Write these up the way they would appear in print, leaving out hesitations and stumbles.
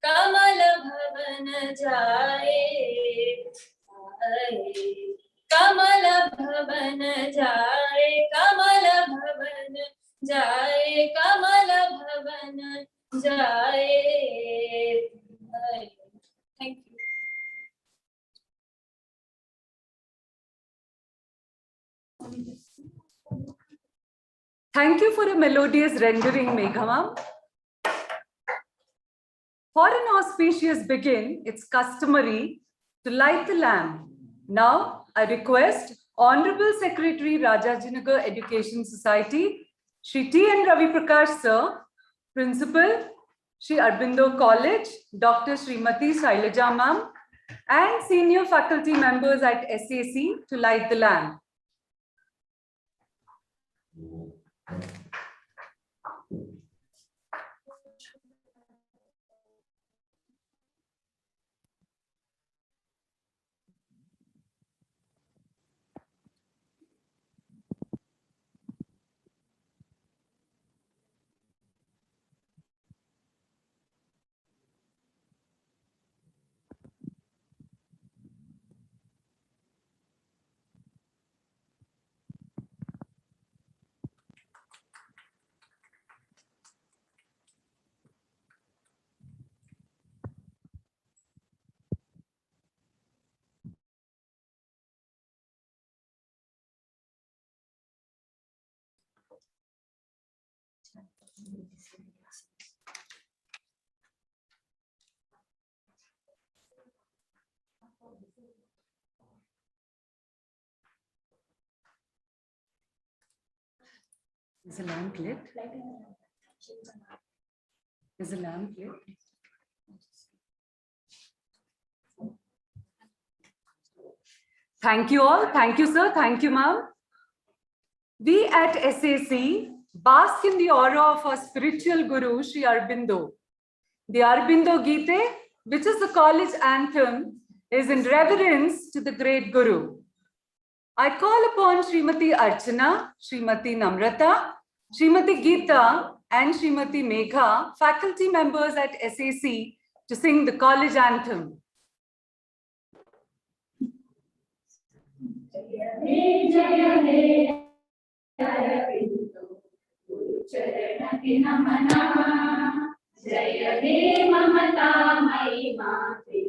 कमल भवन जाए, कमल भवन जाए, कमल भवन जाए, कमल भवन जाए। Thank you. Thank you for a melodious rendering, Megha ma'am. For an auspicious begin, it's customary to light the lamp. Now, I request Honorable Secretary Rajajinagar Education Society, Shri T. N. Ravi Prakash Sir, Principal, Shri Aurobindo College, Dr. Srimati Shailaja ma'am, and senior faculty members at SAC to light the lamp. Is the lamp lit? Is the lamp lit? Thank you all. Thank you, sir. Thank you, ma'am. We at SAC bask in the aura of our spiritual guru, Sri Aurobindo. The Aurobindo Gita, which is the college anthem, is in reverence to the great guru. I call upon Srimati Archana, Srimati Namrata, Srimati Geeta, and Srimati Megha, faculty members at SAC, to sing the college anthem. Jaya He Aurobindo, Guru Charanaki Namana. Jaya He Mamata Mahimati,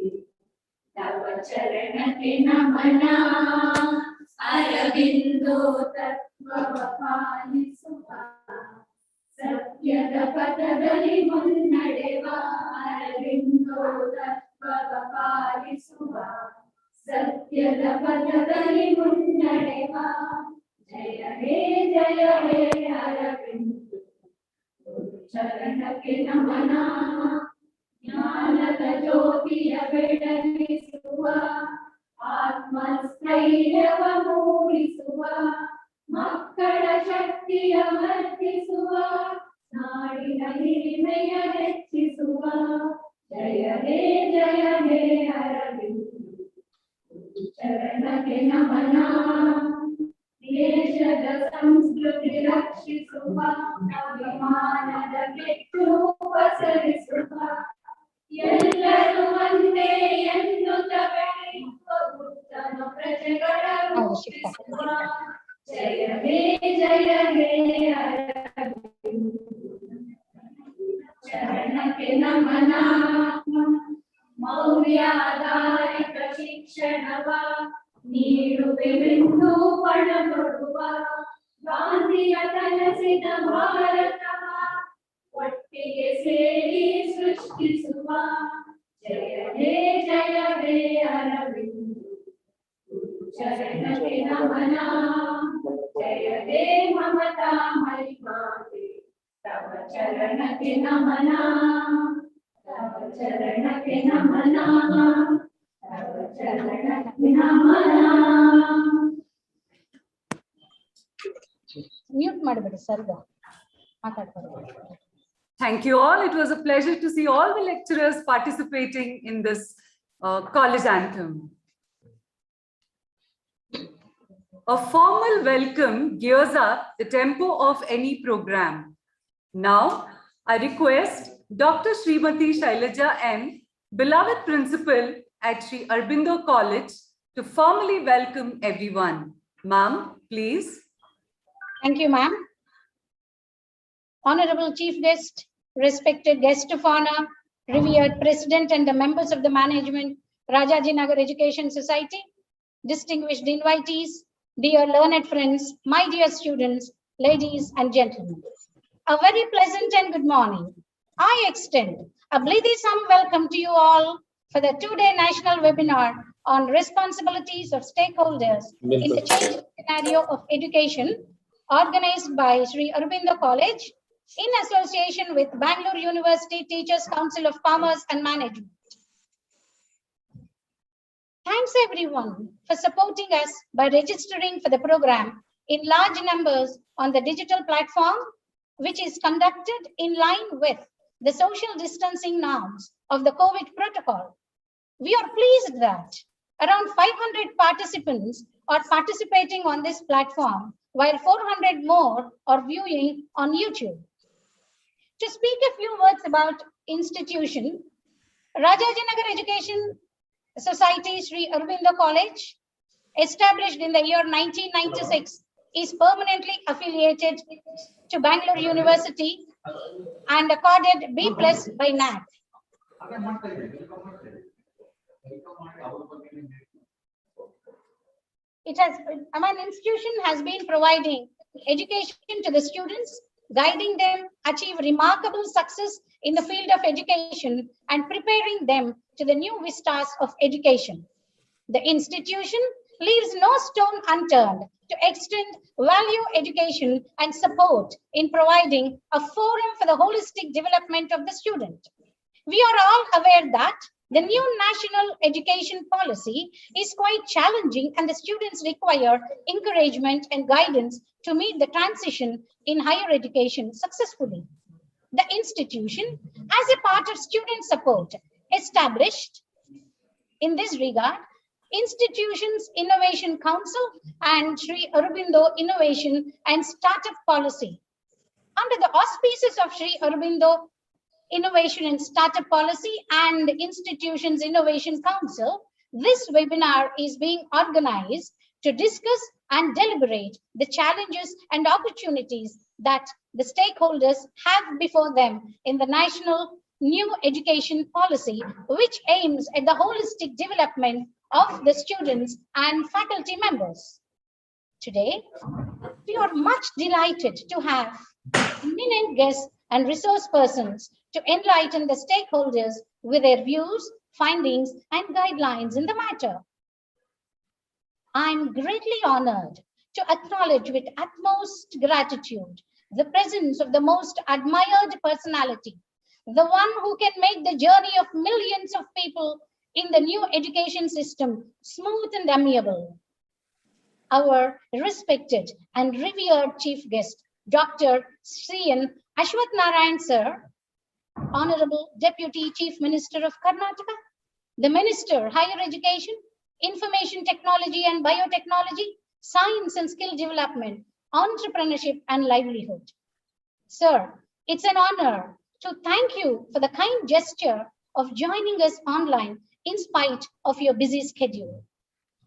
Tava Charanaki Namana. Aurobindo Tattva Palisuva, Satyada Patadali Munnadeva. Aurobindo Tattva Palisuva, Satyada Patadali Munnadeva. Jaya He Aurobindo, Guru Charanaki Namana. Jnanada Jyotiya Bedalisuva, ಆತ್ಮಸ್ಥೈರ್ಯವ ಮೂಡಿಸುವ, ಮಕ್ಕಳ ಶಕ್ತಿಯ ವರ್ಧಿಸುವ, ನಾಡಿನ ಹಿರಿಮೆಯ ಹೆಚ್ಚಿಸುವ. ಜಯ ಹೇ ಅರವಿಂದ, ಚರಣಕ್ಕೆ ನಮನ. ದೇಶದ ಸಂಸ್ಕೃತಿ ರಕ್ಷಿಸುವ, ಅಭಿಮಾನದ ಕೆಟ್ಟು ಪಸರಿಸುವ. ಎಲ್ಲರೂ ಒಂದೇ ಎನ್ನುತ್ತ ಬೆಳೆಯುವ ಉತ್ತಮ ಪ್ರಜೆಗಳ ರೂಪಿಸುವ. ಜಯ ಹೇ ಅರವಿಂದ, ಚರಣಕ್ಕೆ ನಮನ. ಮೌಲ್ಯಾಧಾರಿತ ಶಿಕ್ಷಣವ ನೀಡುವೆವೆಂದು ಪಣತೊಡುವ, ಗಾಂಧಿಯ ಕನಸಿನ ಭಾರತವ ಒಟ್ಟಿಗೆ ಸೇರಿ ಸೃಷ್ಟಿಸುವ. ಜಯ ಹೇ ಅರವಿಂದ, ಗುರು ಚರಣಕ್ಕೆ ನಮನ. ಜಯ ಹೇ ಮಮತಾ ಮಹಿಮಾತೆ, ತವ ಚರಣಕ್ಕೆ ನಮನ. ತವ ಚರಣಕ್ಕೆ ನಮನ, ತವ ಚರಣಕ್ಕೆ ನಮನ. ಮ್ಯೂಟ್ ಮಾಡಬೇಡಿ ಸರ್, ಮಾತಾಡ್ತಾರೆ. Thank you all. It was a pleasure to see all the lecturers participating in this college anthem. A formal welcome gears up the tempo of any program. Now, I request Dr. Srimati Shailaja M, beloved principal at Sri Aurobindo College, to formally welcome everyone. Ma'am, please. Thank you, ma'am. Honorable Chief Guest, respected guest of honor, revered President and the members of the management, Rajaji Nagar Education Society, distinguished invitees, dear learned friends, my dear students, ladies and gentlemen. A very pleasant and good morning. I extend a blithesome welcome to you all for the two-day national webinar on responsibilities of stakeholders in the changing scenario of education, organized by Sri Aurobindo College in association with Bangalore University Teachers Council of Commerce and Management. Thanks everyone for supporting us by registering for the program in large numbers on the digital platform, which is conducted in line with the social distancing norms of the COVID protocol. We are pleased that around 500 participants are participating on this platform, while 400 more are viewing on YouTube. To speak a few words about institution, Rajajinagar Education Society Sri Aurobindo College, established in the year 1996, is permanently affiliated to Bangalore University and accorded B+ by NAC. Our institution has been providing education to the students, guiding them achieve remarkable success in the field of education and preparing them to the new vistas of education. The institution leaves no stone unturned to extend value education and support in providing a forum for the holistic development of the student. We are all aware that the new national education policy is quite challenging and the students require encouragement and guidance to meet the transition in higher education successfully. The institution, as a part of student support, established in this regard Institutions Innovation Council and Sri Aurobindo Innovation and Startup Policy. Under the auspices of Sri Aurobindo Innovation and Startup Policy and Institutions Innovation Council, this webinar is being organized to discuss and deliberate the challenges and opportunities that the stakeholders have before them in the national new education policy, which aims at the holistic development of the students and faculty members. Today, we are much delighted to have eminent guests and resource persons to enlighten the stakeholders with their views, findings, and guidelines in the matter. I'm greatly honored to acknowledge with utmost gratitude the presence of the most admired personality, the one who can make the journey of millions of people in the new education system smooth and amiable. Our respected and revered chief guest, Dr. C.N. Ashwath Narayan Sir, Honorable Deputy Chief Minister of Karnataka, the Minister, Higher Education, Information Technology and Biotechnology, Science and Skill Development, Entrepreneurship and Livelihood. Sir, it's an honor to thank you for the kind gesture of joining us online in spite of your busy schedule.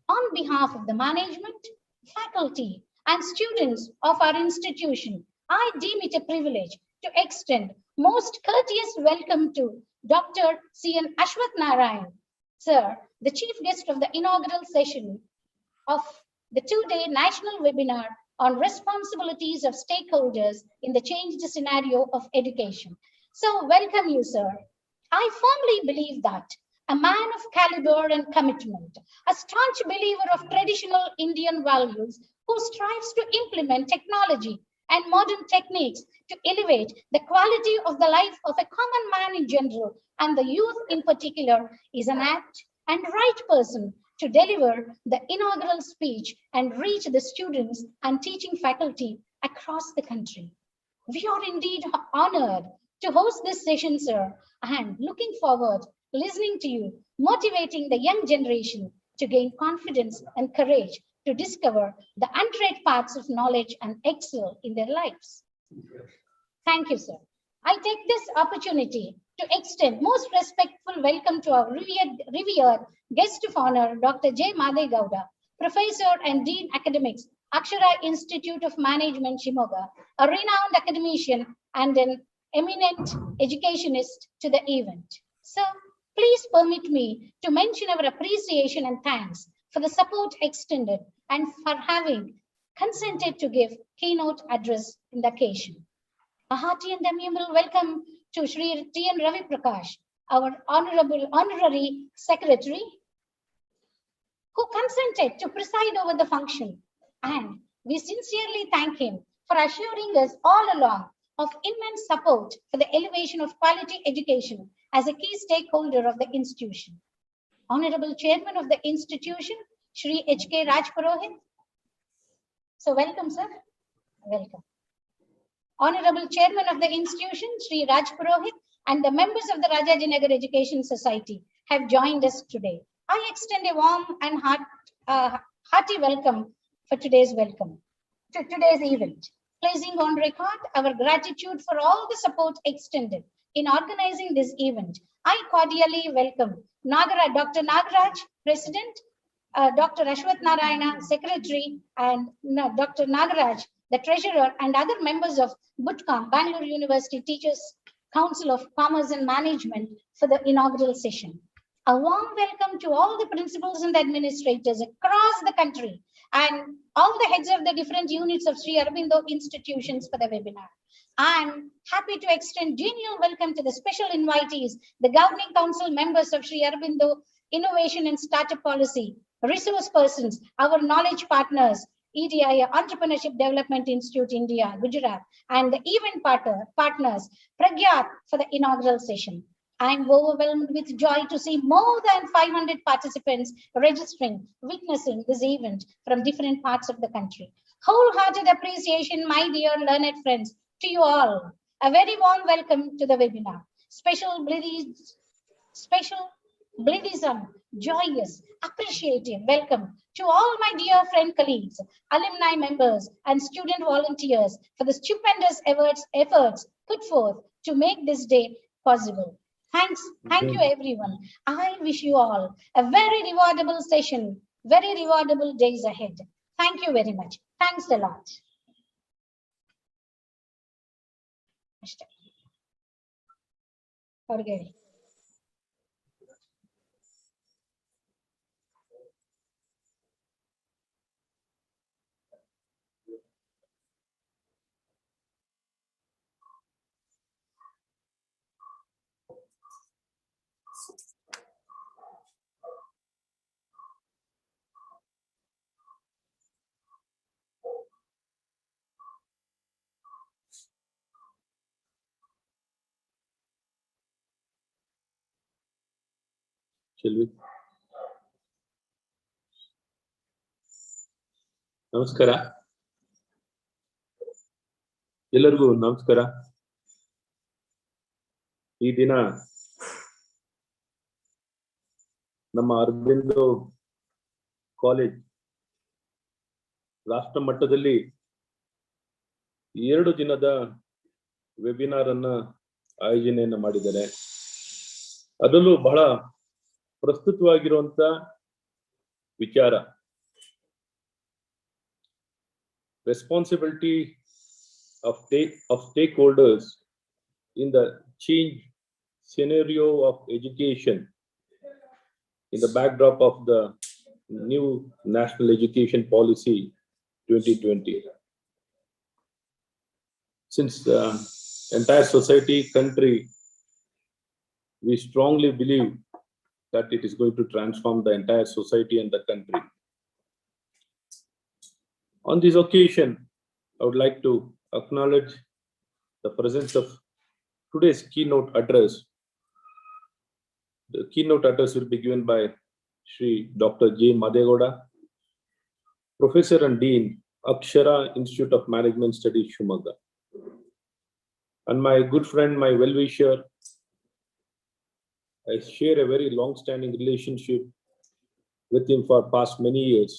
On behalf of the management, faculty, and students of our institution, I deem it a privilege to extend most courteous welcome to Dr. C.N. Ashwath Narayan, Sir, the chief guest of the inaugural session of the two-day national webinar on responsibilities of stakeholders in the changed scenario of education. So welcome you, sir. I firmly believe that a man of caliber and commitment, a staunch believer of traditional Indian values who strives to implement technology and modern techniques to elevate the quality of the life of a common man in general and the youth in particular, is an apt and right person to deliver the inaugural speech and reach the students and teaching faculty across the country. We are indeed honored to host this session, sir, and looking forward listening to you, motivating the young generation to gain confidence and courage to discover the untried paths of knowledge and excel in their lives. Thank you, sir. I take this opportunity to extend most respectful welcome to our revered guest of honor, Dr. J. Madegowda, Professor and Dean Academics, Akshara Institute of Management, Shimoga, a renowned academician and an eminent educationist to the event. Sir, please permit me to mention our appreciation and thanks for the support extended and for having consented to give keynote address in the occasion. A hearty and amiable welcome to Sri T.N. Ravi Prakash, our honorary secretary, who consented to preside over the function. And we sincerely thank him for assuring us all along of immense support for the elevation of quality education as a key stakeholder of the institution. Honorable Chairman of the institution, Sri H.K. Rajpurohit. So welcome, sir. Welcome. Honorable Chairman of the institution, Sri Rajpurohit, and the members of the Rajajinagar Education Society have joined us today. I extend a warm and hearty welcome for today's event, placing on record our gratitude for all the support extended in organizing this event. I cordially welcome Dr. Nagaraj, President, Dr. Ashwath Narayana, Secretary, and Dr. Nagaraj, the Treasurer, and other members of BUTCOM, Bangalore University Teachers Council of Commerce and Management for the inaugural session. A warm welcome to all the principals and administrators across the country and all the heads of the different units of Sri Aurobindo institutions for the webinar. I'm happy to extend genial welcome to the special invitees, the governing council members of Sri Aurobindo Innovation and Startup Policy, resource persons, our knowledge partners, EDI, Entrepreneurship Development Institute, India, Gujarat, and the event partners, Pragyat, for the inaugural session. I'm overwhelmed with joy to see more than 500 participants registering, witnessing this event from different parts of the country. Wholehearted appreciation, my dear learned friends, to you all. A very warm welcome to the webinar. Special blissum, joyous, appreciative welcome to all my dear friend colleagues, alumni members, and student volunteers for the stupendous efforts put forth to make this day possible. Thank you everyone. I wish you all a very rewardable session, very rewardable days ahead. Thank you very much. Thanks a lot. Okay. Shall we? ನಮಸ್ಕಾರ ಎಲ್ಲರಿಗೂ ನಮಸ್ಕಾರ. ಈ ದಿನ ನಮ್ಮ Aurobindo college ರಾಷ್ಟ್ರ ಮಟ್ಟದಲ್ಲಿ 2 ದಿನದ webinar ಅನ್ನ ಆಯೋಜನೆಯನ್ನ ಮಾಡಿದ್ದಾರೆ. ಅದರಲ್ಲೂ ಬಹಳ ಪ್ರಸ್ತುತವಾಗಿರುವಂತ ವಿಚಾರ responsibility of stakeholders in the change scenario of education in the backdrop of the new National Education Policy 2020. Since the entire society, country, we strongly believe that it is going to transform the entire society and the country. On this occasion, I would like to acknowledge the presence of today's keynote address. The keynote address will be given by Sri Dr. J. Madegowda, Professor and Dean, Akshara Institute of Management Studies, Shimoga. And my good friend, my well-wisher, I share a very long-standing relationship with him for past many years.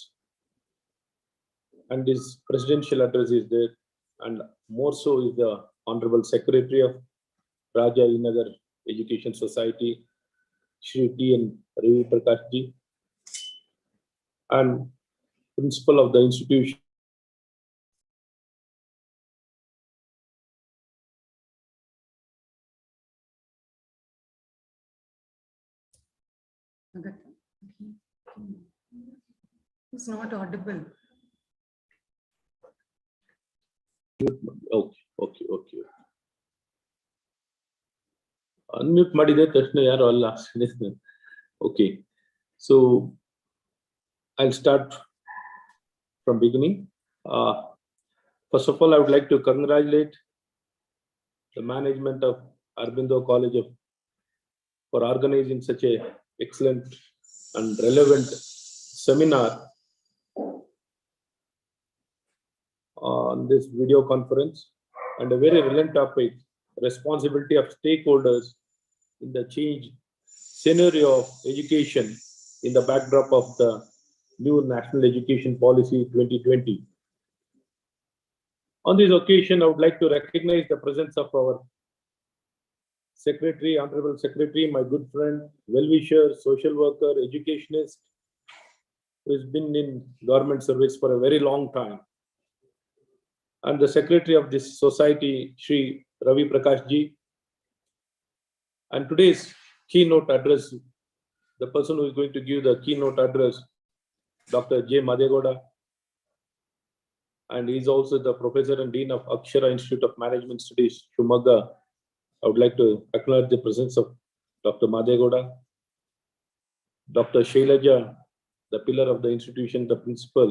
And his presidential address is there, and more so is the Honorable Secretary of Raja Inagar Education Society, Shri T.N. Ravi Prakash ji, and principal of the institution, It's not audible. Okay. Unmute ಮಾಡಿದೆ ತಕ್ಷಣ ಯಾರು ಅಲ್ಲ. Okay. So I'll start from beginning. First of all, I would like to congratulate the management of Aurobindo College for organizing such a excellent and relevant seminar on this video conference, and a very relevant topic, responsibility of stakeholders in the change scenario of education in the backdrop of the new National Education Policy 2020. On this occasion, I would like to recognize the presence of our Secretary, Honorable Secretary, my good friend, well-wisher, social worker, educationist, who has been in government service for a very long time, and the Secretary of this society, Shri Ravi Prakash ji. And today's keynote address, the person who is going to give the keynote address, Dr. J. Madegowda, and he is also the Professor and Dean of Akshara Institute of Management Studies, Shumagga. I would like to acknowledge the presence of Dr. Madegowda, Dr. Shailaja, the pillar of the institution, the principal.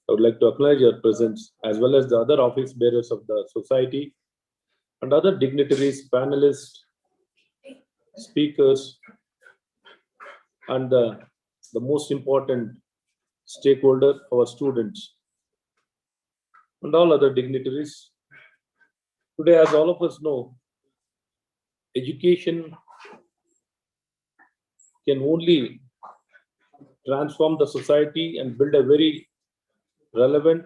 I would like to acknowledge your presence, as well as the other office bearers of the society and other dignitaries, panelists, speakers, and the most important stakeholder, our students, and all other dignitaries. Today, as all of us know, education can only transform the society and build a very relevant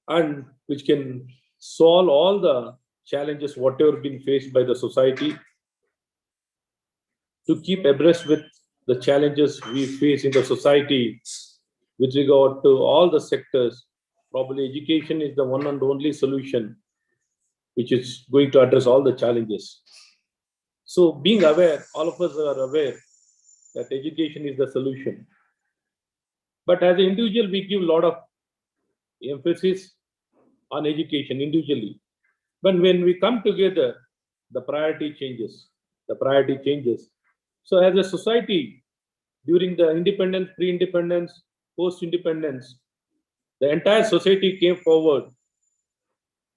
and which can solve all the challenges whatever been faced by the society. To keep abreast with the challenges we face in the society with regard to all the sectors, probably education is the one and only solution which is going to address all the challenges. So being aware, all of us are aware that education is the solution. But as an individual, we give a lot of emphasis on education individually. But when we come together, the priority changes. So as a society, during the independence, pre-independence, post-independence, the entire society came forward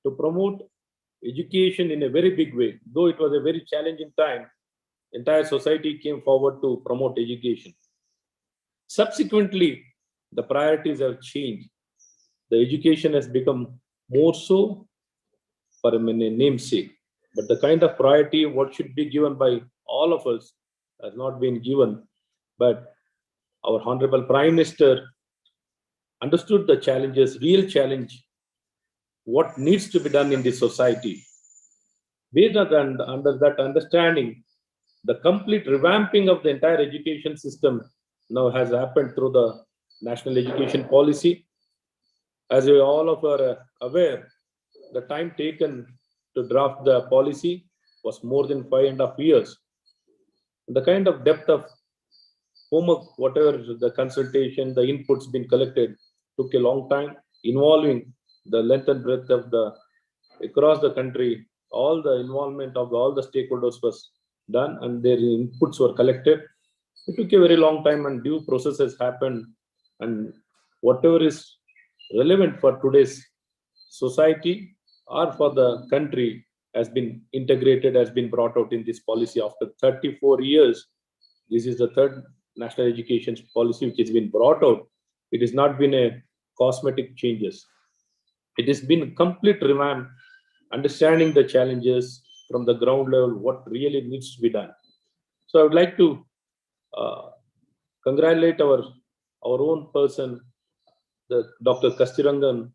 to promote education in a very big way. Though it was a very challenging time, entire society came forward to promote education. Subsequently, the priorities have changed. The education has become more so for a namesake. But the kind of priority what should be given by all of us has not been given. But our Honorable Prime Minister understood the challenges, real challenge, what needs to be done in this society. Based on under that understanding, the complete revamping of the entire education system now has happened through the National Education Policy. As we all of are aware, the time taken to draft the policy was more than 5.5 years. The kind of depth of homework, whatever the consultation, the inputs been collected, took a long time, involving the length and breadth of the across the country. All the involvement of all the stakeholders was done, and their inputs were collected. It took a very long time, and due processes happened, and whatever is relevant for today's society or for the country has been integrated, has been brought out in this policy after 34 years. This is the third national education policy which has been brought out. It has not been a cosmetic changes. It has been complete revamp, understanding the challenges from the ground level, what really needs to be done. So I would like to congratulate our own person, the Dr. Kastirangan,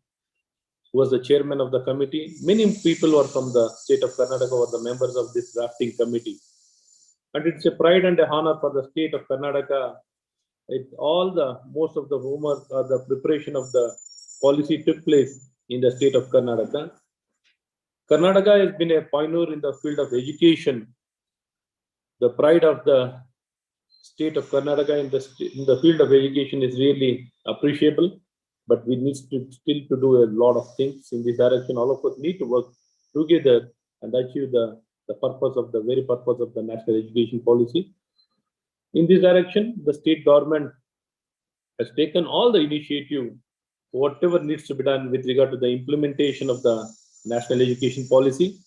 who was the chairman of the committee. Many people were from the state of Karnataka, were the members of this drafting committee. And it's a pride and a honor for the state of Karnataka. Most of the homework or the preparation of the policy took place in the state of Karnataka. Karnataka has been a pioneer in the field of education. The pride of the state of Karnataka in the field of education is really appreciable, but we need to still to do a lot of things in this direction. All of us need to work together and achieve the very purpose of the national education policy. In this direction, the state government has taken all the initiative, whatever needs to be done with regard to the implementation of the national education policy.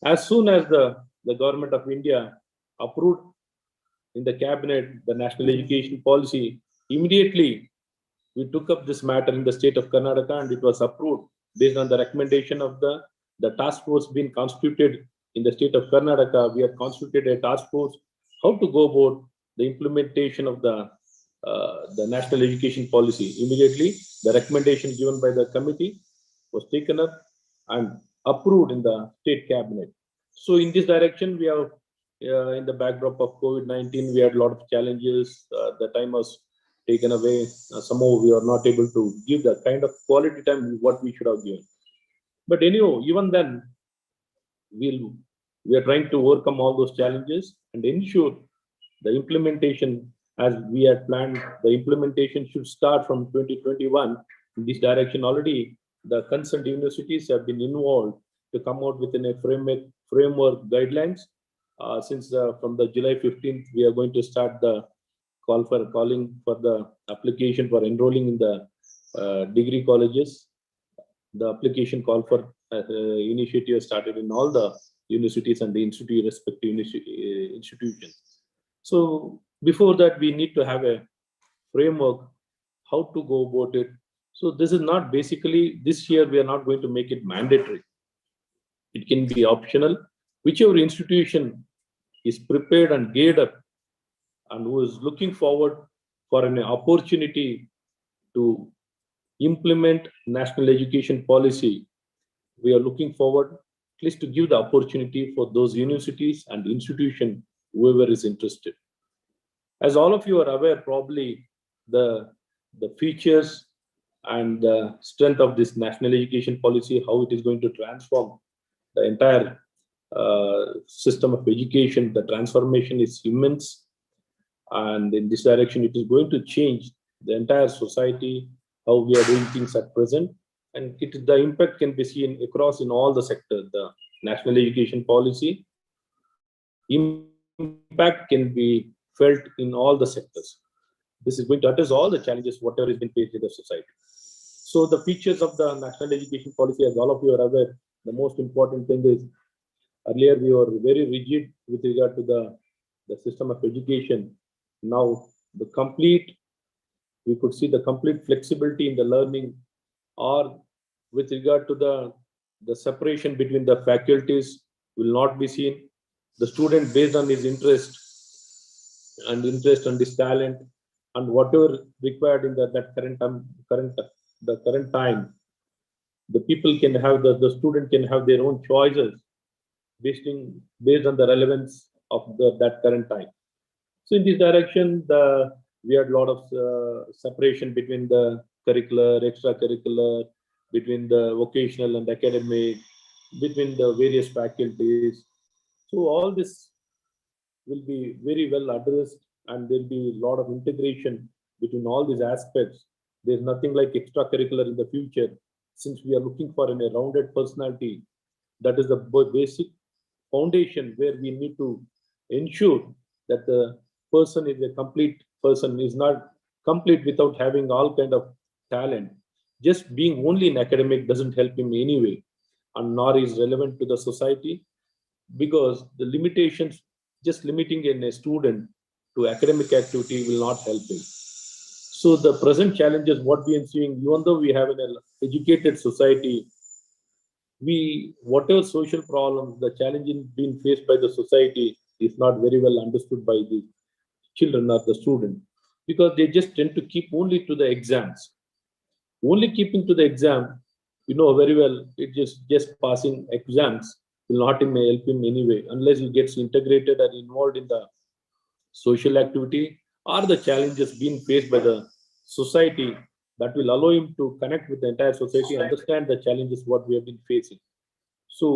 As soon as the government of India approved in the cabinet the national education policy, immediately we took up this matter in the state of Karnataka and it was approved based on the recommendation of the task force being constituted in the state of Karnataka. We have constituted a task force how to go about the implementation of the national education policy. Immediately, the recommendation given by the committee was taken up and approved in the state cabinet. So in this direction, we have in the backdrop of COVID-19, we had a lot of challenges. The time was taken away. Somehow we are not able to give the kind of quality time what we should have given. But anyhow, even then, we are trying to overcome all those challenges and ensure the implementation as we had planned. The implementation should start from 2021. In this direction, already the concerned universities have been involved to come out within a framework guidelines. Since from the July 15th, we are going to start the calling for the application for enrolling in the degree colleges. The application call for initiative started in all the universities and the respective institutions. So before that, we need to have a framework how to go about it. So this is not basically, this year we are not going to make it mandatory. It can be optional. Whichever institution is prepared and geared up and who is looking forward for an opportunity to implement national education policy, we are looking forward at least to give the opportunity for those universities and institutions, whoever is interested. As all of you are aware, probably the features and the strength of this national education policy, how it is going to transform the entire system of education. The transformation is immense, and in this direction, it is going to change the entire society, how we are doing things at present, and the impact can be seen across in all the sectors. The national education policy impact can be felt in all the sectors. This is going to address all the challenges, whatever has been faced in the society. So the features of the national education policy, as all of you are aware, the most important thing is, earlier we were very rigid with regard to the system of education. Now we could see the complete flexibility in the learning, or with regard to the separation between the faculties will not be seen. The student, based on his interest and his talent and whatever required in that current time, the people can have the student can have their own choices based on the relevance of that current time. So in this direction, we had a lot of separation between the curricular, extracurricular, between the vocational and academic, between the various faculties. So all this will be very well addressed, and there'll be a lot of integration between all these aspects. There's nothing like extracurricular in the future, since we are looking for a rounded personality. That is the basic foundation where we need to ensure that the person is a complete person, is not complete without having all kind of talent. Just being only in academic doesn't help him anyway, and nor is relevant to the society, because the limitations, just limiting a student to academic activity will not help him. So the present challenges, what we are seeing, even though we have an educated society, whatever social problems, the challenges being faced by the society is not very well understood by the children or the student, because they just tend to keep only to the exams. Only keeping to the exam, you know very well, it just passing exams will not help him anyway unless he gets integrated and involved in the social activity or the challenges being faced by the society that will allow him to connect with the entire society, understand the challenges what we have been facing. So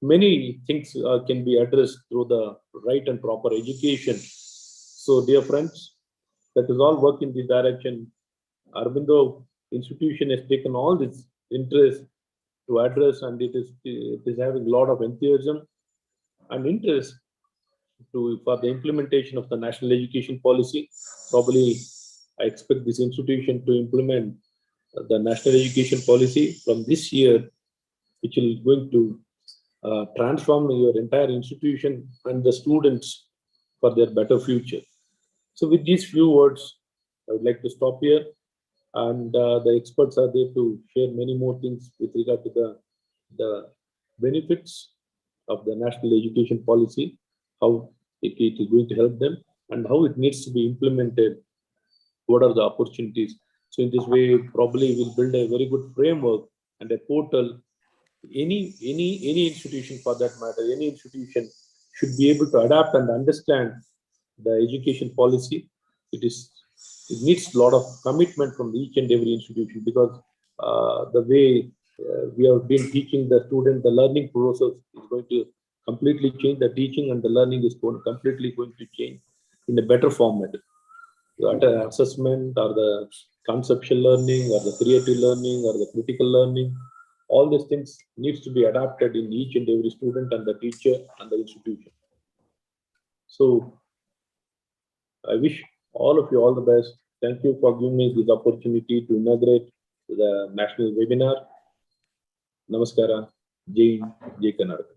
many things can be addressed through the right and proper education. So dear friends, that is all work in this direction. Aurobindo institution has taken all this interest to address, and it is having a lot of enthusiasm and interest for the implementation of the national education policy. Probably, I expect this institution to implement the national education policy from this year, which will going to transform your entire institution and the students for their better future. So with these few words, I would like to stop here, and the experts are there to share many more things with regard to the benefits of the national education policy, how it is going to help them, and how it needs to be implemented. What are the opportunities? So in this way, probably we'll build a very good framework and a portal. Any institution for that matter, any institution should be able to adapt and understand the education policy. It needs a lot of commitment from each and every institution, because the way we have been teaching the student, the learning process is going to completely change. The teaching and the learning is completely going to change in a better format. The assessment or the conceptual learning or the creative learning or the critical learning, all these things needs to be adapted in each and every student and the teacher and the institution. So I wish all of you all the best. Thank you for giving me this opportunity to inaugurate the national webinar. Namaskara. Jai Karnataka.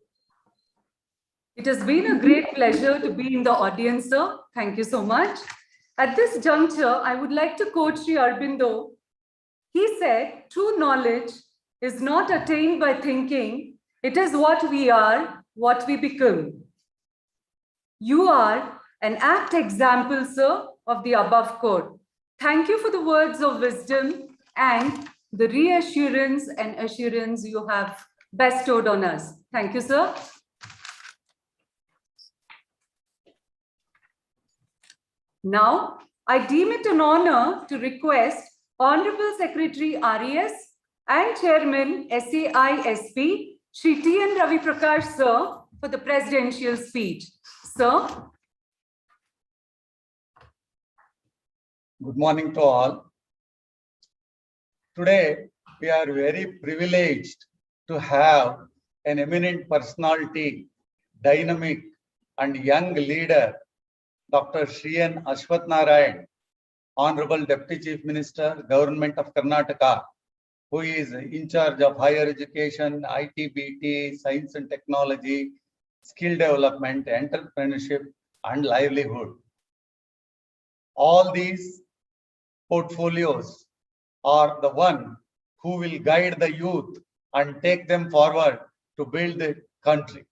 It has been a great pleasure to be in the audience, sir. Thank you so much. At this juncture, I would like to quote Sri Aurobindo. He said, "True knowledge is not attained by thinking. It is what we are, what we become." You are an apt example, sir, of the above quote. Thank you for the words of wisdom and the reassurance and assurance you have bestowed on us. Thank you, sir. Now, I deem it an honor to request Honorable Secretary RES and Chairman SAISP, Shri T.N. Ravi Prakash, sir, for the presidential speech. Sir. Good morning to all. Today, we are very privileged to have an eminent personality, dynamic and young leader, Dr. Shri N. Ashwath Narayan, Honorable Deputy Chief Minister, Government of Karnataka, who is in charge of higher education, IT/BT, science and technology, skill development, entrepreneurship, and livelihood. All these portfolios are the one who will guide the youth and take them forward to build the country.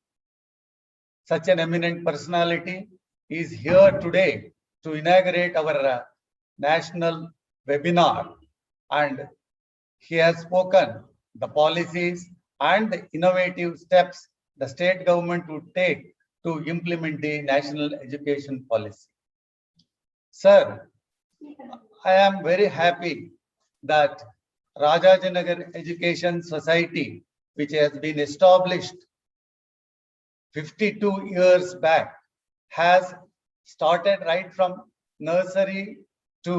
Such an eminent personality is here today to inaugurate our national webinar, and he has spoken the policies and the innovative steps the state government would take to implement the national education policy. Sir, I am very happy that Rajajinagar Education Society, which has been established 52 years back, has started right from nursery to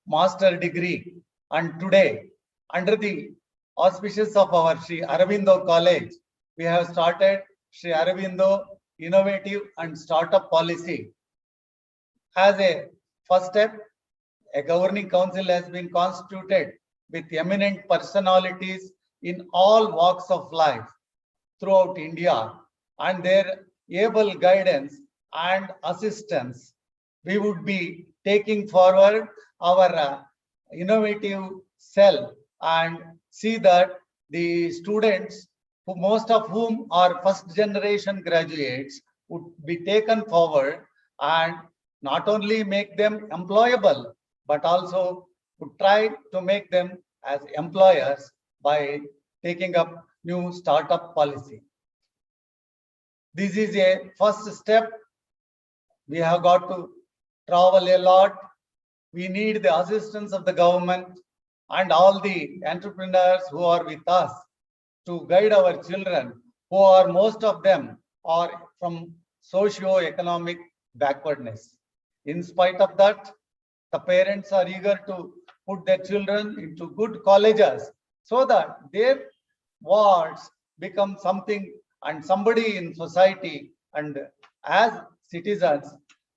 master degree, and today, under the auspices of our Sri Aurobindo College, we have started Sri Aurobindo Innovative and Startup Policy. As a first step, a governing council has been constituted with eminent personalities in all walks of life throughout India, and their able guidance and assistance, we would be taking forward our innovative cell and see that the students, most of whom are first generation graduates, would be taken forward and not only make them employable, but also would try to make them as employers by taking up new startup policy. This is a first step. We have got to travel a lot. We need the assistance of the government and all the entrepreneurs who are with us to guide our children, who are most of them are from socio-economic backwardness. In spite of that, the parents are eager to put their children into good colleges so that their wards become something and somebody in society, and as citizens,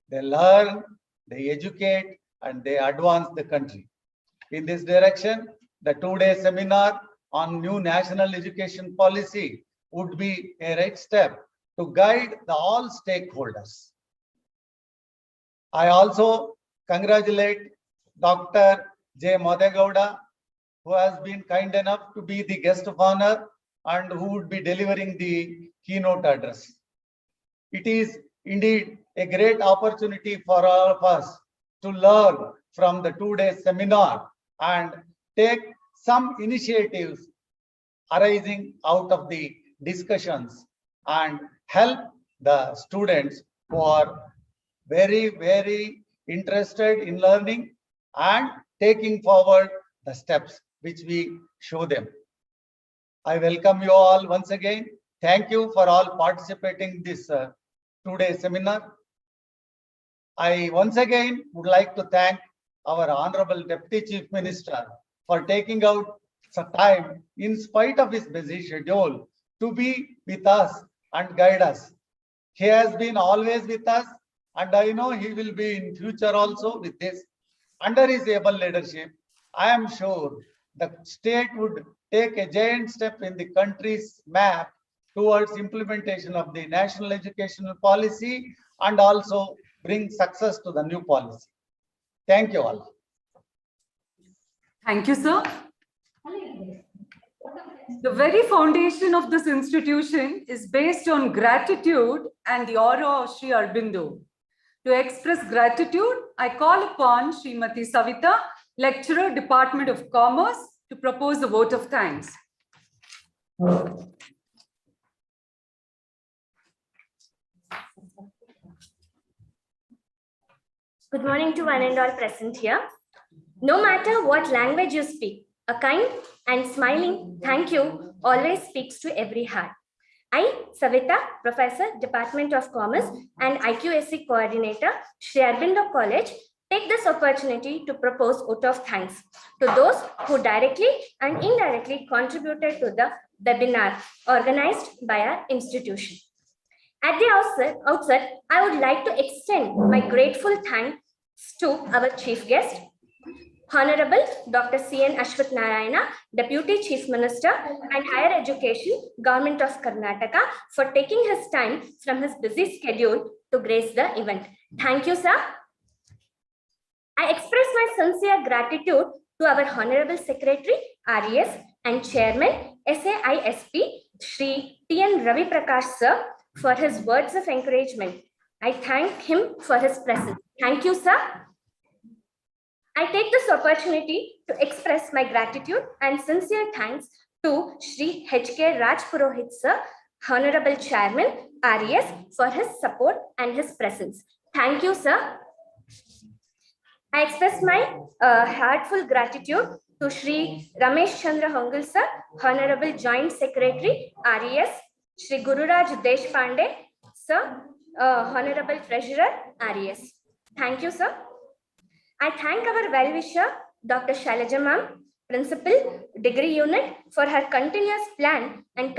they learn, they educate, and they advance the country. In this direction, the two-day seminar on new national education policy would be a right step to guide all stakeholders. I also congratulate Dr. J. Madegowda, who has been kind enough to be the guest of honor and who would be delivering the keynote address. It is indeed a great opportunity for all of us to learn from the two-day seminar and take some initiatives arising out of the discussions and help the students who are very, very interested in learning and taking forward the steps which we show them. I welcome you all once again. Thank you for all participating in this two-day seminar. I once again would like to thank our Honorable Deputy Chief Minister for taking out some time in spite of his busy schedule to be with us and guide us. He has been always with us, and I know he will be in future also with this. Under his able leadership, I am sure the state would take a giant step in the country's map towards implementation of the national educational policy and also bring success to the new policy. Thank you all. Thank you, sir. The very foundation of this institution is based on gratitude and the aura of Sri Aurobindo. To express gratitude, I call upon Srimati Savita, Lecturer, Department of Commerce, to propose a vote of thanks. Good morning to one and all present here. No matter what language you speak, a kind and smiling thank you always speaks to every heart. I, Savita, Professor, Department of Commerce and IQAC Coordinator, Sri Aurobindo College, take this opportunity to propose vote of thanks to those who directly and indirectly contributed to the webinar organized by our institution. At the outset, I would like to extend my grateful thanks to our chief guest, Honorable Dr. C.N. Ashwath Narayana, Deputy Chief Minister and Higher Education, Government of Karnataka, for taking his time from his busy schedule to grace the event. Thank you, sir. I express my sincere gratitude to our Honorable Secretary, RES, and Chairman, SAISP, Shri T.N. Ravi Prakash, sir, for his words of encouragement. I thank him for his presence. Thank you, sir. I take this opportunity to express my gratitude and sincere thanks to Shri H.K. Raj Purohit, sir, Honorable Chairman, RES, for his support and his presence. Thank you, sir. I express my heartfelt gratitude to Shri Ramesh Chandra Hongal, sir, Honorable Joint Secretary, RES, Shri Gururaj Deshpande, sir, Honorable Treasurer, RES. Thank you, sir. I thank our well-wisher, Dr. Shailaja Ma'am, Principal, Degree Unit, for her continuous plan and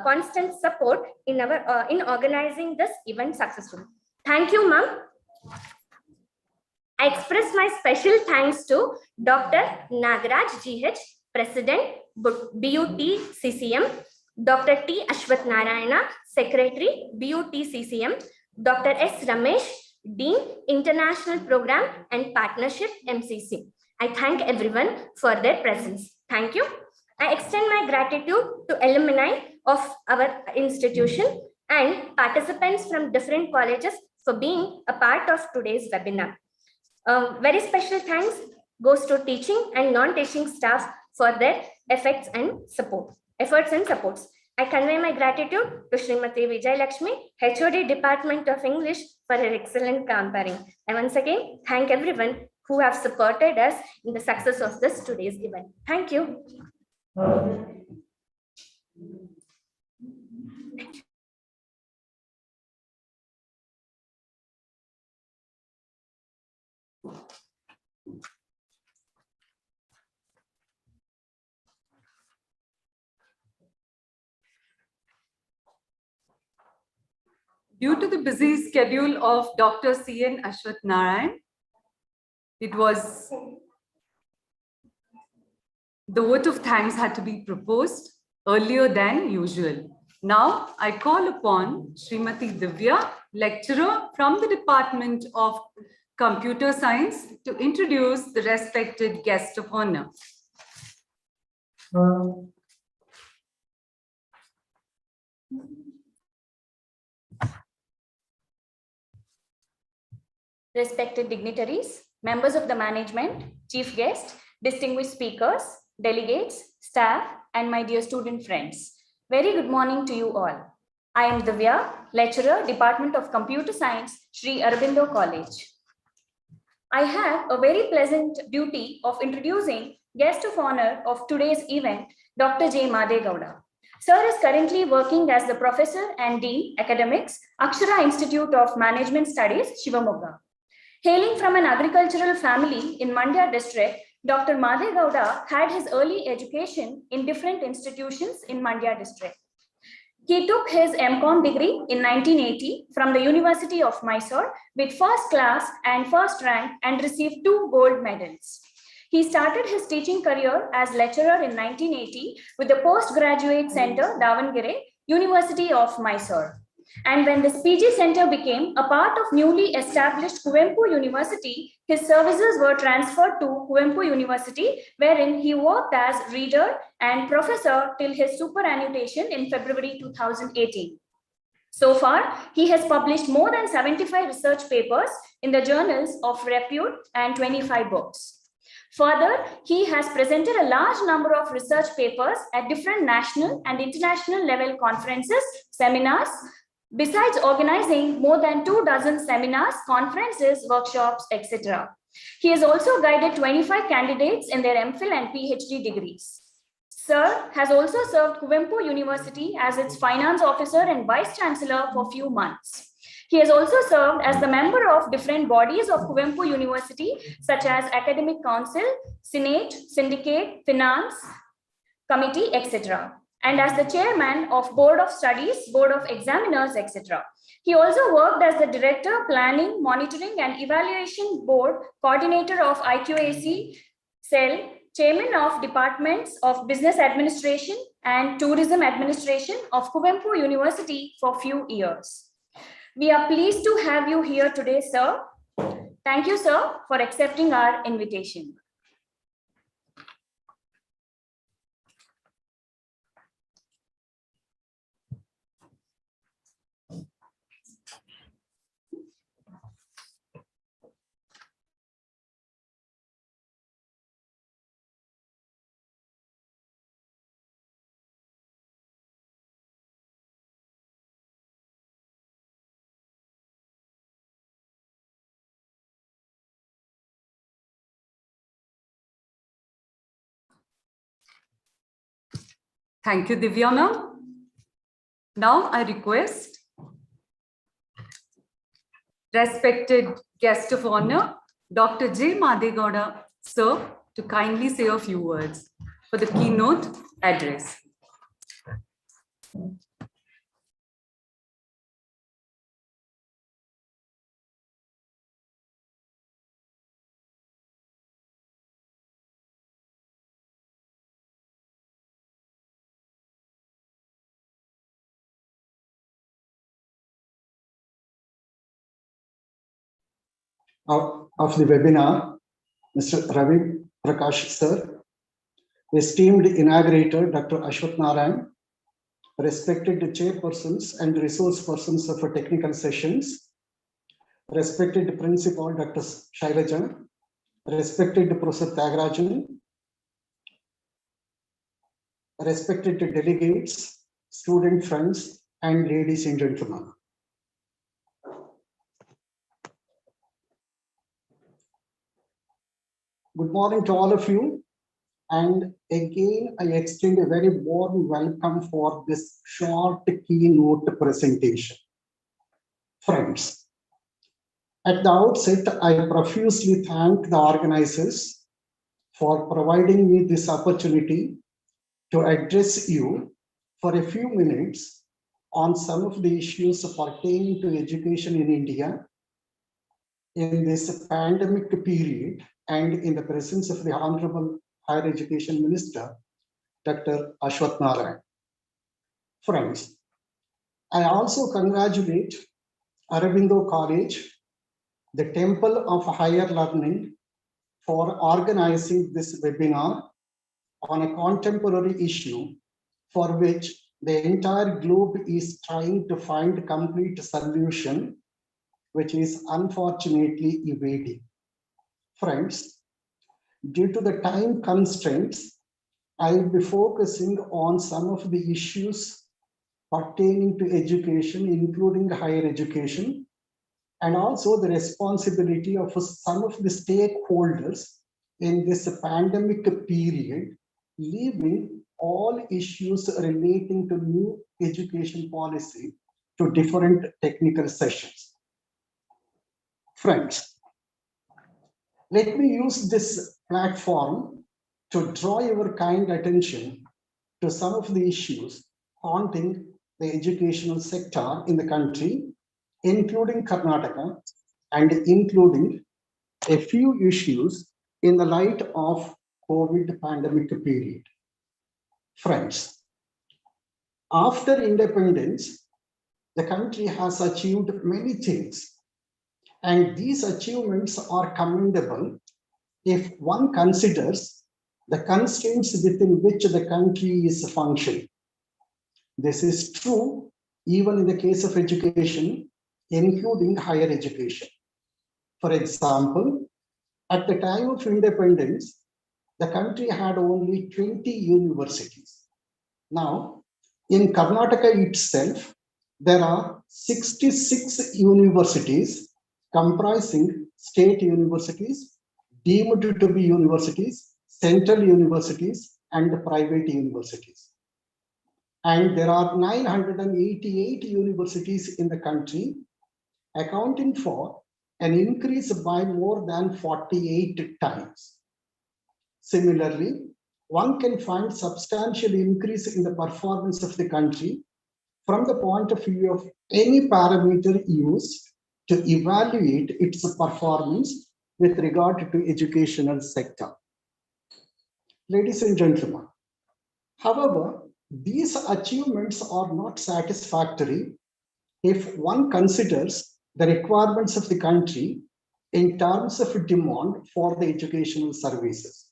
constant support in organizing this event successfully. Thank you, Ma'am. I express my special thanks to Dr. Nagaraj GH, President, BUT CCM, Dr. T. Ashwath Narayana, Secretary, BUT CCM, Dr. S. Ramesh, Dean, International Program and Partnership, MCC. I thank everyone for their presence. Thank you. I extend my gratitude to alumni of our institution and participants from different colleges for being a part of today's webinar. Very special thanks goes to teaching and non-teaching staff for their efforts and support. efforts and supports. I convey my gratitude to Srimati Vijay Lakshmi, HOD Department of English, for her excellent comparing. I once again thank everyone who have supported us in the success of this today's event. Thank you. Due to the busy schedule of Dr. C.N. Ashwath Narayan, the vote of thanks had to be proposed earlier than usual. Now, I call upon Srimati Divya, lecturer from the Department of Computer Science, to introduce the respected guest of honor. Respected dignitaries, members of the management, chief guest, distinguished speakers, delegates, staff, and my dear student friends. Very good morning to you all. I am Divya, lecturer, Department of Computer Science, Sri Aurobindo College. I have a very pleasant duty of introducing guest of honor of today's event, Dr. J. Madegowda. Sir is currently working as the Professor and Dean, Academics, Akshara Institute of Management Studies, Shivamogga. Hailing from an agricultural family in Mandya district, Dr. Madegowda had his early education in different institutions in Mandya district. He took his MCom degree in 1980 from the University of Mysore with first class and first rank and received 2 gold medals. He started his teaching career as lecturer in 1980 with the Postgraduate Center, Davangere, University of Mysore. And when this PG Center became a part of newly established Kuvempu University, his services were transferred to Kuvempu University, wherein he worked as reader and professor till his superannuation in February 2018. So far, he has published more than 75 research papers in the journals of repute and 25 books. Further, he has presented a large number of research papers at different national and international level conferences, seminars, besides organizing more than 24 seminars, conferences, workshops, etc. He has also guided 25 candidates in their MPhil and PhD degrees. Sir has also served Kuvempu University as its finance officer and vice chancellor for a few months. He has also served as the member of different bodies of Kuvempu University, such as Academic Council, Senate, Syndicate, Finance Committee, etc. and as the chairman of Board of Studies, Board of Examiners, etc. He also worked as the Director, Planning, Monitoring and Evaluation Board, Coordinator of IQAC Cell, Chairman of Departments of Business Administration and Tourism Administration of Kuvempu University for a few years. We are pleased to have you here today, sir. Thank you, sir, for accepting our invitation. Thank you, Divya ma'am. Now I request respected guest of honor, Dr. J. Madegowda, sir, to kindly say a few words for the keynote address. Of the webinar, Mr. Ravi Prakash sir, esteemed inaugurator Dr. Ashwath Narayan, respected chairpersons and resource persons for technical sessions, respected principal Dr. Shailaja, respected Professor Tyagarajan, respected delegates, student friends, and ladies and gentlemen. Good morning to all of you. And again, I extend a very warm welcome for this short keynote presentation. Friends, at the outset, I profusely thank the organizers for providing me this opportunity to address you for a few minutes on some of the issues pertaining to education in India in this pandemic period and in the presence of the Honorable Higher Education Minister, Dr. Ashwath Narayan. Friends, I also congratulate Aurobindo College, the Temple of Higher Learning, for organizing this webinar on a contemporary issue for which the entire globe is trying to find a complete solution, which is unfortunately evading. Friends, due to the time constraints, I will be focusing on some of the issues pertaining to education, including higher education, and also the responsibility of some of the stakeholders in this pandemic period, leaving all issues relating to new education policy to different technical sessions. Friends, let me use this platform to draw your kind attention to some of the issues haunting the educational sector in the country, including Karnataka, and including a few issues in the light of COVID pandemic period. Friends, after independence, the country has achieved many things, and these achievements are commendable if one considers the constraints within which the country is functioning. This is true even in the case of education, including higher education. For example, at the time of independence, the country had only 20 universities. Now, in Karnataka itself, there are 66 universities comprising state universities, deemed to be universities, central universities, and private universities. And there are 988 universities in the country, accounting for an increase by more than 48 times. Similarly, one can find substantial increase in the performance of the country from the point of view of any parameter used to evaluate its performance with regard to educational sector. Ladies and gentlemen, however, these achievements are not satisfactory if one considers the requirements of the country in terms of demand for the educational services.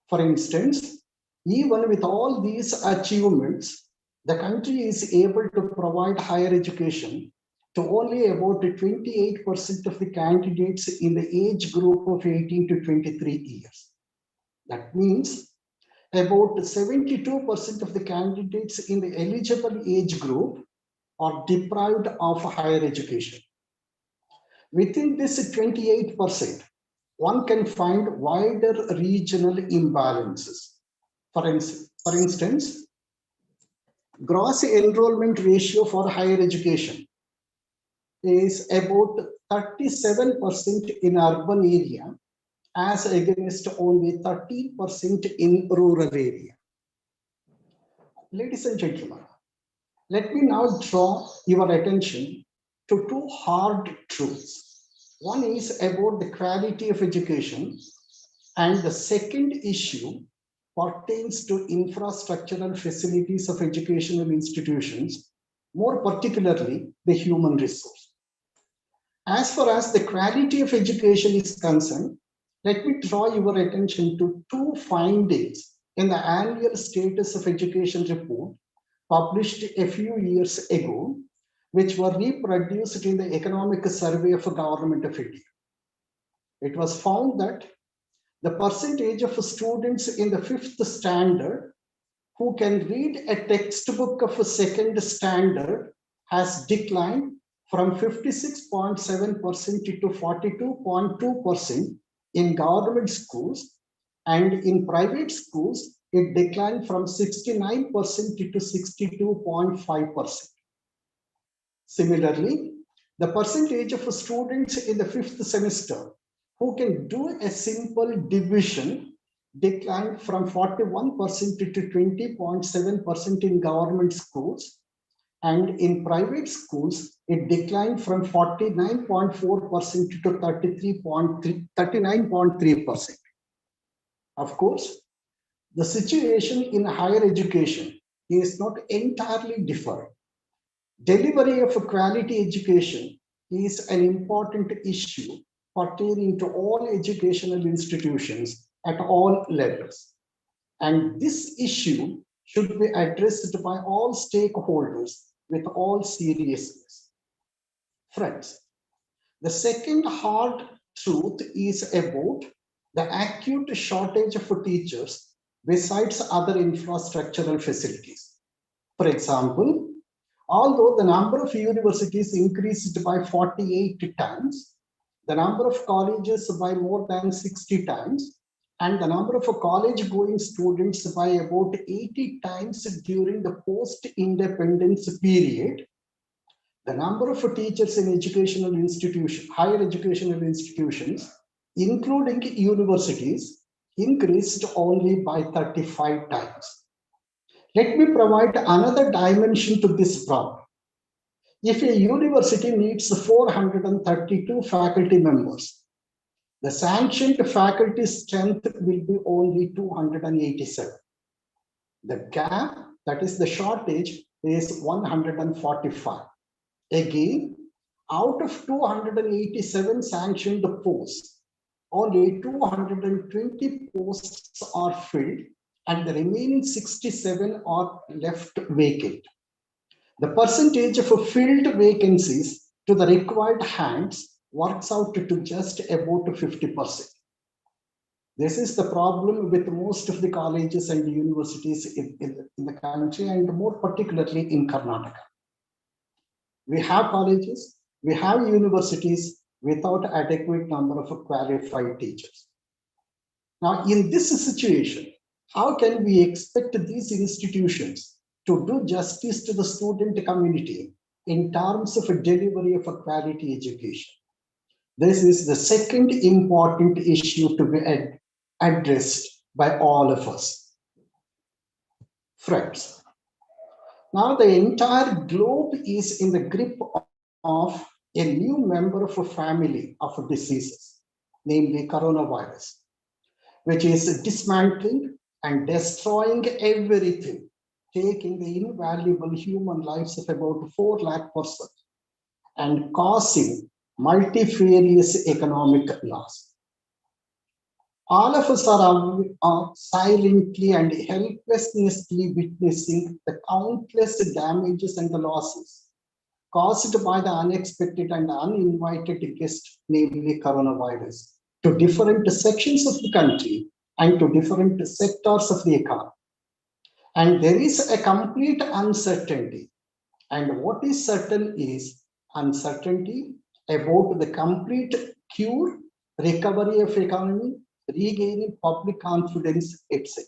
For instance, even with all these achievements, the country is able to provide higher education to only about 28% of the candidates in the age group of 18 to 23 years. That means about 72% of the candidates in the eligible age group are deprived of higher education. Within this 28%, one can find wider regional imbalances. For instance, gross enrollment ratio for higher education is about 37% in urban area as against only 13% in rural area. Ladies and gentlemen, let me now draw your attention to two hard truths. One is about the quality of education, and the second issue pertains to infrastructural facilities of educational institutions, more particularly the human resource. As far as the quality of education is concerned, let me draw your attention to two findings in the annual status of education report published a few years ago, which were reproduced in the Economic Survey of the Government of India. It was found that the percentage of students in the 5th standard who can read a textbook of a second standard has declined from 56.7% to 42.2% in government schools, and in private schools, it declined from 69% to 62.5%. Similarly, the percentage of students in the 5th semester who can do a simple division declined from 41% to 20.7% in government schools, and in private schools, it declined from 49.4% to 39.3%. Of course, the situation in higher education is not entirely different. Delivery of quality education is an important issue pertaining to all educational institutions at all levels. And this issue should be addressed by all stakeholders with all seriousness. Friends, the second hard truth is about the acute shortage of teachers besides other infrastructural facilities. For example, although the number of universities increased by 48 times, the number of colleges by more than 60 times, and the number of college-going students by about 80 times during the post-independence period, the number of teachers in educational institutions, higher educational institutions, including universities, increased only by 35 times. Let me provide another dimension to this problem. If a university needs 432 faculty members, the sanctioned faculty strength will be only 287. The gap, that is the shortage, is 145. Again, out of 287 sanctioned posts, only 220 posts are filled and the remaining 67 are left vacant. The percentage of filled vacancies to the required hands works out to just about 50%. This is the problem with most of the colleges and universities in the country, and more particularly in Karnataka. We have colleges, we have universities without adequate number of qualified teachers. Now, in this situation, how can we expect these institutions to do justice to the student community in terms of a delivery of a quality education? This is the second important issue to be addressed by all of us. Friends, now the entire globe is in the grip of a new member of a family of diseases, namely coronavirus, which is dismantling and destroying everything, taking the invaluable human lives of about 4 lakh persons and causing multifarious economic loss. All of us are silently and helplessly witnessing the countless damages and the losses caused by the unexpected and uninvited guest, namely coronavirus, to different sections of the country and to different sectors of the economy. And there is a complete uncertainty. And what is certain is uncertainty about the complete cure, recovery of economy, regaining public confidence, etc.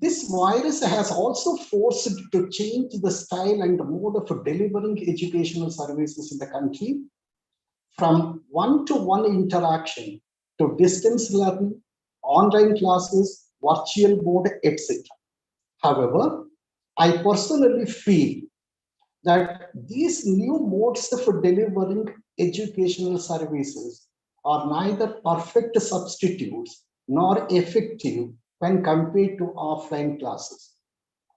This virus has also forced to change the style and mode of delivering educational services in the country from one-to-one interaction to distance learning, online classes, virtual mode, etc. However, I personally feel that these new modes of delivering educational services are neither perfect substitutes nor effective when compared to offline classes.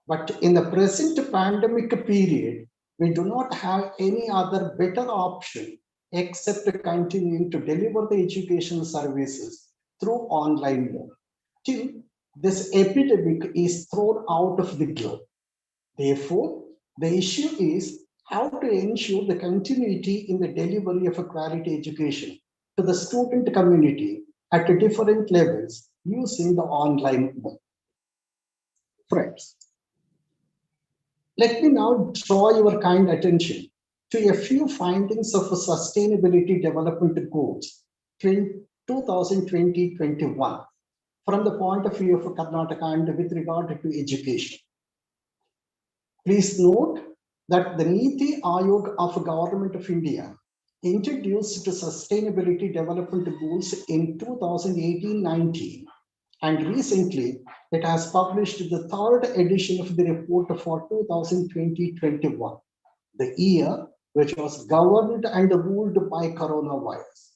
But in the present pandemic period, we do not have any other better option except continuing to deliver the educational services through online mode till this epidemic is thrown out of the globe. Therefore, the issue is how to ensure the continuity in the delivery of a quality education to the student community at different levels using the online mode. Friends, let me now draw your kind attention to a few findings of Sustainability Development Goals 2020-21 from the point of view of Karnataka and with regard to education. Please note that the Niti Aayog of Government of India introduced Sustainability Development Goals in 2018-19, and recently it has published the third edition of the report for 2020-21, the year which was governed and ruled by coronavirus.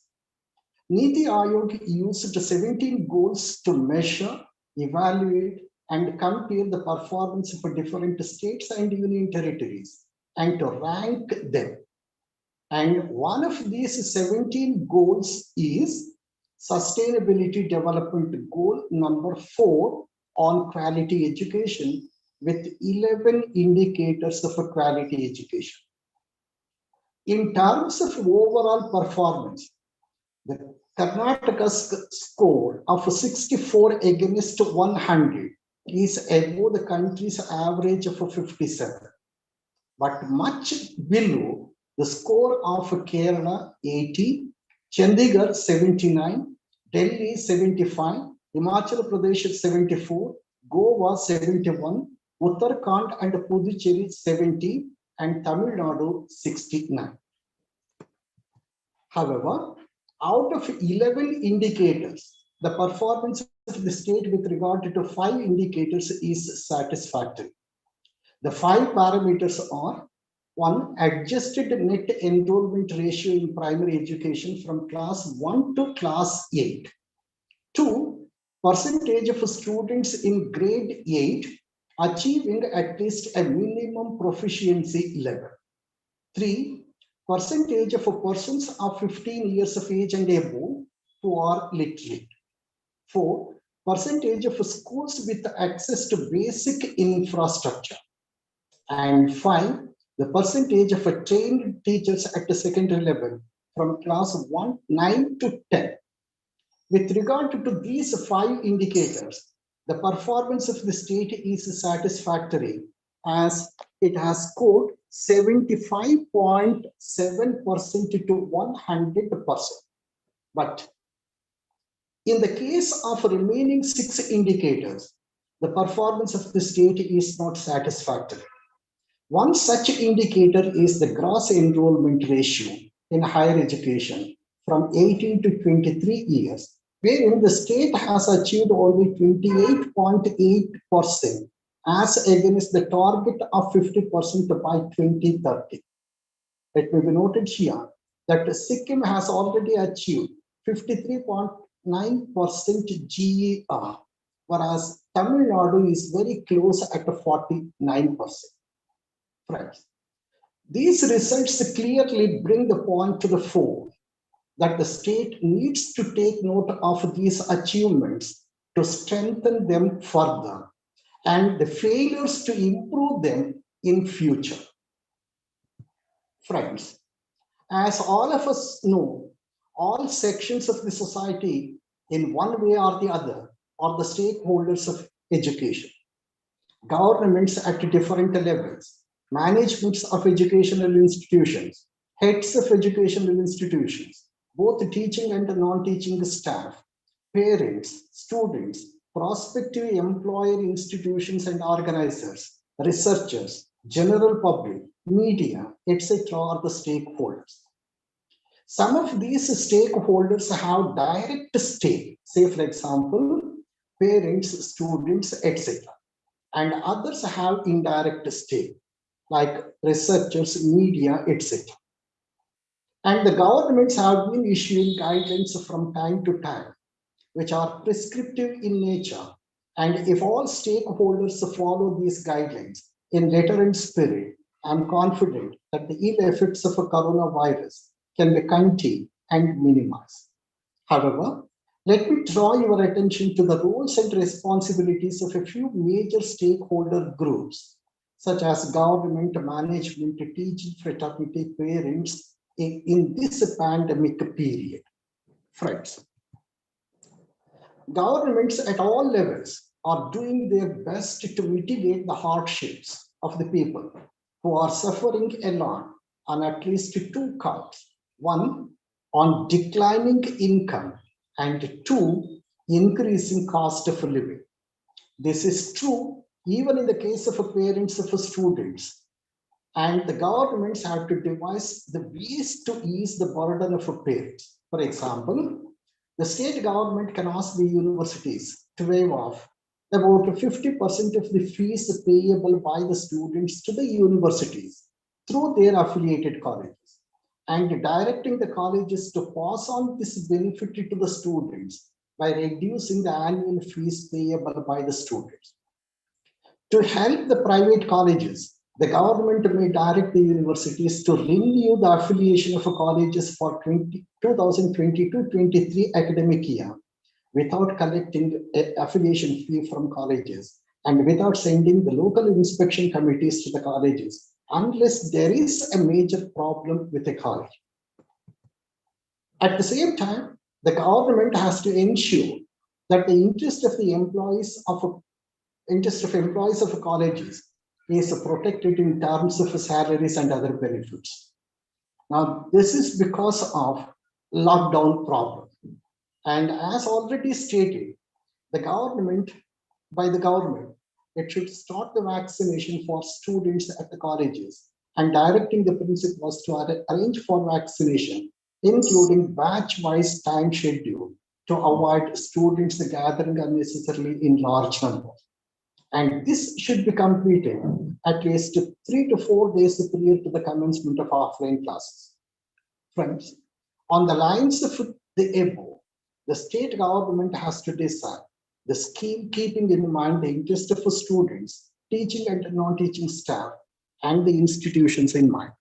Niti Aayog used 17 goals to measure, evaluate, and compare the performance of different states and union territories and to rank them. And one of these 17 goals is Sustainability Development Goal number 4 on quality education with 11 indicators of quality education. In terms of overall performance, the Karnataka's score of 64 against 100 is above the country's average of 57, but much below the score of Kerala 80, Chandigarh 79, Delhi 75, Himachal Pradesh 74, Goa 71, Uttarakhand and Puducherry 70, and Tamil Nadu 69. However, out of 11 indicators, the performance of the state with regard to 5 indicators is satisfactory. The 5 parameters are: 1. Adjusted net enrollment ratio in primary education from class 1 to class 8. 2. Percentage of students in grade 8 achieving at least a minimum proficiency level. 3. Percentage of persons of 15 years of age and above who are literate. 4. Percentage of schools with access to basic infrastructure. And 5. The percentage of trained teachers at the secondary level from class 9 to 10. With regard to these 5 indicators, the performance of the state is satisfactory as it has scored 75.7% to 100%. But in the case of remaining 6 indicators, the performance of the state is not satisfactory. One such indicator is the gross enrollment ratio in higher education from 18 to 23 years, wherein the state has achieved only 28.8% as against the target of 50% by 2030. Let me be noted here that Sikkim has already achieved 53.9% GER, whereas Tamil Nadu is very close at 49%. Friends, these results clearly bring the point to the fore that the state needs to take note of these achievements to strengthen them further and the failures to improve them in future. Friends, as all of us know, all sections of the society in one way or the other are the stakeholders of education. Governments at different levels, managements of educational institutions, heads of educational institutions, both teaching and non-teaching staff, parents, students, prospective employer institutions and organizers, researchers, general public, media, etc. are the stakeholders. Some of these stakeholders have direct stake, say for example, parents, students, etc. And others have indirect stake, like researchers, media, etc. And the governments have been issuing guidelines from time to time, which are prescriptive in nature. And if all stakeholders follow these guidelines in letter and spirit, I'm confident that the ill effects of a coronavirus can be contained and minimized. However, let me draw your attention to the roles and responsibilities of a few major stakeholder groups, such as government, management, teaching fraternity, parents, in this pandemic period. Friends, governments at all levels are doing their best to mitigate the hardships of the people who are suffering a lot on at least two counts. One, on declining income, and two, increasing cost of living. This is true even in the case of parents of students. And the governments have to devise the ways to ease the burden of parents. For example, the state government can ask the universities to waive off about 50% of the fees payable by the students to the universities through their affiliated colleges, and directing the colleges to pass on this benefit to the students by reducing the annual fees payable by the students. To help the private colleges, the government may direct the universities to renew the affiliation of colleges for 2022-23 academic year without collecting an affiliation fee from colleges and without sending the local inspection committees to the colleges unless there is a major problem with a college. At the same time, the government has to ensure that the interest of employees of colleges is protected in terms of salaries and other benefits. Now, this is because of lockdown problem. And as already stated, by the government, it should start the vaccination for students at the colleges, and directing the principals to arrange for vaccination, including batch-wise time schedule to avoid students gathering unnecessarily in large numbers. And this should be completed at least 3 to 4 days prior to the commencement of offline classes. Friends, on the lines of the above, the state government has to decide the scheme keeping in mind the interest of students, teaching and non-teaching staff, and the institutions in mind.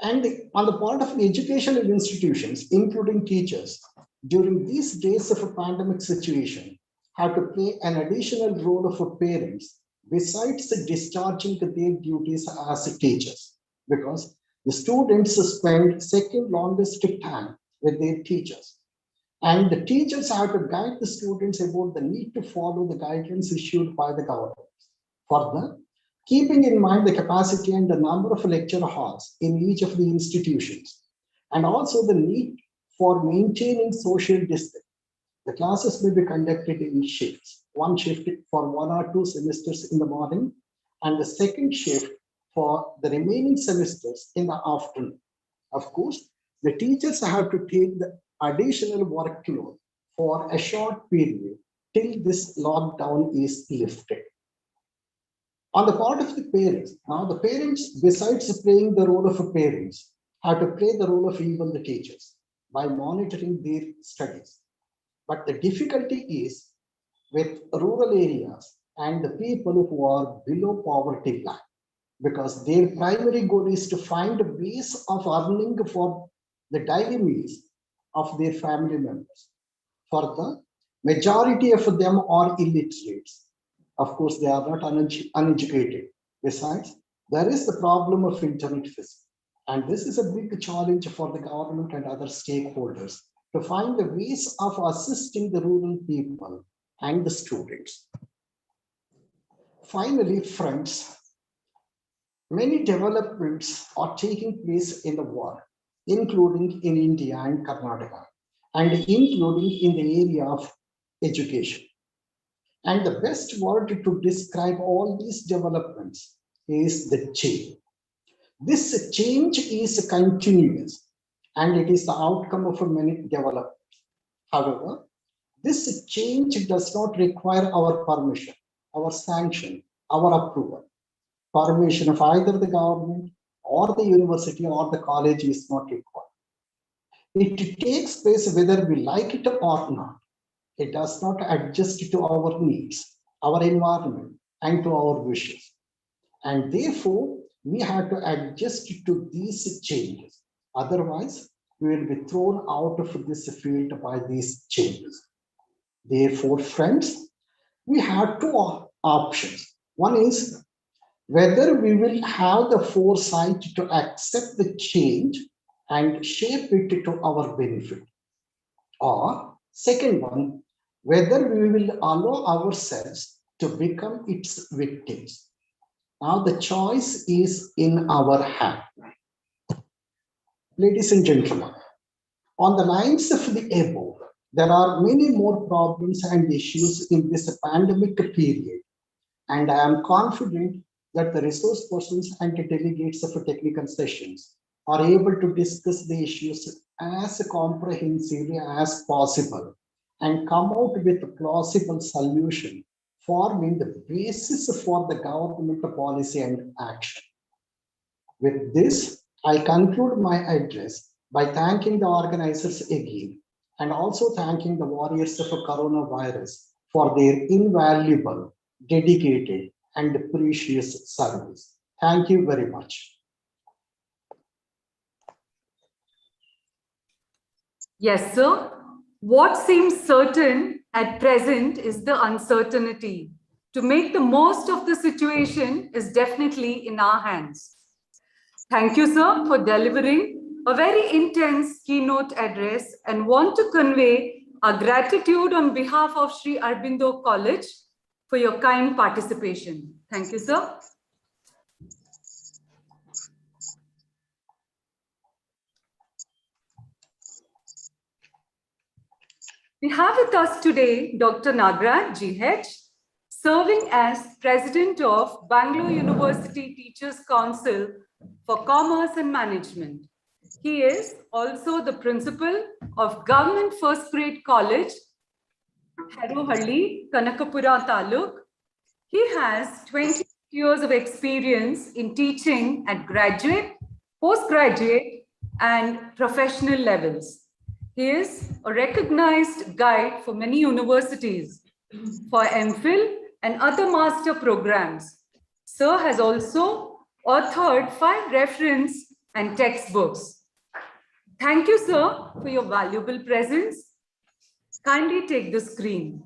And on the part of the educational institutions, including teachers, during these days of a pandemic situation, have to play an additional role of parents besides discharging their duties as teachers, because the students spend second longest time with their teachers. And the teachers have to guide the students about the need to follow the guidelines issued by the government. Further, keeping in mind the capacity and the number of lecture halls in each of the institutions, and also the need for maintaining social distance, the classes may be conducted in shifts. One shift for 1 or 2 semesters in the morning, and the second shift for the remaining semesters in the afternoon. Of course, the teachers have to take the additional workload for a short period till this lockdown is lifted. On the part of the parents, now the parents, besides playing the role of parents, have to play the role of even the teachers by monitoring their studies. But the difficulty is with rural areas and the people who are below poverty line, because their primary goal is to find ways of earning for the daily meals of their family members. Further, majority of them are illiterates. Of course, they are not uneducated. Besides, there is the problem of internet facility. And this is a big challenge for the government and other stakeholders to find the ways of assisting the rural people and the students. Finally, friends, many developments are taking place in the world, including in India and Karnataka, and including in the area of education. And the best word to describe all these developments is the change. This change is continuous, and it is the outcome of many developments. However, this change does not require our permission, our sanction, our approval. Permission of either the government or the university or the college is not required. It takes place whether we like it or not. It does not adjust to our needs, our environment, and to our wishes. And therefore, we have to adjust to these changes. Otherwise, we will be thrown out of this field by these changes. Therefore, friends, we have two options. One is whether we will have the foresight to accept the change and shape it to our benefit. Or second one, whether we will allow ourselves to become its victims. Now the choice is in our hand. Ladies and gentlemen, on the lines of the above, there are many more problems and issues in this pandemic period, and I am confident that the resource persons and the delegates of technical sessions are able to discuss the issues as comprehensively as possible and come out with a plausible solution, forming the basis for the government policy and action. With this, I conclude my address by thanking the organizers again and also thanking the warriors of coronavirus for their invaluable, dedicated, and precious service. Thank you very much. Yes, sir. What seems certain at present is the uncertainty. To make the most of the situation is definitely in our hands. Thank you, sir, for delivering a very intense keynote address and want to convey our gratitude on behalf of Sri Aurobindo College for your kind participation. Thank you, sir. We have with us today Dr. Nagraj GH, serving as President of Bangalore University Teachers Council for Commerce and Management. He is also the Principal of Government First Grade College, Harohalli, Kanakapura Taluk. He has 20 years of experience in teaching at graduate, postgraduate, and professional levels. He is a recognized guide for many universities for MPhil and other master programs. Sir has also authored 5 reference and textbooks. Thank you, sir, for your valuable presence. Kindly take the screen.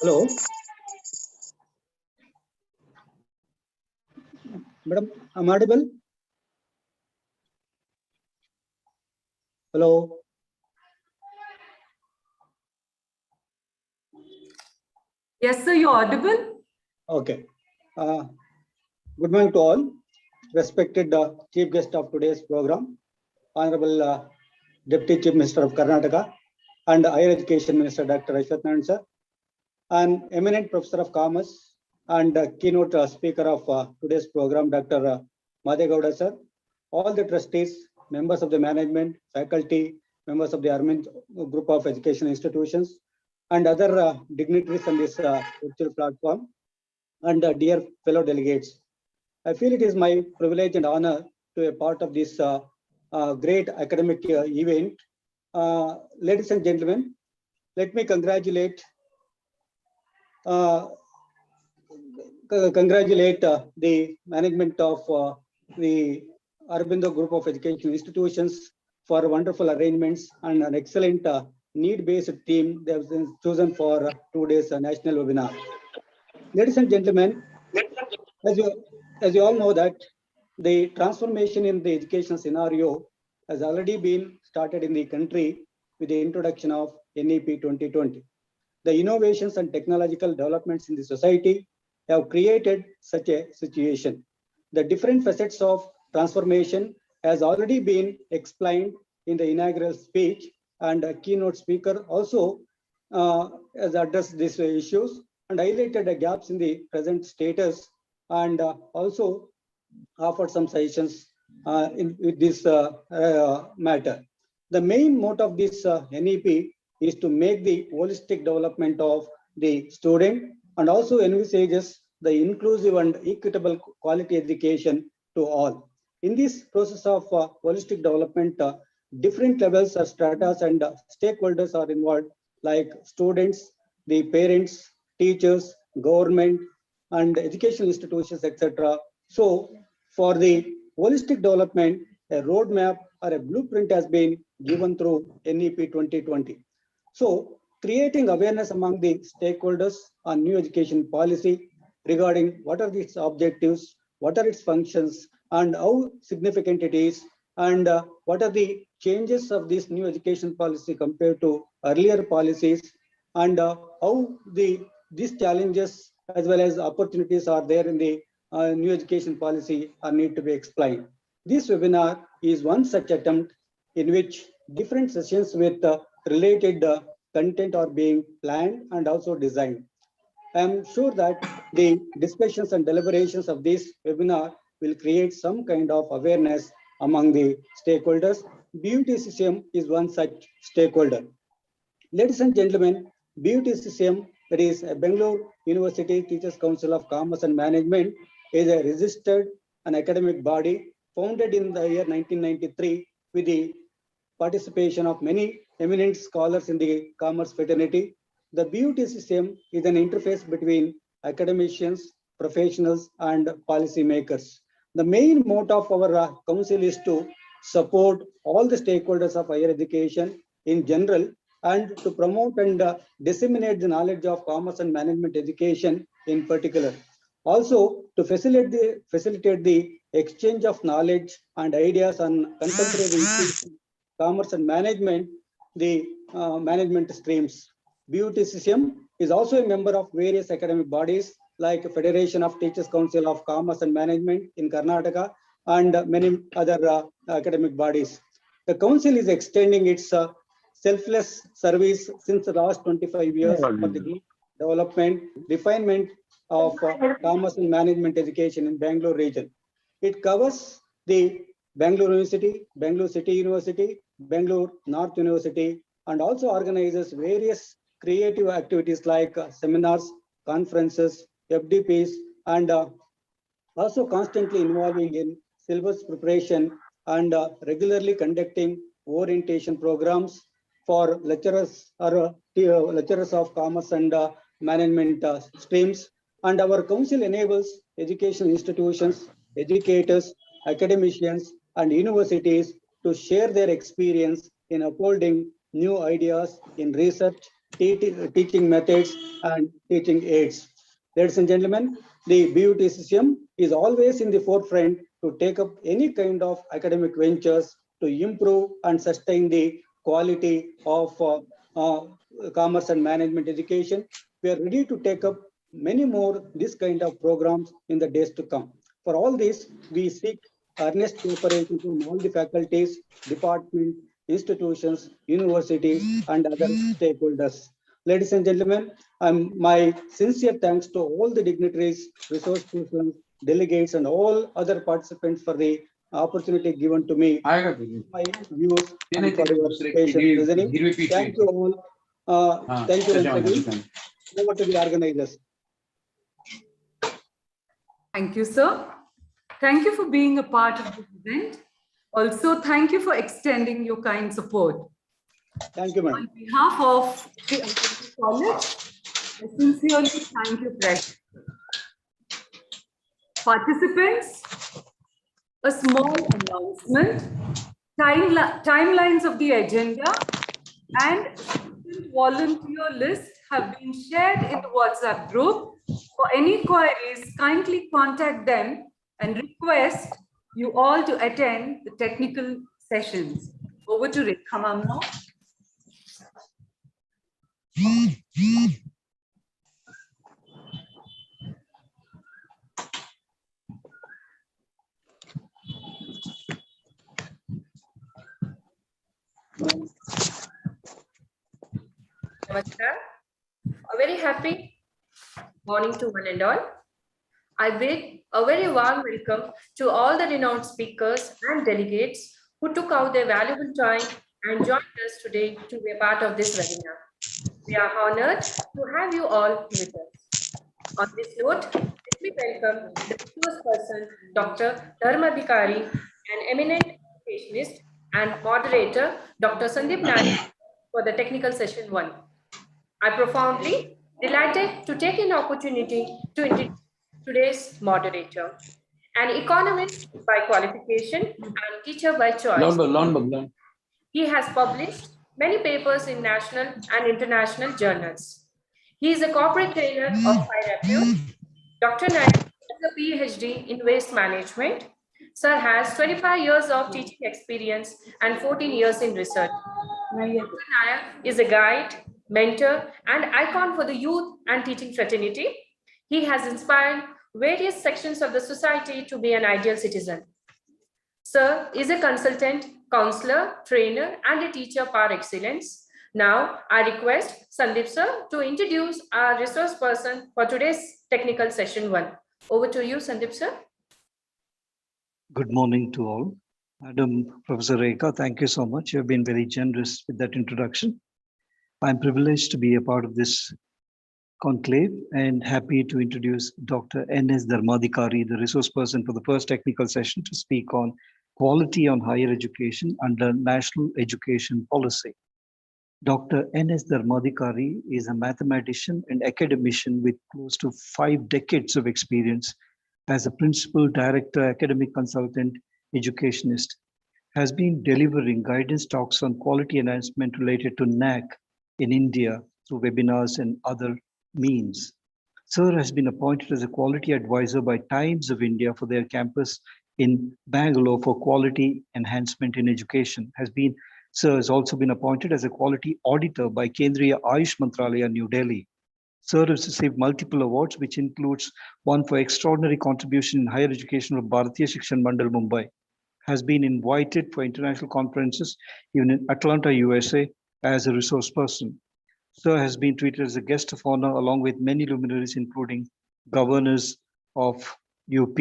Hello. Madam, I'm audible? Hello. Yes, sir, you're audible. Okay. Good morning to all. Respected chief guest of today's program, Honorable Deputy Chief Minister of Karnataka and Higher Education Minister Dr. Ashwath Narayan sir, and eminent Professor of Commerce and keynote speaker of today's program, Dr. Madegowda sir, all the trustees, members of the management, faculty, members of the Arvind Group of Education Institutions, and other dignitaries on this virtual platform, and dear fellow delegates. I feel it is my privilege and honor to be a part of this great academic event. Ladies and gentlemen, let me congratulate the management of the Aurobindo Group of Education Institutions for wonderful arrangements and an excellent need-based team they have been chosen for today's national webinar. Ladies and gentlemen, as you all know that the transformation in the education scenario has already been started in the country with the introduction of NEP 2020. The innovations and technological developments in the society have created such a situation. The different facets of transformation has already been explained in the inaugural speech, and a keynote speaker also has addressed these issues and highlighted the gaps in the present status, and also offered some suggestions with this matter. The main motto of this NEP is to make the holistic development of the student and also envisages the inclusive and equitable quality education to all. In this process of holistic development, different levels of stratas and stakeholders are involved, like students, the parents, teachers, government, and educational institutions, etc. So, for the holistic development, a roadmap or a blueprint has been given through NEP 2020. So, creating awareness among the stakeholders on new education policy regarding what are its objectives, what are its functions, and how significant it is, and what are the changes of this new education policy compared to earlier policies, and how these challenges as well as opportunities are there in the new education policy are need to be explained. This webinar is one such attempt in which different sessions with related content are being planned and also designed. I am sure that the discussions and deliberations of this webinar will create some kind of awareness among the stakeholders. BUTCCM is one such stakeholder. Ladies and gentlemen, BUTCCM, that is Bangalore University Teachers Council of Commerce and Management, is a registered and academic body founded in the year 1993 with the participation of many eminent scholars in the commerce fraternity. The BUTCCM is an interface between academicians, professionals, and policymakers. The main motto of our council is to support all the stakeholders of higher education in general and to promote and disseminate the knowledge of commerce and management education in particular. Also, to facilitate the exchange of knowledge and ideas on contemporary issues, commerce and management, the management streams. BUTCCM is also a member of various academic bodies like Federation of Teachers Council of Commerce and Management in Karnataka and many other academic bodies. The council is extending its selfless service since the last 25 years for the development, refinement of commerce and management education in Bangalore region. It covers the Bangalore University, Bangalore City University, Bangalore North University, and also organizes various creative activities like seminars, conferences, FDPs, and also constantly involving in syllabus preparation and regularly conducting orientation programs for lecturers or lecturers of commerce and management streams. And our council enables educational institutions, educators, academicians, and universities to share their experience in upholding new ideas in research, teaching methods, and teaching aids. Ladies and gentlemen, the BUTCCM is always in the forefront to take up any kind of academic ventures to improve and sustain the quality of commerce and management education. We are ready to take up many more this kind of programs in the days to come. For all this, we seek earnest cooperation from all the faculties, departments, institutions, universities, and other stakeholders. Ladies and gentlemen, my sincere thanks to all the dignitaries, resource persons, delegates, and all other participants for the opportunity given to me. My views and for your patient listening. Thank you all. Thank you once again. Over to the organizers. Thank you, sir. Thank you for being a part of this event. Also, thank you for extending your kind support. Thank you, ma'am. On behalf of the college, I sincerely thank you, President. Participants, a small announcement, timelines of the agenda and volunteer list have been shared in the WhatsApp group. For any queries, kindly contact them and request you all to attend the technical sessions. Over to Rekha ma'am now. Namaskar. A very happy morning to one and all. I bid a very warm welcome to all the renowned speakers and delegates who took out their valuable time and joined us today to be a part of this webinar. We are honored to have you all with us. On this note, let me welcome the resource person, Dr. Dharmadhikari, an eminent educationist and moderator, Dr. Sandeep Nayak, for the technical session 1. I profoundly delighted to take an opportunity to introduce today's moderator, an economist by qualification and teacher by choice. He has published many papers in national and international journals. He is a corporate trainer of high repute. Dr. Nayak has a PhD in waste management, Sir has 25 years of teaching experience and 14 years in research. Dr. Nayak is a guide, mentor, and icon for the youth and teaching fraternity. He has inspired various sections of the society to be an ideal citizen. Sir is a consultant, counselor, trainer, and a teacher par excellence. Now, I request Sandeep sir to introduce our resource person for today's technical session 1. Over to you, Sandeep sir. Good morning to all. Madam Professor Rekha, thank you so much. You have been very generous with that introduction. I'm privileged to be a part of this conclave and happy to introduce Dr. N.S. Dharmadhikari, the resource person for the first technical session, to speak on quality on higher education under National Education Policy. Dr. N.S. Dharmadhikari is a mathematician and academician with close to 5 decades of experience as a principal, director, academic consultant, educationist, has been delivering guidance talks on quality enhancement related to NAC in India through webinars and other means. Sir has been appointed as a quality advisor by Times of India for their campus in Bangalore for quality enhancement in education. Sir has also been appointed as a quality auditor by Kendriya Ayush Mantralaya, New Delhi. Sir has received multiple awards, which includes one for extraordinary contribution in higher education from Bharatiya Shikshan Mandal, Mumbai. Has been invited for international conferences, even in Atlanta, USA, as a resource person. Sir has been treated as a guest of honor along with many luminaries, including governors of UP.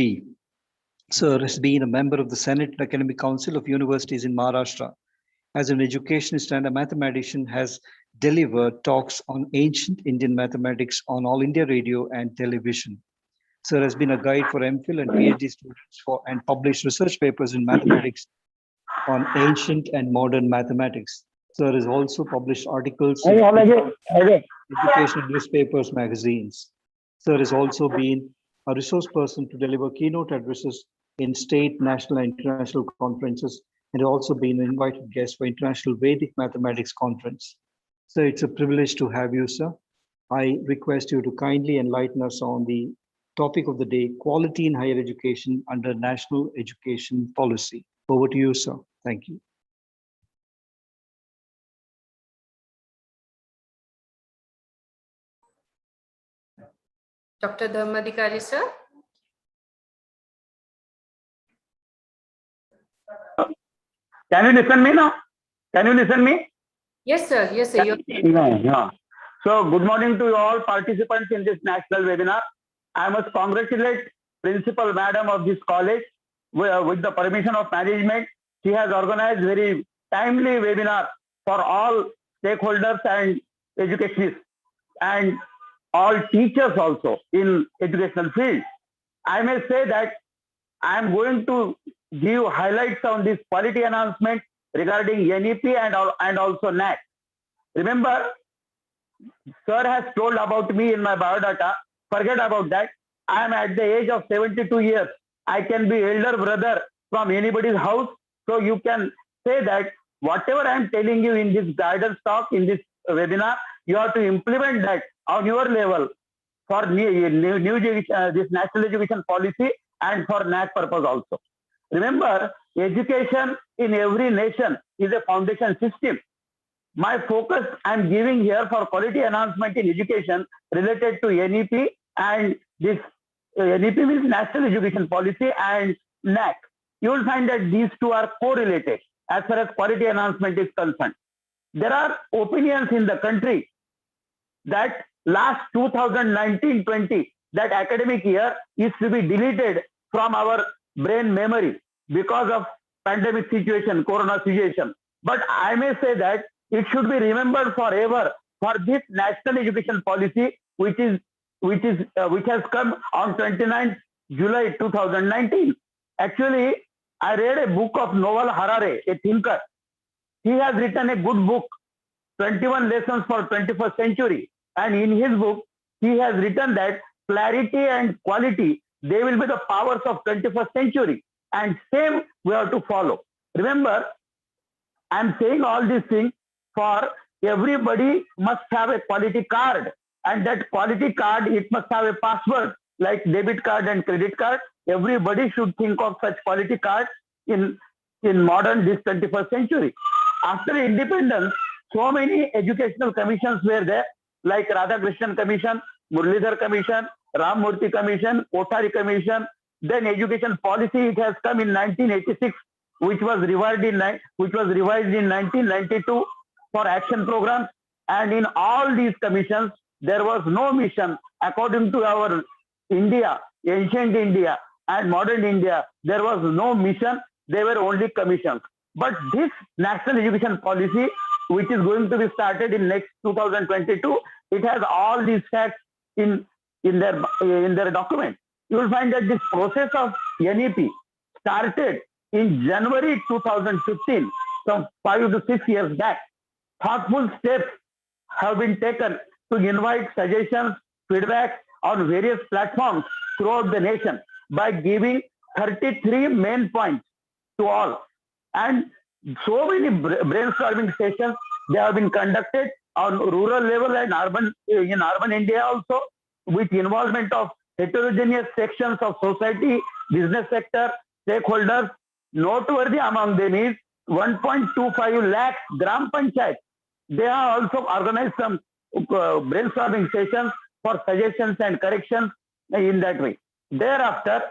Sir has been a member of the Senate and Academic Council of Universities in Maharashtra. As an educationist and a mathematician, has delivered talks on ancient Indian mathematics on All India Radio and television. Sir has been a guide for MPhil and PhD students and published research papers in mathematics on ancient and modern mathematics. Sir has also published articles in educational newspapers, magazines. Sir has also been a resource person to deliver keynote addresses in state, national, and international conferences, and also been an invited guest for International Vedic Mathematics Conference. So it's a privilege to have you, sir. I request you to kindly enlighten us on the topic of the day, quality in higher education under National Education Policy. Over to you, sir. Thank you. Dr. Dharmadhikari sir. Can you listen me now? Can you listen me? Yes, sir. Yes, sir. Yeah. So, good morning to all participants in this national webinar. I must congratulate Principal Madam of this college. With the permission of management, she has organized very timely webinar for all stakeholders and educationists and all teachers also in educational field. I may say that I am going to give highlights on this quality announcement regarding NEP and also NAC. Remember, sir has told about me in my biodata. Forget about that. I am at the age of 72 years. I can be elder brother from anybody's house. So you can say that whatever I am telling you in this guidance talk, in this webinar, you have to implement that on your level for this national education policy and for NAC purpose also. Remember, education in every nation is a foundation system. My focus I'm giving here for quality enhancement in education related to NEP, and this NEP means National Education Policy, and NAC. You will find that these two are correlated as far as quality enhancement is concerned. There are opinions in the country that last 2019-20, that academic year is to be deleted from our brain memory because of pandemic situation, corona situation. But I may say that it should be remembered forever for this national education policy, which has come on 29th July 2019. Actually, I read a book of Noval Harari, a thinker. He has written a good book, 21 Lessons for 21st Century. And in his book, he has written that clarity and quality, they will be the powers of 21st century. And same we have to follow. Remember, I'm saying all these things for everybody must have a quality card. And that quality card, it must have a password. like debit card and credit card. Everybody should think of such quality cards in modern this 21st century. After independence, so many educational commissions were there, like Radhakrishnan Commission, Muralidhar Commission, Ram Murthy Commission, Kothari Commission. Then education policy, it has come in 1986, which was revised in 1992 for action programs. And in all these commissions, there was no mission according to our India, ancient India and modern India. There was no mission. They were only commissions. But this national education policy, which is going to be started in next 2022, it has all these facts in their document. You will find that this process of NEP started in January 2015, some 5 to 6 years back. Thoughtful steps have been taken to invite suggestions, feedback on various platforms throughout the nation by giving 33 main points to all. And so many brainstorming sessions, they have been conducted on rural level and in urban India also, with involvement of heterogeneous sections of society, business sector, stakeholders. Noteworthy among them is 1.25 lakhs Gram Panchayat. They have also organized some brainstorming sessions for suggestions and corrections in that way. Thereafter,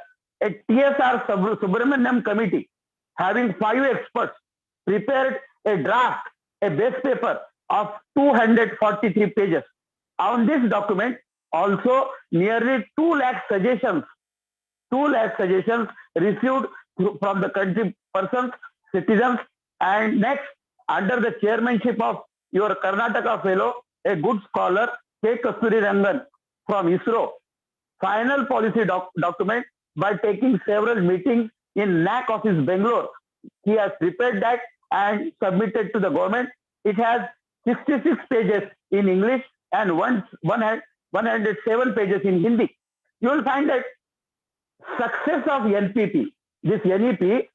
a TSR Subramaniam committee having 5 experts prepared a draft, a base paper of 243 pages. On this document, also nearly 2 lakh suggestions received from the country persons, citizens. And next, under the chairmanship of your Karnataka fellow, a good scholar, K. Kasturi Rangan from ISRO, final policy document by taking several meetings in NAC office Bangalore. He has prepared that and submitted to the government. It has 66 pages in English and 107 pages in Hindi. You will find that success of NPP, this NEP,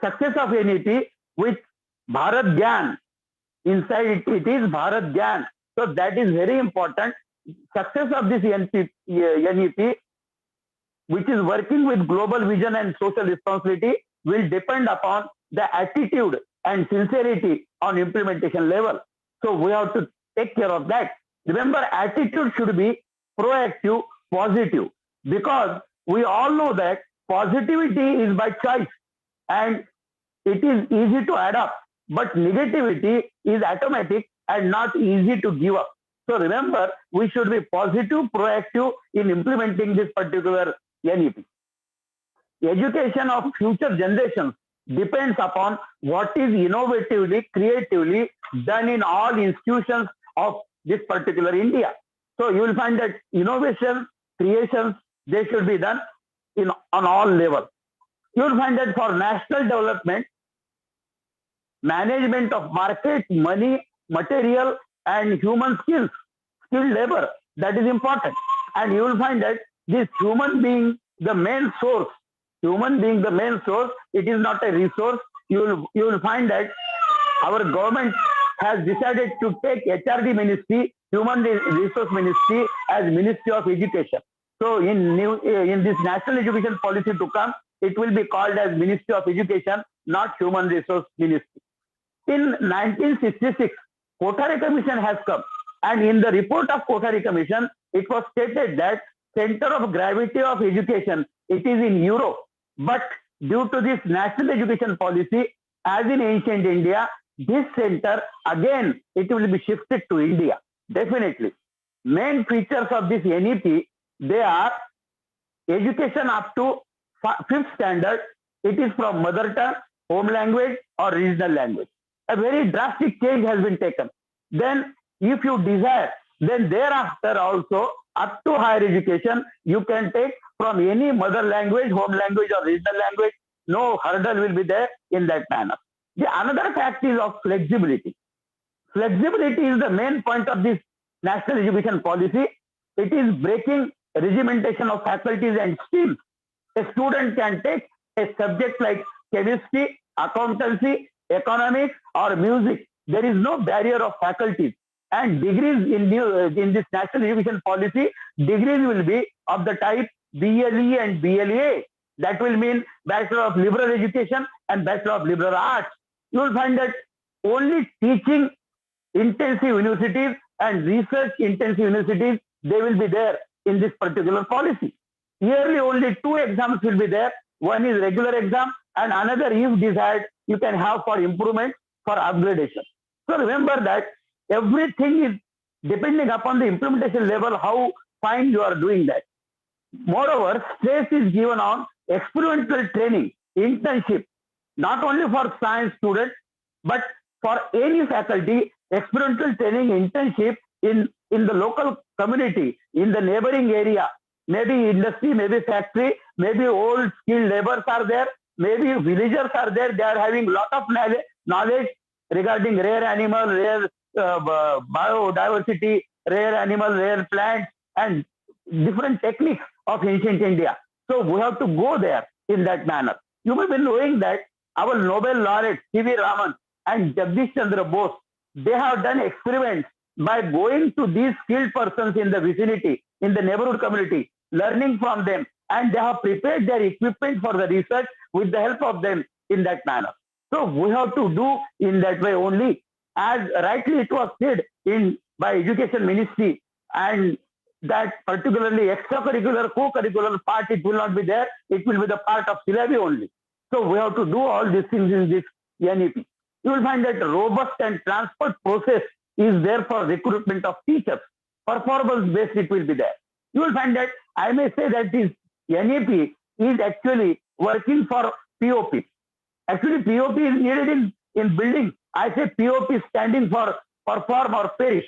success of NEP with Bharat Gyan, inside it is Bharat Gyan. So that is very important. Success of this NEP, which is working with global vision and social responsibility, will depend upon the attitude and sincerity on implementation level. So we have to take care of that. Remember, attitude should be proactive, positive, because we all know that positivity is by choice and it is easy to adopt, but negativity is automatic and not easy to give up. So remember, we should be positive, proactive in implementing this particular NEP. Education of future generations depends upon what is innovatively, creatively done in all institutions of this particular India. So you will find that innovation, creations, they should be done on all levels. You will find that for national development, management of market, money, material, and human skills, skilled labor, that is important. And you will find that this human being the main source, it is not a resource. You will find that our government has decided to take HRD Ministry, Human Resource Ministry, as Ministry of Education. So in this national education policy to come, it will be called as Ministry of Education, not Human Resource Ministry. In 1966, Kothari Commission has come, and in the report of Kothari Commission, it was stated that center of gravity of education, it is in Europe. But due to this national education policy, as in ancient India, this center, again, it will be shifted to India, definitely. Main features of this NEP, they are education up to 5th standard, it is from mother tongue, home language or regional language. A very drastic change has been taken. Then if you desire, then thereafter also up to higher education, you can take from any mother language, home language or regional language. No hurdle will be there in that manner. The another fact is of flexibility. Flexibility is the main point of this national education policy. It is breaking regimentation of faculties and streams. A student can take a subject like chemistry, accountancy, economics or music. There is no barrier of faculties. And degrees in this national education policy, degrees will be of the type BLE and BLA. That will mean Bachelor of Liberal Education and Bachelor of Liberal Arts. You will find that only teaching intensive universities and research intensive universities, they will be there in this particular policy. Yearly only 2 exams will be there. One is regular exam and another, if desired, you can have for improvement, for upgradation. So remember that everything is depending upon the implementation level, how fine you are doing that. Moreover, stress is given on experimental training, internship, not only for science students, but for any faculty, experimental training, internship in the local community, in the neighboring area, maybe industry, maybe factory, maybe old skilled laborers are there, maybe villagers are there, they are having lot of knowledge regarding rare animal, rare biodiversity, rare animal, rare plants, and different techniques of ancient India. So we have to go there in that manner. You may be knowing that our Nobel laureate C.V. Raman and Jagdish Chandra Bose, they have done experiments by going to these skilled persons in the vicinity, in the neighborhood community, learning from them, and they have prepared their equipment for the research with the help of them in that manner. So we have to do in that way only, as rightly it was said by Education Ministry, and that particularly extracurricular, co-curricular part, it will not be there. It will be the part of syllabi only. So we have to do all these things in this NEP. You will find that robust and transport process is there for recruitment of teachers. Performance-based it will be there. You will find that I may say that this NEP is actually working for POP. Actually, POP is needed in building. I say POP is standing for perform or perish.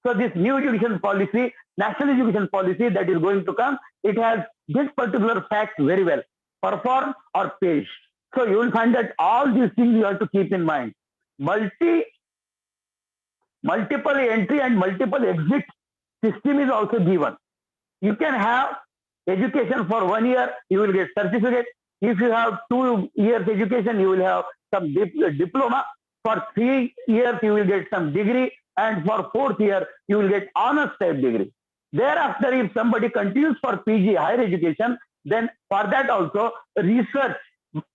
So this new education policy, national education policy that is going to come, it has this particular fact very well, perform or perish. So you will find that all these things you have to keep in mind. Multiple entry and multiple exit system is also given. You can have education for 1 year, you will get certificate. If you have 2 years education, you will have some diploma. For 3 years, you will get some degree. And for 4th year, you will get honors type degree. Thereafter, if somebody continues for PG, higher education, then for that also research,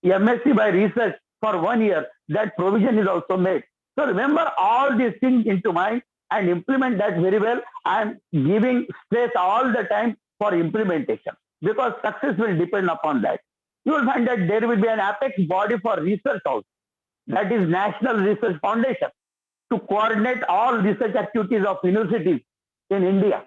MSc by research for 1 year, that provision is also made. So remember all these things into mind and implement that very well. I am giving stress all the time for implementation because success will depend upon that. You will find that there will be an apex body for research also. That is National Research Foundation, to coordinate all research activities of universities in India.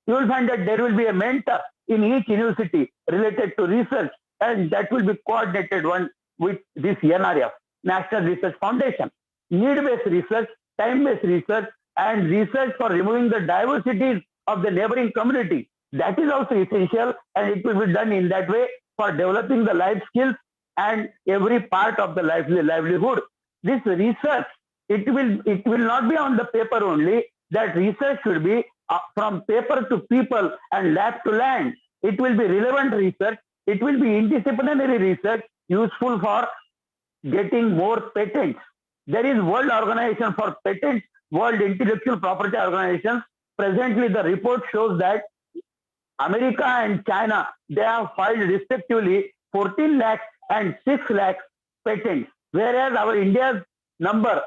You will find that there will be a mentor in each university related to research, and that will be coordinated one with this NRF, National Research Foundation. Need-based research, time-based research, and research for removing the diversities of the neighboring community. That is also essential, and it will be done in that way for developing the life skills and every part of the livelihood. This research, it will not be on the paper only. That research should be from paper to people and lab to land. It will be relevant research. It will be interdisciplinary research, useful for getting more patents. There is World Organization for Patents, World Intellectual Property Organization. Presently, the report shows that America and China, they have filed respectively 14 lakhs and 6 lakhs patents, whereas our India's number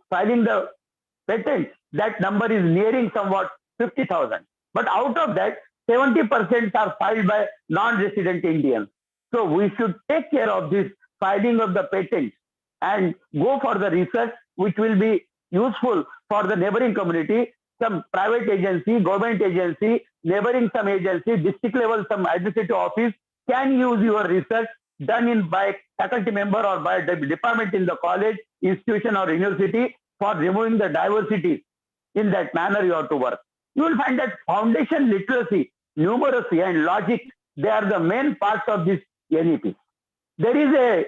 filing the patents, that number is nearing somewhat 50,000. But out of that, 70% are filed by non-resident Indians. So we should take care of this filing of the patents and go for the research which will be useful for the neighboring community. Some private agency, government agency, neighboring some agency, district level, some administrative office can use your research done by faculty member or by the department in the college, institution or university for removing the diversity. In that manner you have to work. You will find that foundation literacy, numeracy and logic, they are the main parts of this NEP. There is a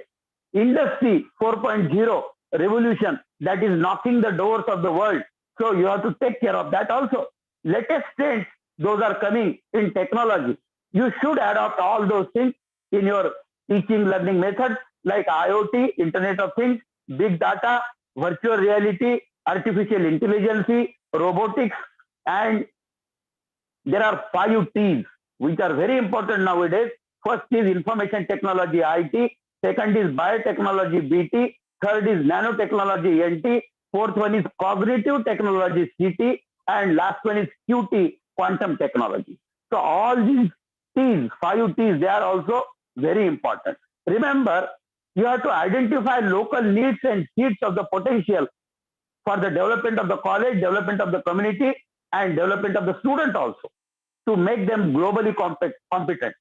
industry 4.0 revolution that is knocking the doors of the world. So you have to take care of that also. Latest trends, those are coming in technology. You should adopt all those things in your teaching learning methods like IoT, Internet of Things, big data, virtual reality, artificial intelligence, robotics, and there are 5 T's. which are very important nowadays. First is information technology, IT. Second is biotechnology, BT. Third is nanotechnology, NT. Fourth one is cognitive technology, CT. And last one is QT, quantum technology. So all these T's, 5 T's, they are also very important. Remember, you have to identify local needs and seeds of the potential for the development of the college, development of the community, and development of the student also, to make them globally competent.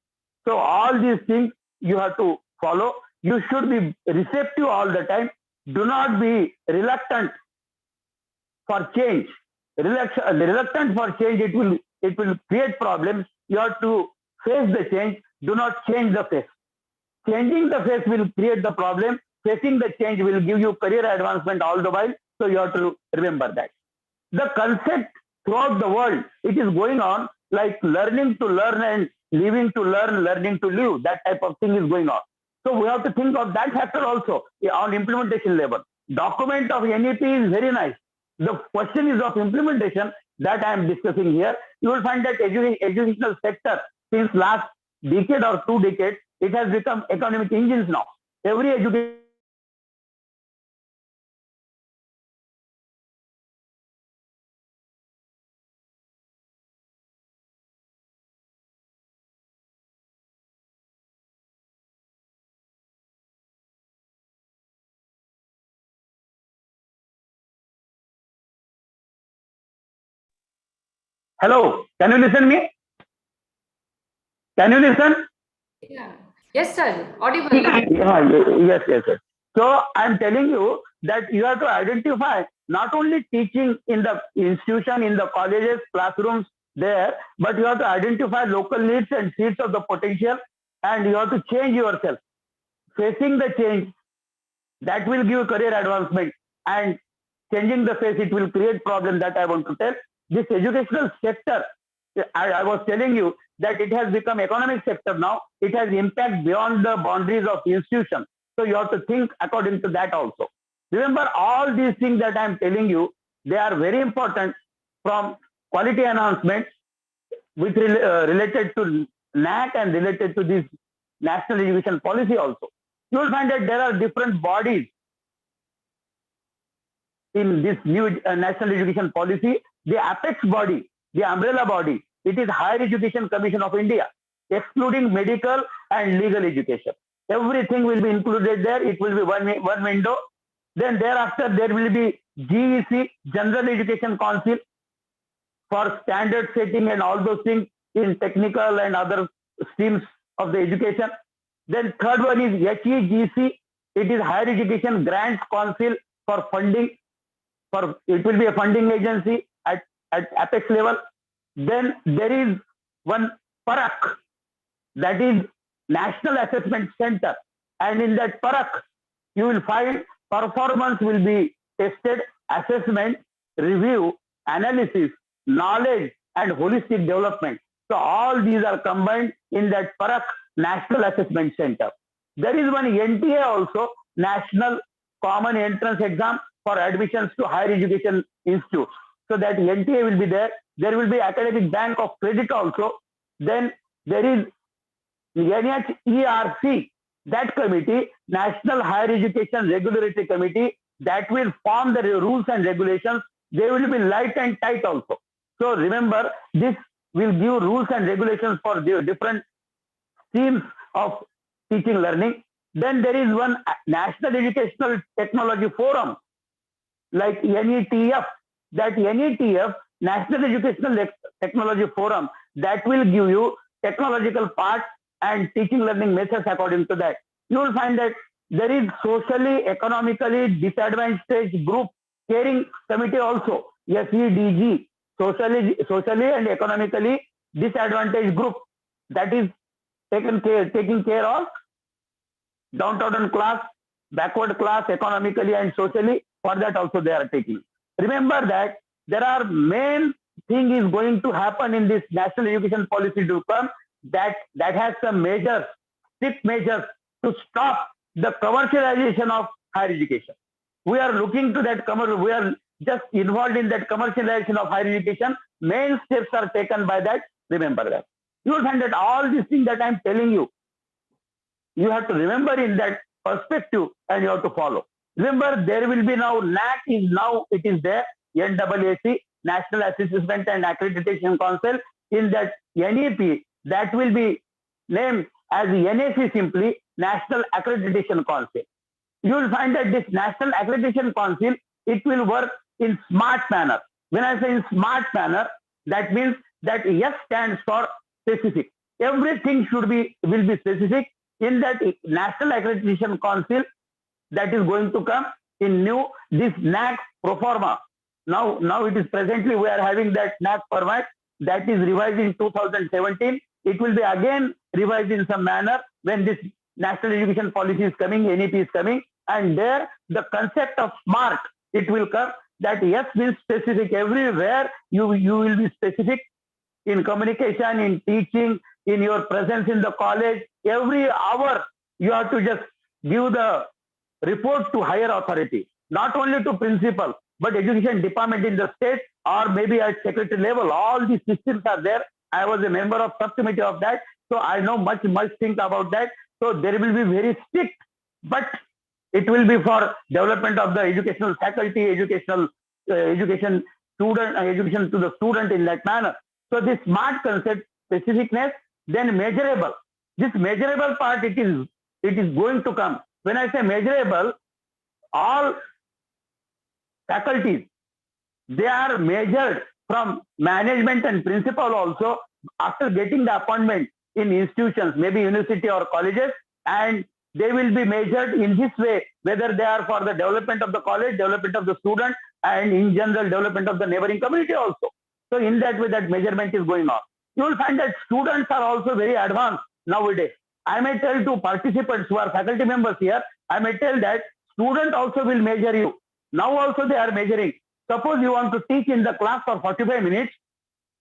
So all these things you have to follow. You should be receptive all the time. Do not be reluctant for change. Reluctant for change, it will create problems. You have to face the change. Do not change the face. Changing the face will create the problem. Facing the change will give you career advancement all the while. So you have to remember that. The concept throughout the world, it is going on like learning to learn and living to learn, learning to live. That type of thing is going on. So we have to think of that factor also on implementation level. Document of NEP is very nice. The question is of implementation that I am discussing here. You will find that educational sector since last decade or 2 decades, it has become economic engines now. Every education Hello, can you listen me? Can you listen? Yeah. Yes, sir. Audible. Yes. So I'm telling you that you have to identify not only teaching in the institution, in the colleges, classrooms there, but you have to identify local needs and seeds of the potential, and you have to change yourself. Facing the change, that will give career advancement, and changing the face, it will create problem. That I want to tell. This educational sector, I was telling you that it has become economic sector now. It has impact beyond the boundaries of institution. So you have to think according to that also. Remember, all these things that I am telling you, they are very important, from quality enhancement, which related to NAC and related to this national education policy also. You will find that there are different bodies in this new national education policy. The apex body, the umbrella body, it is Higher Education Commission of India, excluding medical and legal education. Everything will be included there. It will be one window. Then thereafter, there will be GEC, General Education Council, for standard setting and all those things in technical and other streams of the education. Then third one is HEGC. It is Higher Education Grants Council for funding. It will be a funding agency at apex level. Then there is one PARAK, that is National Assessment Center. And in that PARAK, you will find performance will be tested, assessment, review, analysis, knowledge, and holistic development. So all these are combined in that PARAK, National Assessment Center. There is one NTA also, National Common Entrance Exam for admissions to higher education institutes. So that NTA will be there. There will be Academic Bank of Credit also. Then there is NHERC, that committee, National Higher Education Regulatory Committee, that will form the rules and regulations. They will be light and tight also. So remember, this will give rules and regulations for the different streams of teaching learning. Then there is one National Educational Technology Forum, like NETF. That NETF, National Educational Technology Forum, that will give you technological part and teaching learning methods according to that. You will find that there is socially, economically disadvantaged group caring committee also, SEDG, socially and economically disadvantaged group, that is taking care of downtrodden class, backward class, economically and socially. For that also they are taking. Remember that there are main thing is going to happen in this national education policy to come, that has some measures, strict measures to stop the commercialization of higher education. We are looking to that we are just involved in that commercialization of higher education. Main steps are taken by that. Remember that. You will find that all these things that I'm telling you, you have to remember in that perspective and you have to follow. Remember, there will be now NAC is now it is there, NAAC, National Assessment and Accreditation Council. In that NEP, that will be named as NAC simply, National Accreditation Council. You will find that this National Accreditation Council, it will work in smart manner. When I say in smart manner, that means that S stands for specific. Everything will be specific in that National Accreditation Council that is going to come in new this NAC pro forma. Now it is presently we are having that NAC format that is revised in 2017. It will be again revised in some manner when this National Education Policy is coming, NEP is coming, and there the concept of smart, it will come that yes means specific. Everywhere you will be specific in communication, in teaching, in your presence in the college. Every hour you have to just give the report to higher authority, not only to principal, but education department in the state or maybe at secretary level. All these systems are there. I was a member of subcommittee of that, so I know much things about that. So there will be very strict, but it will be for development of the educational faculty, education to the student in that manner. So this smart concept, specificness, then measurable. This measurable part, it is going to come. When I say measurable, all faculties, they are measured from management and principal also after getting the appointment in institutions, maybe university or colleges, and they will be measured in this way, whether they are for the development of the college, development of the student, and in general development of the neighboring community also. So in that way, that measurement is going on. You will find that students are also very advanced nowadays. I may tell to participants who are faculty members here, I may tell that student also will measure you. Now also they are measuring. Suppose you want to teach in the class for 45 minutes.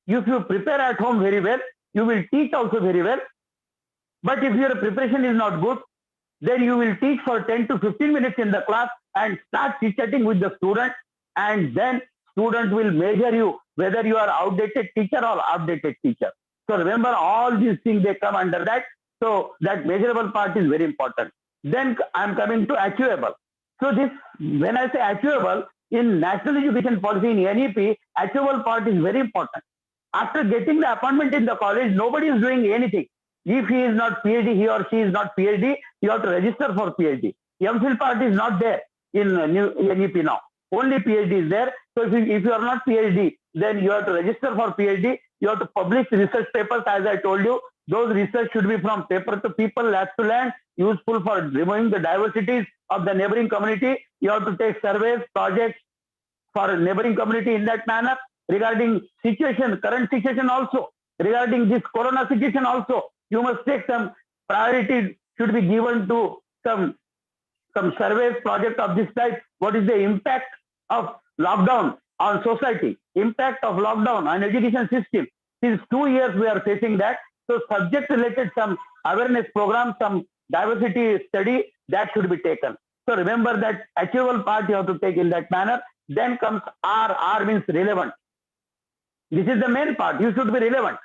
If you prepare at home very well, you will teach also very well. But if your preparation is not good, then you will teach for 10 to 15 minutes in the class and start chit-chatting with the student, and then student will measure you whether you are outdated teacher or updated teacher. So remember, all these things, they come under that. So that measurable part is very important. Then I'm coming to achievable. So this, when I say achievable, in National Education Policy, in NEP, achievable part is very important. After getting the appointment in the college, nobody is doing anything. If he is not PhD, he or she is not PhD, you have to register for PhD. MPhil part is not there in new NEP now. Only PhD is there. So if you are not PhD, then you have to register for PhD. You have to publish research papers, as I told you. Those research should be from paper to people, lab to land, useful for removing the diversities of the neighboring community. You have to take surveys, projects for neighboring community in that manner. Regarding situation, current situation also, regarding this corona situation also, you must take some priority should be given to some surveys, project of this type. What is the impact of lockdown on society, impact of lockdown on education system? Since 2 years we are facing that. So subject related some awareness program, some diversity study, that should be taken. So remember that achievable part you have to take in that manner. Then comes R. R means relevant. This is the main part. You should be relevant.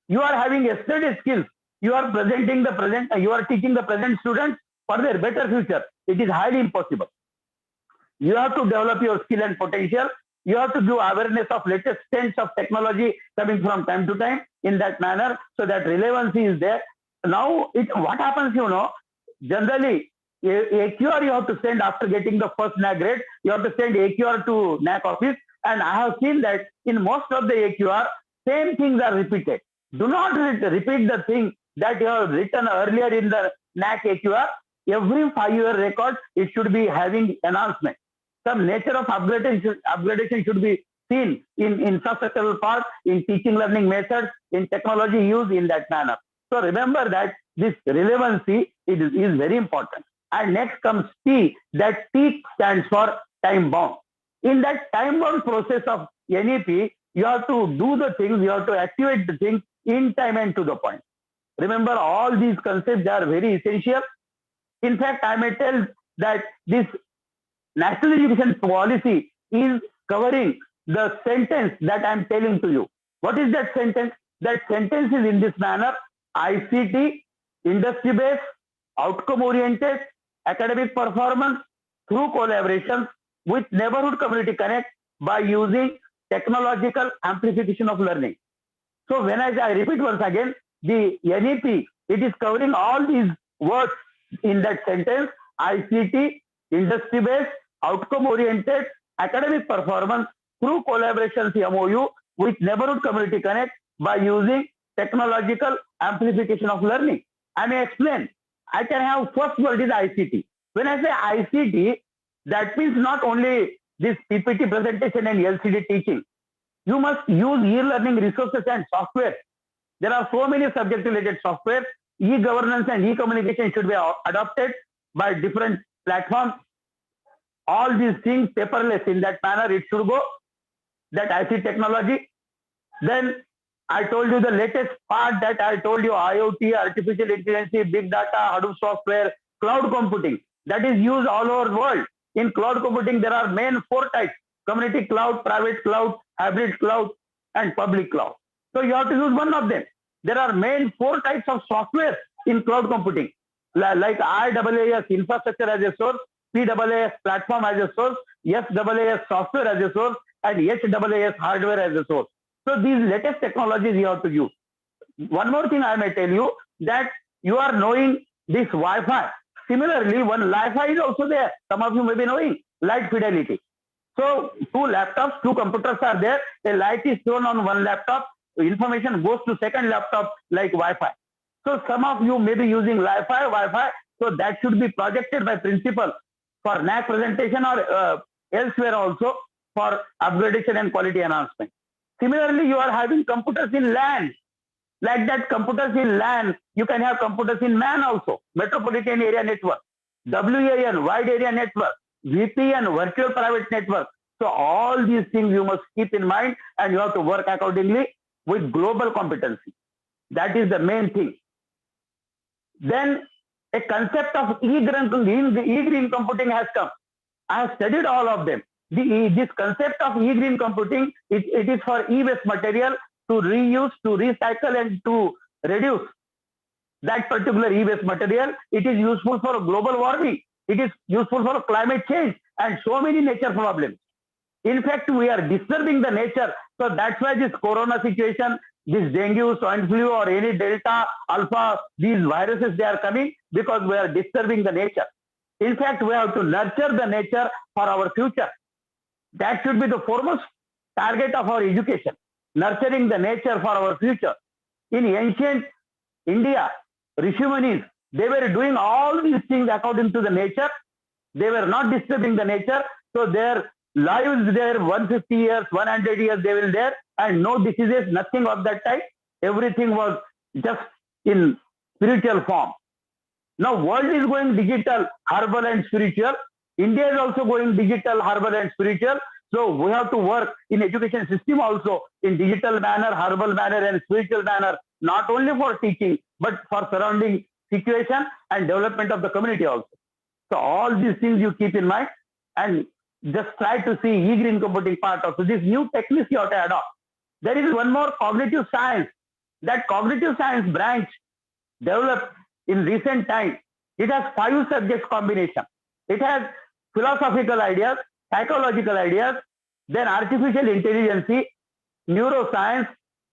You are having yesterday's skills. You are presenting the present. You are teaching the present students for their better future. It is highly impossible. You have to develop your skill and potential. You have to give awareness of latest trends of technology coming from time to time in that manner, so that relevancy is there. Now, what happens, generally, AQR you have to send after getting the first NAC grade. You have to send AQR to NAC office. And I have seen that in most of the AQR, same things are repeated. Do not repeat the thing that you have written earlier in the NAC AQR. Every 5-year record, it should be having announcement. Some nature of upgradation should be seen in infrastructural part, in teaching learning methods, in technology use in that manner. So remember that this relevancy is very important. And next comes T, that T stands for time bound. In that time bound process of NEP, you have to do the things, you have to activate the things in time and to the point. Remember, all these concepts are very essential. In fact, I may tell that this National Education Policy is covering the sentence that I am telling to you. What is that sentence? that sentences in this manner: ICT, industry-based, outcome-oriented, academic performance through collaborations with neighborhood community connect by using technological amplification of learning. So when I repeat once again, the NEP, it is covering all these words in that sentence: ICT, industry-based, outcome-oriented, academic performance through collaborations MOU with neighborhood community connect by using technological amplification of learning. I may explain. I can have first word is ICT. When I say ICT, that means not only this PPT presentation and LCD teaching. You must use e-learning resources and software. There are so many subject-related software. E-governance and e-communication should be adopted by different platforms. All these things paperless, in that manner it should go, that ICT technology. Then I told you the latest part that I told you: IoT, artificial intelligence, big data, Hadoop software, cloud computing. That is used all over the world. In cloud computing, there are main 4 types: community cloud, private cloud, hybrid cloud, and public cloud. So you have to use one of them. There are main 4 types of software in cloud computing, like IaaS, infrastructure as a source, PaaS, platform as a source, SaaS, software as a source, and HAAS, hardware as a source. So these latest technologies you have to use. One more thing I may tell you, that you are knowing this Wi-Fi. Similarly, one Wi-Fi is also there. Some of you may be knowing light fidelity. So 2 laptops, 2 computers are there. A light is thrown on one laptop. Information goes to second laptop like Wi-Fi. So some of you may be using Wi-Fi. So that should be projected by principal for NAC presentation or elsewhere also for upgradation and quality enhancement. Similarly, you are having computers in LAN. Like that, computers in LAN, you can have computers in MAN also, Metropolitan Area Network, WAN, Wide Area Network, VPN, Virtual Private Network. So all these things you must keep in mind, and you have to work accordingly with global competency. That is the main thing. Then a concept of e-green computing has come. I have studied all of them. This concept of e-green computing, it is for e-waste material to reuse, to recycle, and to reduce that particular e-waste material. It is useful for global warming. It is useful for climate change and so many nature problems. In fact, we are disturbing the nature. So that's why this corona situation, this dengue, swine flu, or any delta, alpha, these viruses, they are coming because we are disturbing the nature. In fact, we have to nurture the nature for our future. That should be the foremost target of our education, nurturing the nature for our future. In ancient India, Rishi-munis, they were doing all these things according to the nature. They were not disturbing the nature. So their lives there, 150 years, 100 years, they were there, and no diseases, nothing of that type. Everything was just in spiritual form. Now world is going digital, herbal and spiritual. India is also going digital, herbal and spiritual. So we have to work in education system also in digital manner, herbal manner, and spiritual manner, not only for teaching, but for surrounding situation and development of the community also. So all these things you keep in mind, and just try to see e-green computing part of. So this new techniques you have to adopt. There is one more cognitive science. That cognitive science branch developed in recent time. It has 5 subjects combination. It has philosophical ideas, psychological ideas, then artificial intelligence, neuroscience,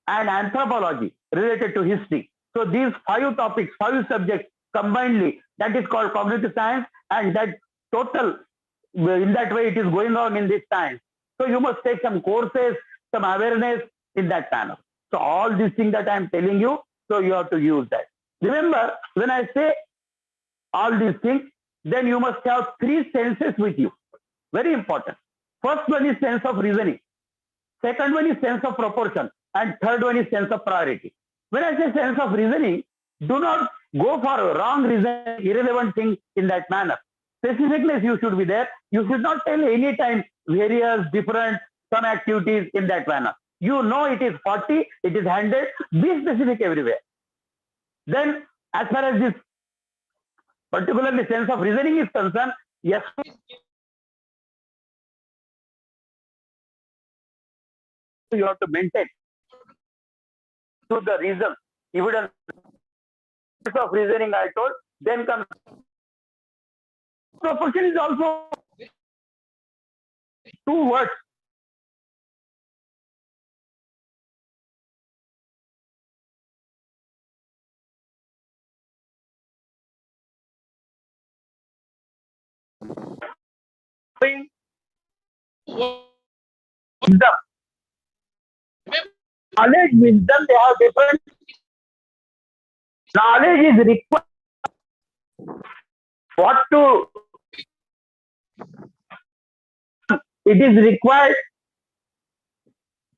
and anthropology related to history. So these 5 topics, 5 subjects combinedly, that is called cognitive science, and that total, in that way it is going on in this science. So you must take some courses, some awareness in that manner. So all these things that I am telling you, so you have to use that. Remember, when I say all these things, then you must have 3 senses with you. Very important. First one is sense of reasoning. Second one is sense of proportion. And third one is sense of priority. When I say sense of reasoning, do not go for a wrong reason, irrelevant thing in that manner. Specificness you should be there. You should not tell any time various, different, some activities in that manner. You know it is 40, it is 100, be specific everywhere. Then as far as this particularly sense of reasoning is concerned, yes, you have to maintain. to the reason, evidence of reasoning I told. Then comes proportion is also 2 words. Wisdom. Knowledge, wisdom, they have different. Knowledge is required. What to, it is required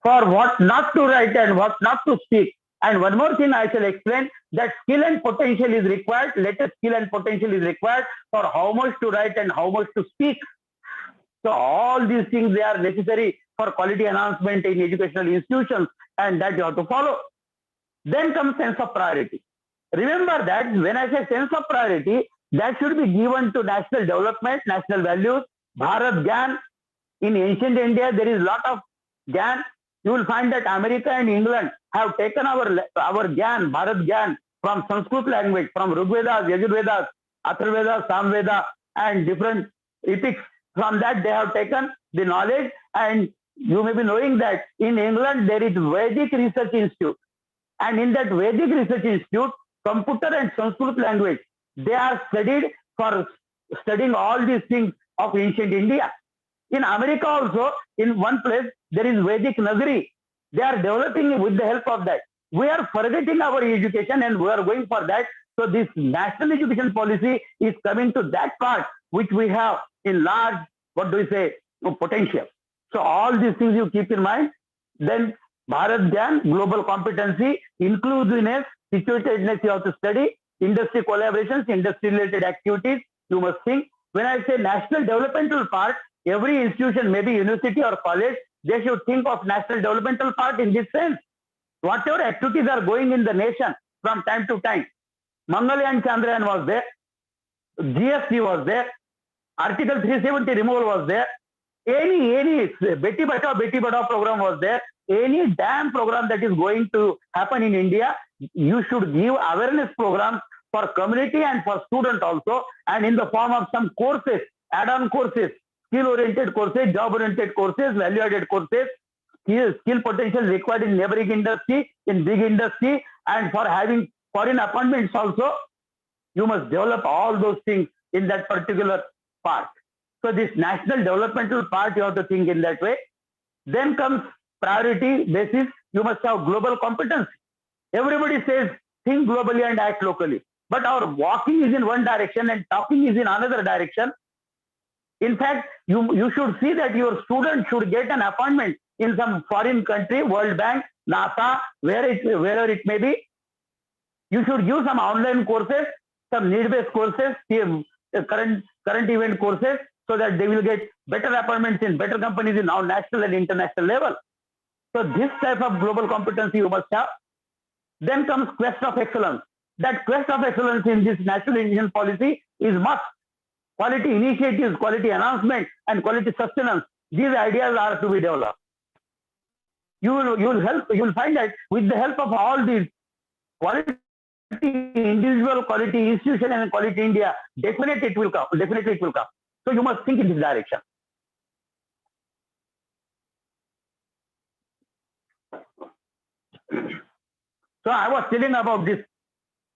for what not to write and what not to speak. And one more thing I shall explain, that skill and potential is required. Latest skill and potential is required for how much to write and how much to speak. So all these things, they are necessary for quality enhancement in educational institutions, and that you have to follow. Then comes sense of priority. Remember that when I say sense of priority, that should be given to national development, national values, Bharat Gyan. In ancient India, there is a lot of Gyan. You will find that America and England have taken our Gyan, Bharat Gyan, from Sanskrit language, from Rigvedas, Yajurvedas, Atharvavedas, Samveda, and different epics. From that, they have taken the knowledge, and you may be knowing that in England, there is Vedic Research Institute. And in that Vedic Research Institute, computer and Sanskrit language, they are studied for studying all these things of ancient India. In America also, in one place, there is Vedic Nagari. They are developing with the help of that. We are forgetting our education and we are going for that. So this national education policy is coming to that part which we have in large, what do we say, potential. So all these things you keep in mind. Then Bharat Gyan, global competency, inclusiveness, situatedness you have to study, industry collaborations, industry related activities, you must think. When I say national developmental part, every institution, maybe university or college, they should think of national developmental part in this sense. Whatever activities are going in the nation from time to time, Mangalyaan Chandrayaan was there, GST was there, Article 370 removal was there, any Beti Bachao program was there, any damn program that is going to happen in India, you should give awareness programs for community and for students also, and in the form of some courses, add-on courses, skill-oriented courses, job-oriented courses, value-added courses, skill potential required in neighboring industry, in big industry, and for having foreign appointments also, you must develop all those things in that particular part. So this national developmental part, you have to think in that way. Then comes priority basis, you must have global competence. Everybody says, think globally and act locally. But our walking is in one direction and talking is in another direction. In fact, you should see that your student should get an appointment in some foreign country, World Bank, NASA, wherever it may be. You should give some online courses, some need-based courses, current event courses, so that they will get better appointments in better companies in our national and international level. So this type of global competency you must have. Then comes quest of excellence. That quest of excellence in this national education policy is must. Quality initiatives, quality enhancement, and quality sustenance. These ideas are to be developed. You will find that with the help of all these quality individual, quality institution, and quality India, definitely it will come. Definitely it will come. So you must think in this direction. So I was telling about this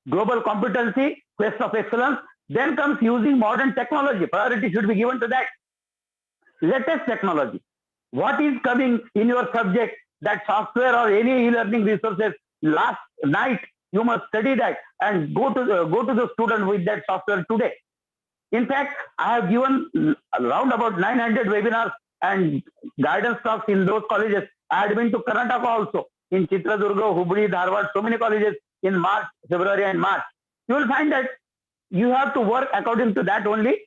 global competency, quest of excellence. Then comes using modern technology. Priority should be given to that. Latest technology. What is coming in your subject, that software or any e-learning resources, last night you must study that and go to the student with that software today. In fact, I have given around about 900 webinars and guidance talks in those colleges. I had been to Karnataka also, in Chitradurga, Hubli, Dharwad, so many colleges in March, February and March. You will find that you have to work according to that only.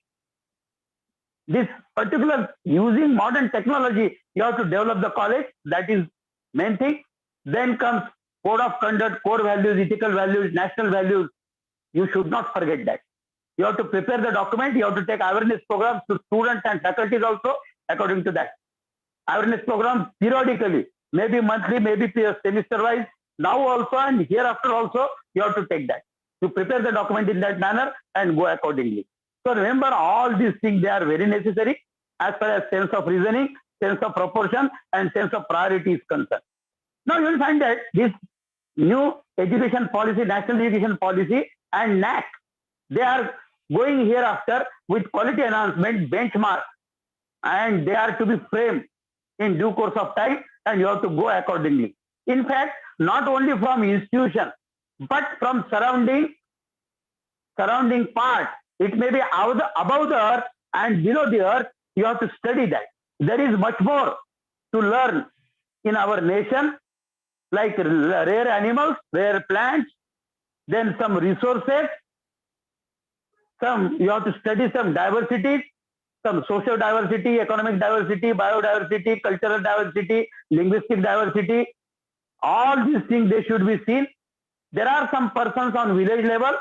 This particular using modern technology, you have to develop the college. That is main thing. Then comes code of conduct, core values, ethical values, national values. You should not forget that. You have to prepare the document. You have to take awareness programs to students and faculties also according to that. Awareness programs periodically, maybe monthly, maybe semester wise, now also and hereafter also, you have to take that. You prepare the document in that manner and go accordingly. So remember, all these things, they are very necessary as far as sense of reasoning, sense of proportion, and sense of priority is concerned. Now you will find that this new education policy, national education policy and NAC, they are going hereafter with quality enhancement benchmark, and they are to be framed in due course of time, and you have to go accordingly. In fact, not only from institution, but from surrounding part, it may be above the earth and below the earth, you have to study that. There is much more to learn in our nation, like rare animals, rare plants, then some resources, you have to study some diversities, some social diversity, economic diversity, biodiversity, cultural diversity, linguistic diversity. All these things, they should be seen. There are some persons on village level,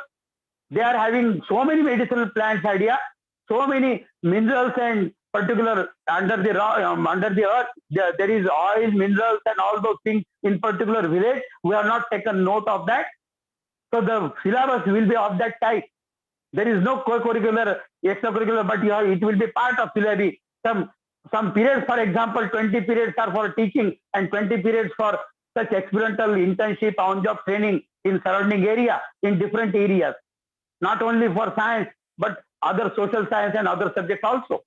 they are having so many medicinal plants idea, so many minerals and particular under the earth, there is oil, minerals and all those things in particular village. We have not taken note of that. So the syllabus will be of that type. There is no co-curricular, extracurricular, but it will be part of syllabi. Some periods, for example, 20 periods are for teaching and 20 periods for such experimental internship, on-job training in surrounding area, in different areas. Not only for science, but other social science and other subjects also.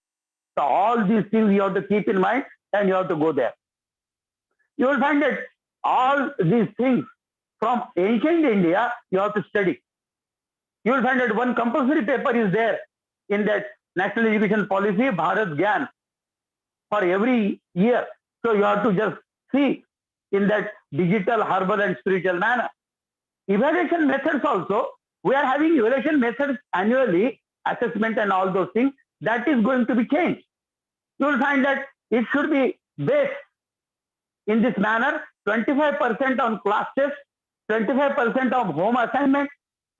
So all these things you have to keep in mind and you have to go there. You will find that all these things from ancient India, you have to study. You will find that one compulsory paper is there in that national education policy, Bharat Gyan, for every year. So you have to just see in that digital, herbal and spiritual manner. Evaluation methods also, we are having evaluation methods annually, assessment and all those things, that is going to be changed. You will find that it should be based in this manner, 25% on class test, 25% of home assignment,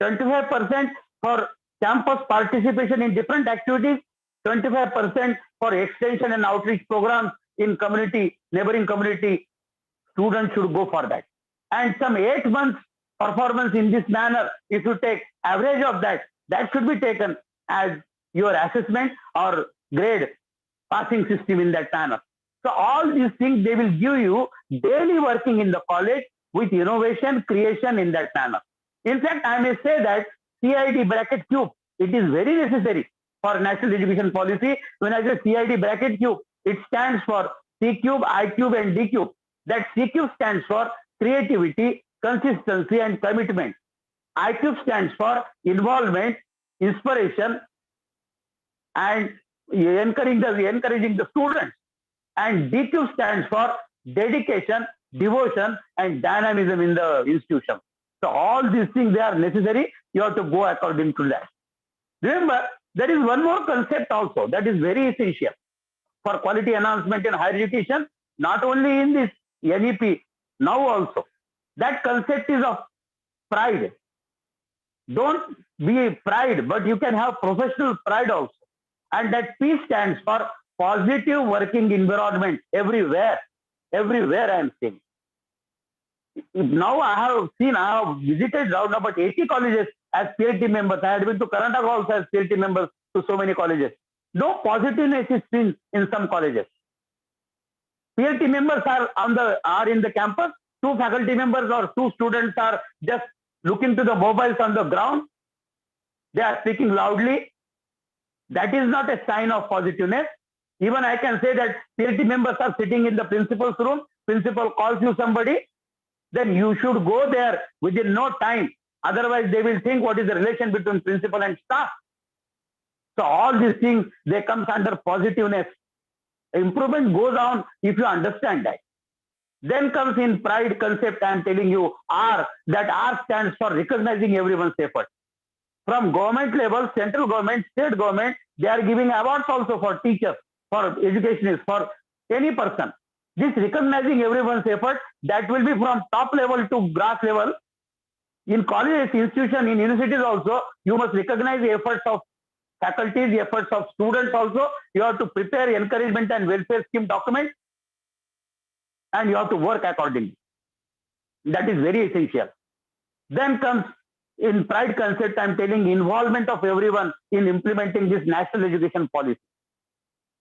25% for campus participation in different activities, 25% for extension and outreach programs in community, neighboring community. Students should go for that. And some 8 months performance in this manner, if you take average of that, that should be taken as your assessment or grade passing system in that manner. So all these things, they will give you daily working in the college with innovation, creation in that manner. In fact, I may say that CID bracket cube, it is very necessary for national education policy. When I say CID bracket cube, it stands for C cube, I cube and D cube. That C cube stands for creativity, consistency and commitment. I cube stands for involvement, inspiration and encouraging the students. And D cube stands for dedication, devotion and dynamism in the institution. So all these things, they are necessary. You have to go according to that. Remember, there is one more concept also that is very essential for quality enhancement in higher education, not only in this NEP, now also. That concept is of pride. Don't be pride, but you can have professional pride also. And that P stands for positive working environment everywhere. Everywhere I am saying. Now I have visited around about 80 colleges as PLT members. I had been to Karnataka also as PLT members to so many colleges. No positiveness is seen in some colleges. PLT members are in the campus. 2 faculty members or 2 students are just looking to the mobiles on the ground. They are speaking loudly. That is not a sign of positiveness. Even I can say that PLT members are sitting in the principal's room. Principal calls you somebody. Then you should go there within no time. Otherwise, they will think what is the relation between principal and staff. So all these things, they come under positiveness. Improvement goes on if you understand that. Then comes in pride concept, I am telling you, R. That R stands for recognizing everyone's effort. From government level, central government, state government, they are giving awards also for teachers, for educationists, for any person. This recognizing everyone's effort, that will be from top level to grass level. In colleges, institutions, in universities also, you must recognize the efforts of faculty, the efforts of students also. You have to prepare encouragement and welfare scheme documents, and you have to work accordingly. That is very essential. Then comes in pride concept, I'm telling involvement of everyone in implementing this national education policy.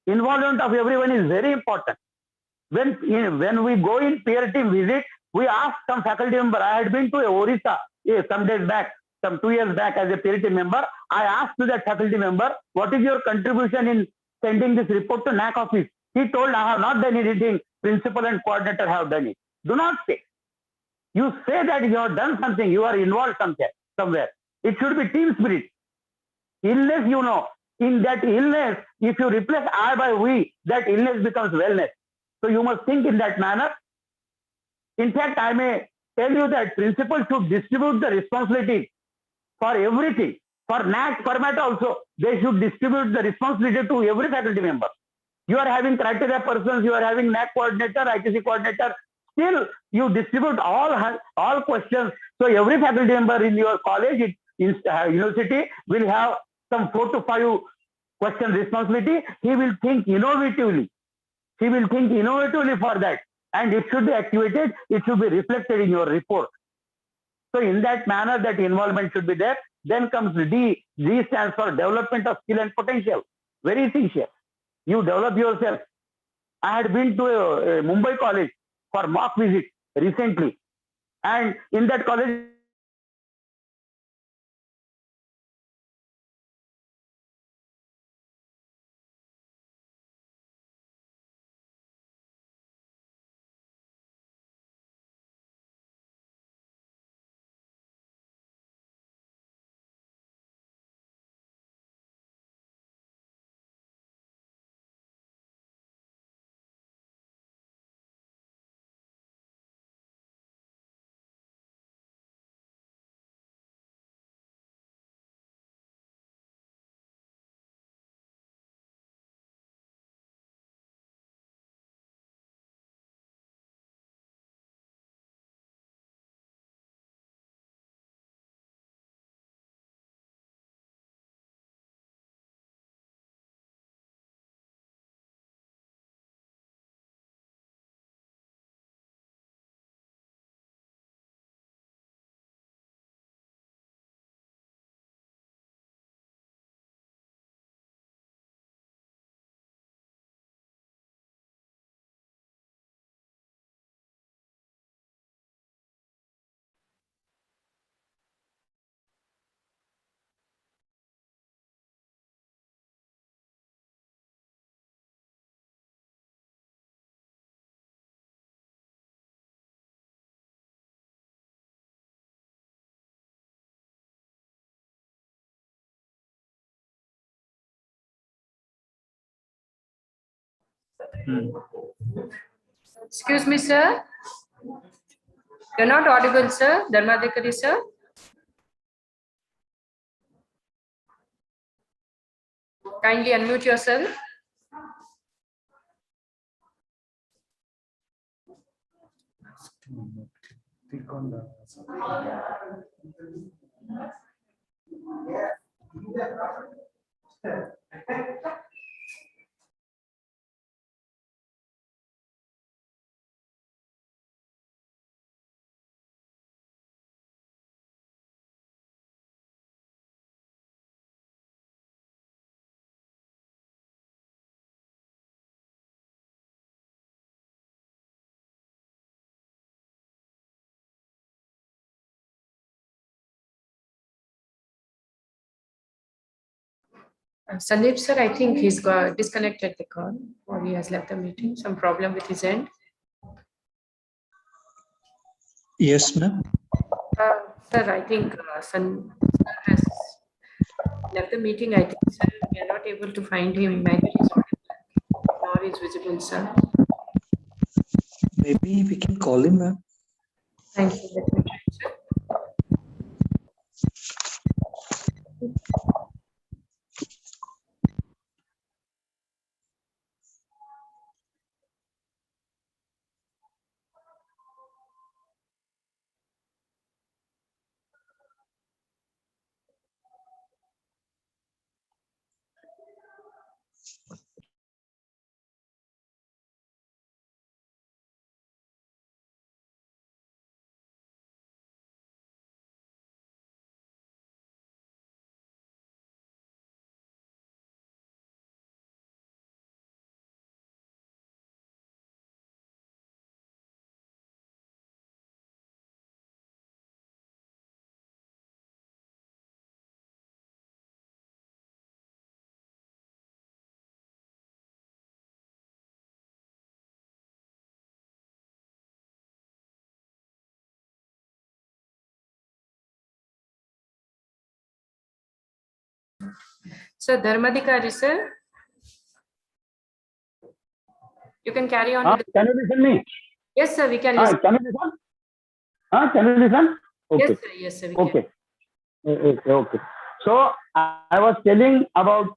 Involvement of everyone is very important. When we go in peer team visit, we ask some faculty member. I had been to Orissa some days back, some 2 years back as a peer team member. I asked to that faculty member, what is your contribution in sending this report to NAC office? He told, I have not done anything. Principal and coordinator have done it. Do not say. You say that you have done something, you are involved somewhere. It should be team spirit. Illness, you know, in that illness, if you replace I by we, that illness becomes wellness. So you must think in that manner. In fact, I may tell you that principal should distribute the responsibility for everything. For NAC format also, they should distribute the responsibility to every faculty member. You are having criteria persons, you are having NAC coordinator, ITC coordinator. Still, you distribute all questions. So every faculty member in your college, university will have some 4 to 5 question responsibility. He will think innovatively. He will think innovatively for that. And it should be activated. It should be reflected in your report. So in that manner, that involvement should be there. Then comes D. D stands for development of skill and potential. Very essential. You develop yourself. I had been to a Mumbai college for mock visit recently. And in that college, Excuse me, sir. You're not audible, sir. Dharmadekari, sir. Kindly unmute yourself. Click on the Sandeep, sir, I think he's got disconnected the call or he has left the meeting. Some problem with his end. Yes, ma'am. Sir, I think sir has left the meeting. I think, sir, we are not able to find him. Neither is audible nor is visible, sir. Maybe we can call him, ma'am. Thank you. Let me try, sir. So Dharmadhikari sir, you can carry on. With Can you listen me? Yes, sir, we can listen. Can you listen? Can you listen? Okay. Yes, sir, we can. Okay. Okay. So I was telling about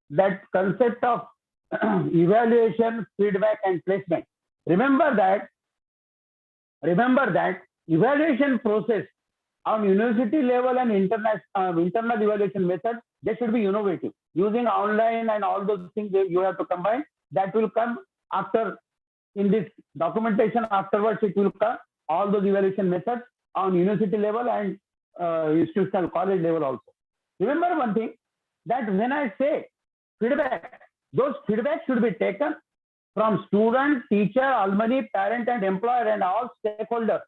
that concept of evaluation, feedback, and placement. Remember that evaluation process on university level and internal evaluation method, they should be innovative. Using online and all those things you have to combine. That will come after in this documentation. Afterwards, it will come all those evaluation methods on university level and institutional college level also. Remember one thing, that when I say feedback, those feedbacks should be taken from student, teacher, alumni, parent, and employer, and all stakeholders.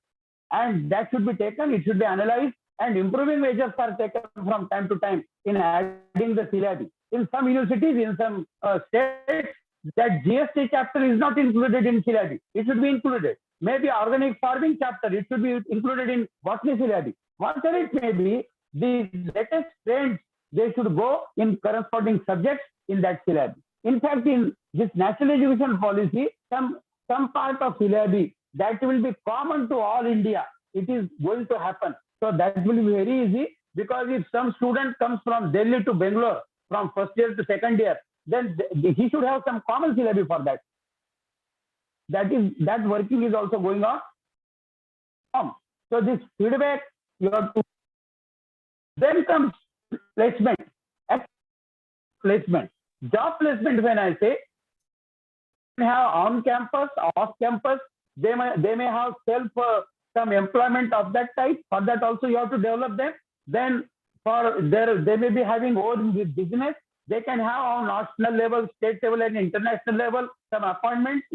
And that should be taken, it should be analyzed, and improving measures are taken from time to time in adding the syllabi. In some universities, in some states, that GST chapter is not included in syllabi. It should be included. Maybe organic farming chapter, it should be included in botany syllabi. Whatever it may be, the latest trends, they should go in corresponding subjects in that syllabi. In fact, in this national education policy, some part of syllabi that will be common to all India. It is going to happen. So that will be very easy, because if some student comes from Delhi to Bangalore from first year to second year, then he should have some common syllabi for that. That working is also going on. So this feedback you have to. Then comes placement. Placement. Job placement, when I say, they have on campus, off campus, they may have some employment of that type. For that also you have to develop them. Then they may be having own business. They can have on national level, state level, and international level some appointments.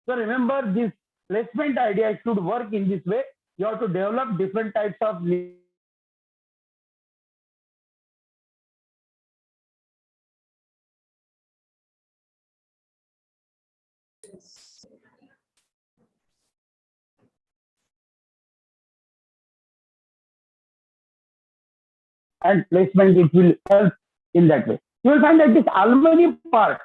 So remember, this placement idea should work in this way. You have to develop different types of and placement, it will help in that way. You will find that this alumni part,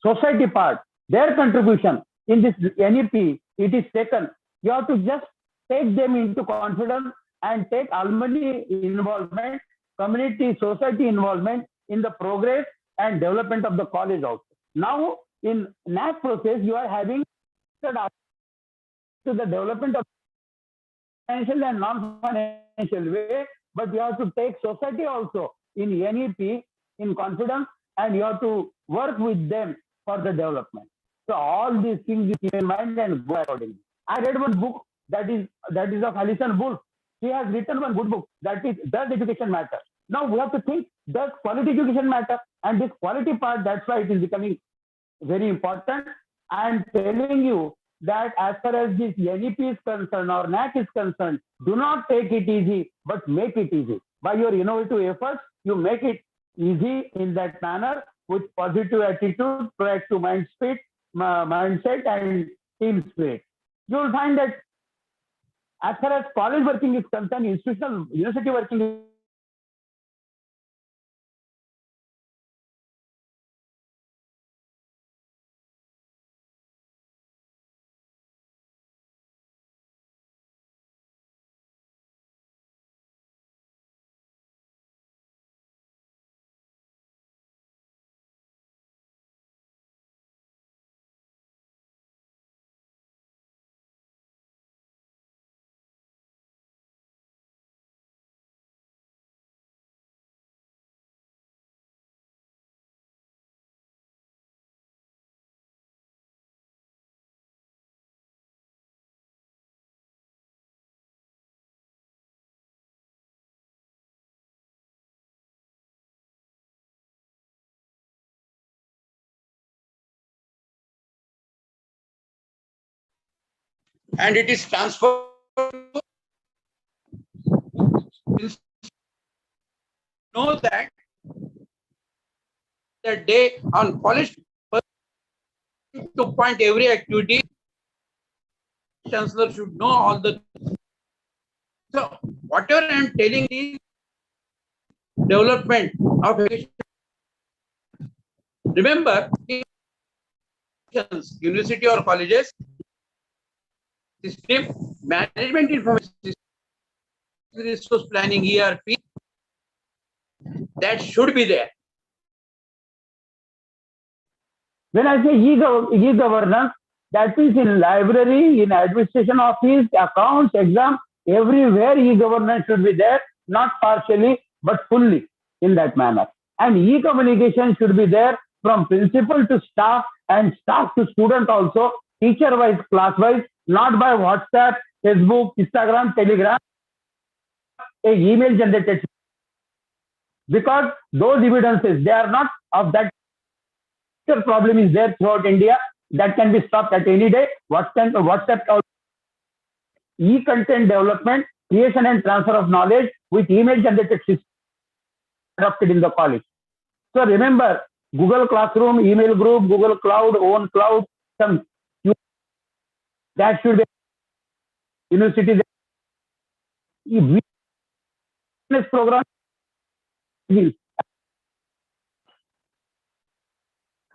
society part, their contribution in this NEP, it is taken. You have to just take them into confidence and take alumni involvement, community, society involvement in the progress and development of the college also. Now, in NAC process, you are having to the development of financial and non-financial way, but you have to take society also in NEP in confidence, and you have to work with them for the development. So all these things you keep in mind and go accordingly. I read one book that is of Alison Wolf. She has written one good book, that is Does Education Matter? Now we have to think, does quality education matter? And this quality part, that's why it is becoming very important. I am telling you that as far as this NEP is concerned or NAC is concerned, do not take it easy, but make it easy. By your innovative efforts, you make it easy in that manner with positive attitude, proactive mindset, and team spirit. You will find that as far as college working is concerned, university working is and it is transferred know that the day on college to point every activity, chancellor should know all the. So whatever I am telling is development of education. Remember, university or colleges system, management information system, resource planning, ERP, that should be there. When I say e-governance, that is in library, in administration office, accounts, exam, everywhere e-governance should be there, not partially, but fully in that manner. And e-communication should be there from principal to staff and staff to student also, teacher-wise, class-wise, not by WhatsApp, Facebook, Instagram, Telegram, a email generated. Because those evidences, they are not of that problem is there throughout India that can be stopped at any day. WhatsApp e-content development, creation and transfer of knowledge with email generated system adopted in the college. So remember, Google Classroom, email group, Google Cloud, own cloud, some that should be universities. Business program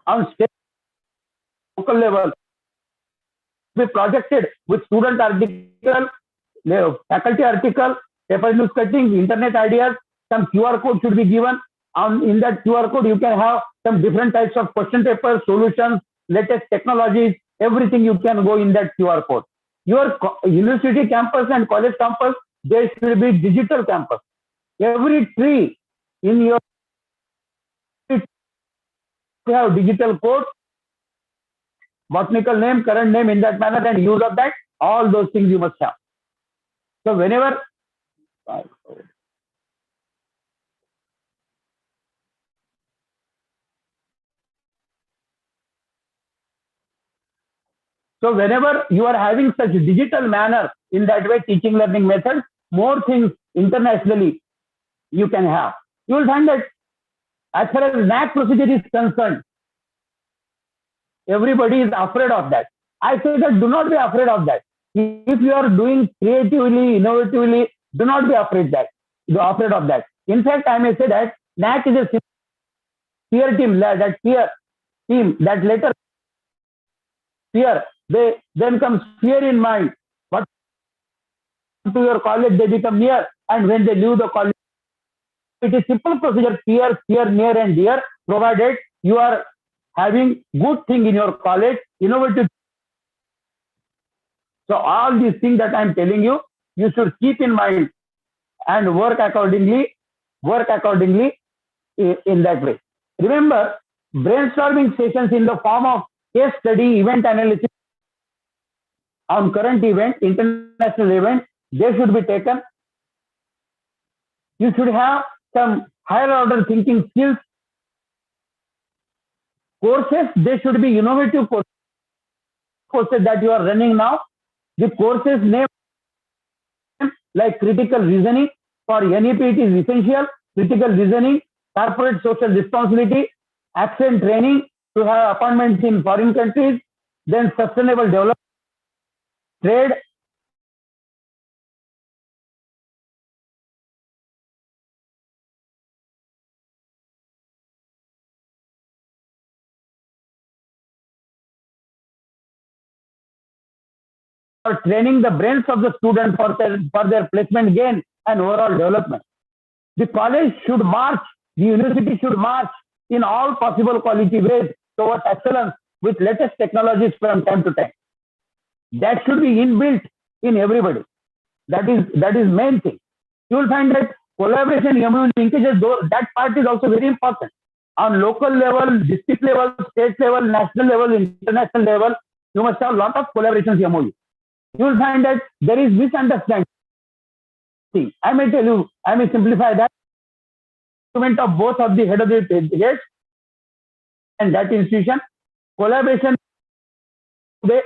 on state local level be projected with student article, faculty article, paper news cutting, internet ideas. Some QR code should be given. In that QR code, you can have some different types of question papers, solutions, latest technologies, everything you can go in that QR code. Your university campus and college campus, there should be digital campus. Every tree in your have digital code, botanical name, current name in that manner, and use of that. All those things you must have. So whenever you are having such digital manner in that way, teaching learning methods, more things internationally you can have. You will find that as far as NAAC procedure is concerned, everybody is afraid of that. I say that do not be afraid of that. If you are doing creatively, innovatively, do not be afraid of that. In fact, I may say that NAAC is a peer team, that later fear, then comes fear in mind. But to your college, they become near, and when they leave the college, it is simple procedure, fear, near and dear, provided you are having good thing in your college, innovative. So all these things that I am telling you, you should keep in mind and work accordingly in that way. Remember, brainstorming sessions in the form of case study, event analysis on current event, international event, they should be taken. You should have some higher order thinking skills. Courses, they should be innovative courses that you are running now. The courses name like critical reasoning. For NEP, it is essential. Critical reasoning, corporate social responsibility, accent training to have appointments in foreign countries, then sustainable development, trade, or training the brains of the student for their placement gain and overall development. The college should march, the university should march in all possible quality ways towards excellence with latest technologies from time to time. That should be inbuilt in everybody. That is main thing. You will find that collaboration, MOU linkages, that part is also very important. On local level, district level, state level, national level, international level, you must have a lot of collaborations MOU. You will find that there is misunderstanding. I may tell you, I may simplify that. Document of both of the head of the heads and that institution, collaboration today,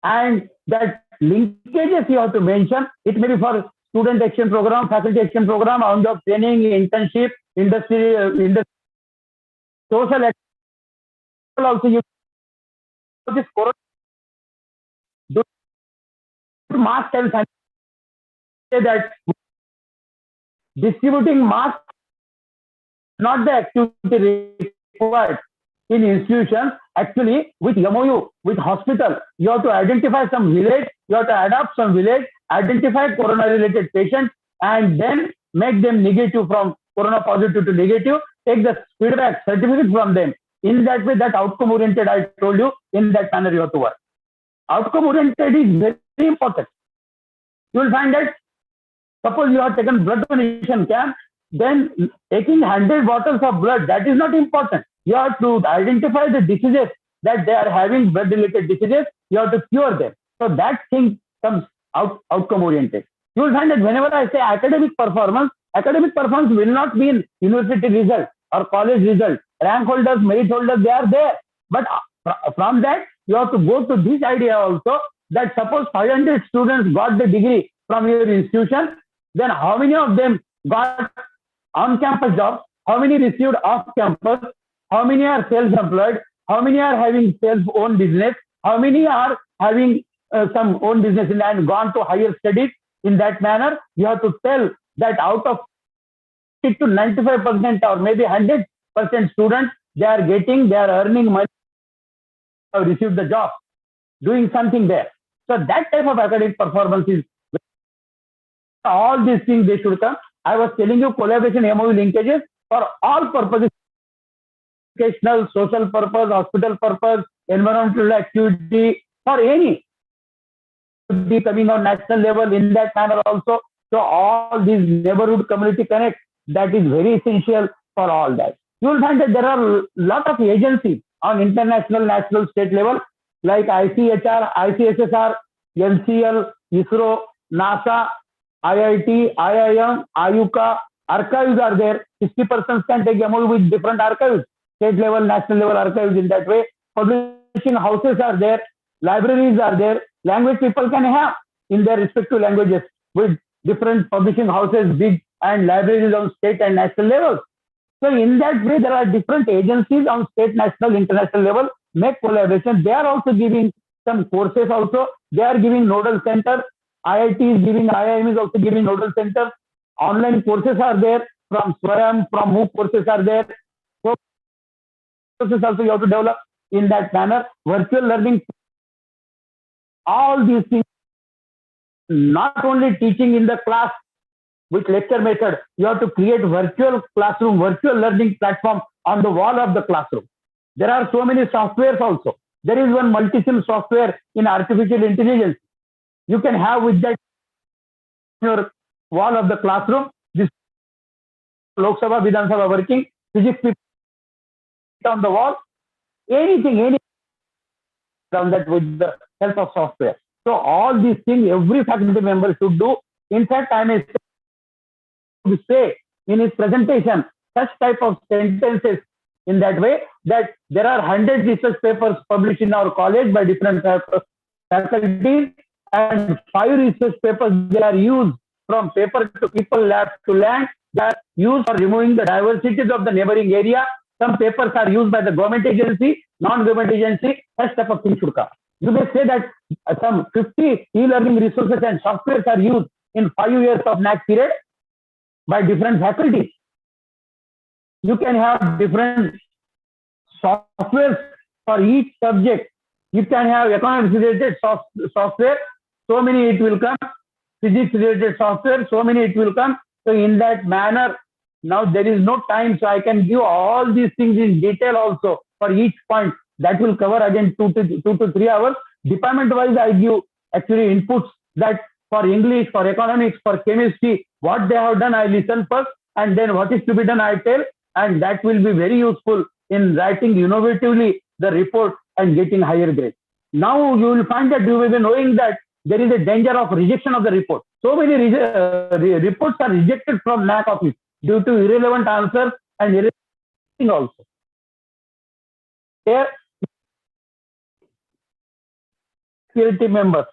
and that linkages you have to mention. It may be for student action program, faculty action program, on-job training, internship, industry, social action. Also, you this mask and say that distributing masks not the activity required in institutions. Actually, with MOU, with hospital, you have to identify some village, you have to adopt some village, identify corona-related patients, and then make them negative from corona positive to negative, take the feedback certificate from them. In that way, that outcome oriented, I told you, in that manner you have to work. Outcome oriented is very important. You will find that, suppose you have taken blood donation camp, then taking 100 bottles of blood, that is not important. You have to identify the diseases that they are having, blood related diseases, you have to cure them. So that thing comes outcome oriented. You will find that whenever I say academic performance will not be in university result or college result. Rank holders, merit holders, they are there. But from that, you have to go to this idea also, that suppose 500 students got the degree from your institution, then how many of them got on-campus jobs, how many received off-campus, how many are self-employed, how many are having self-owned business, how many are having some own business and gone to higher studies. In that manner, you have to tell that out of 50 to 95% or maybe 100% students, they are earning money, have received the job, doing something there. So that type of academic performance is, all these things they should come. I was telling you, collaboration, MOU linkages for all purposes, educational, social purpose, hospital purpose, environmental activity, for any, be coming on national level in that manner also. So all these neighborhood community connect, that is very essential for all that. You will find that there are a lot of agencies on international, national, state level, like ICHR, ICSSR, NCL, ISRO, NASA, IIT, IIM, IUCA, archives are there. 60% can take MOU with different archives, state level, national level archives in that way. Publishing houses are there, libraries are there, language people can have in their respective languages with different publishing houses, big, and libraries on state and national levels. So in that way, there are different agencies on state, national, international level, make collaboration. They are also giving some courses also. They are giving nodal center. IIT is giving, IIM is also giving nodal center. Online courses are there from Swayam, from MOOC courses are there. So courses also you have to develop in that manner. Virtual learning, all these things, not only teaching in the class with lecture method, you have to create virtual classroom, virtual learning platform on the wall of the classroom. There are so many softwares also. There is one multisim software in artificial intelligence. You can have with that your wall of the classroom, this Lok Sabha, Vidhan Sabha working, physics people on the wall, anything on that with the help of software. So all these things every faculty member should do. In fact, I may say in his presentation such type of sentences in that way, that there are 100 research papers published in our college by different faculties, and 5 research papers they are used from paper to people, lab to land. They are used for removing the diversities of the neighboring area. Some papers are used by the government agency, non-government agency. Such type of things should come. You may say that some 50 e-learning resources and softwares are used in 5 years of NAC period by different faculties. You can have different softwares for each subject. You can have economics related software, so many it will come. Physics related software, so many it will come. So in that manner, now there is no time, so I can give all these things in detail also for each point. That will cover again 2 to 3 hours. Department wise, I give actually inputs that for English, for economics, for chemistry, what they have done, I listen first, and then what is to be done, I tell, and that will be very useful in writing innovatively the report and getting higher grade. Now you will find that you will be knowing that there is a danger of rejection of the report. So many reports are rejected from NAC office due to irrelevant answers and irrelevant also. Here, security members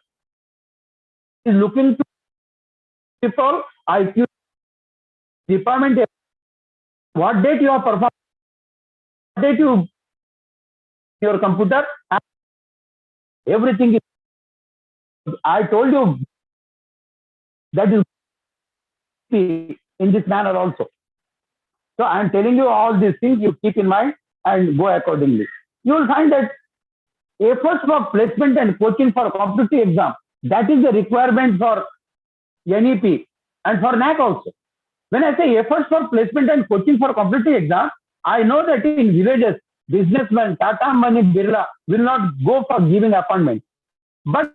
is looking to people, IQ department, what date you have performed, what date you your computer, everything is, I told you that is in this manner also. So I'm telling you all these things, you keep in mind and go accordingly. You will find that efforts for placement and coaching for competitive exam, that is the requirement for NEP and for NAC also. When I say efforts for placement and coaching for competitive exam, I know that in villages, businessmen, Tata Ambani, Birla will not go for giving appointments. But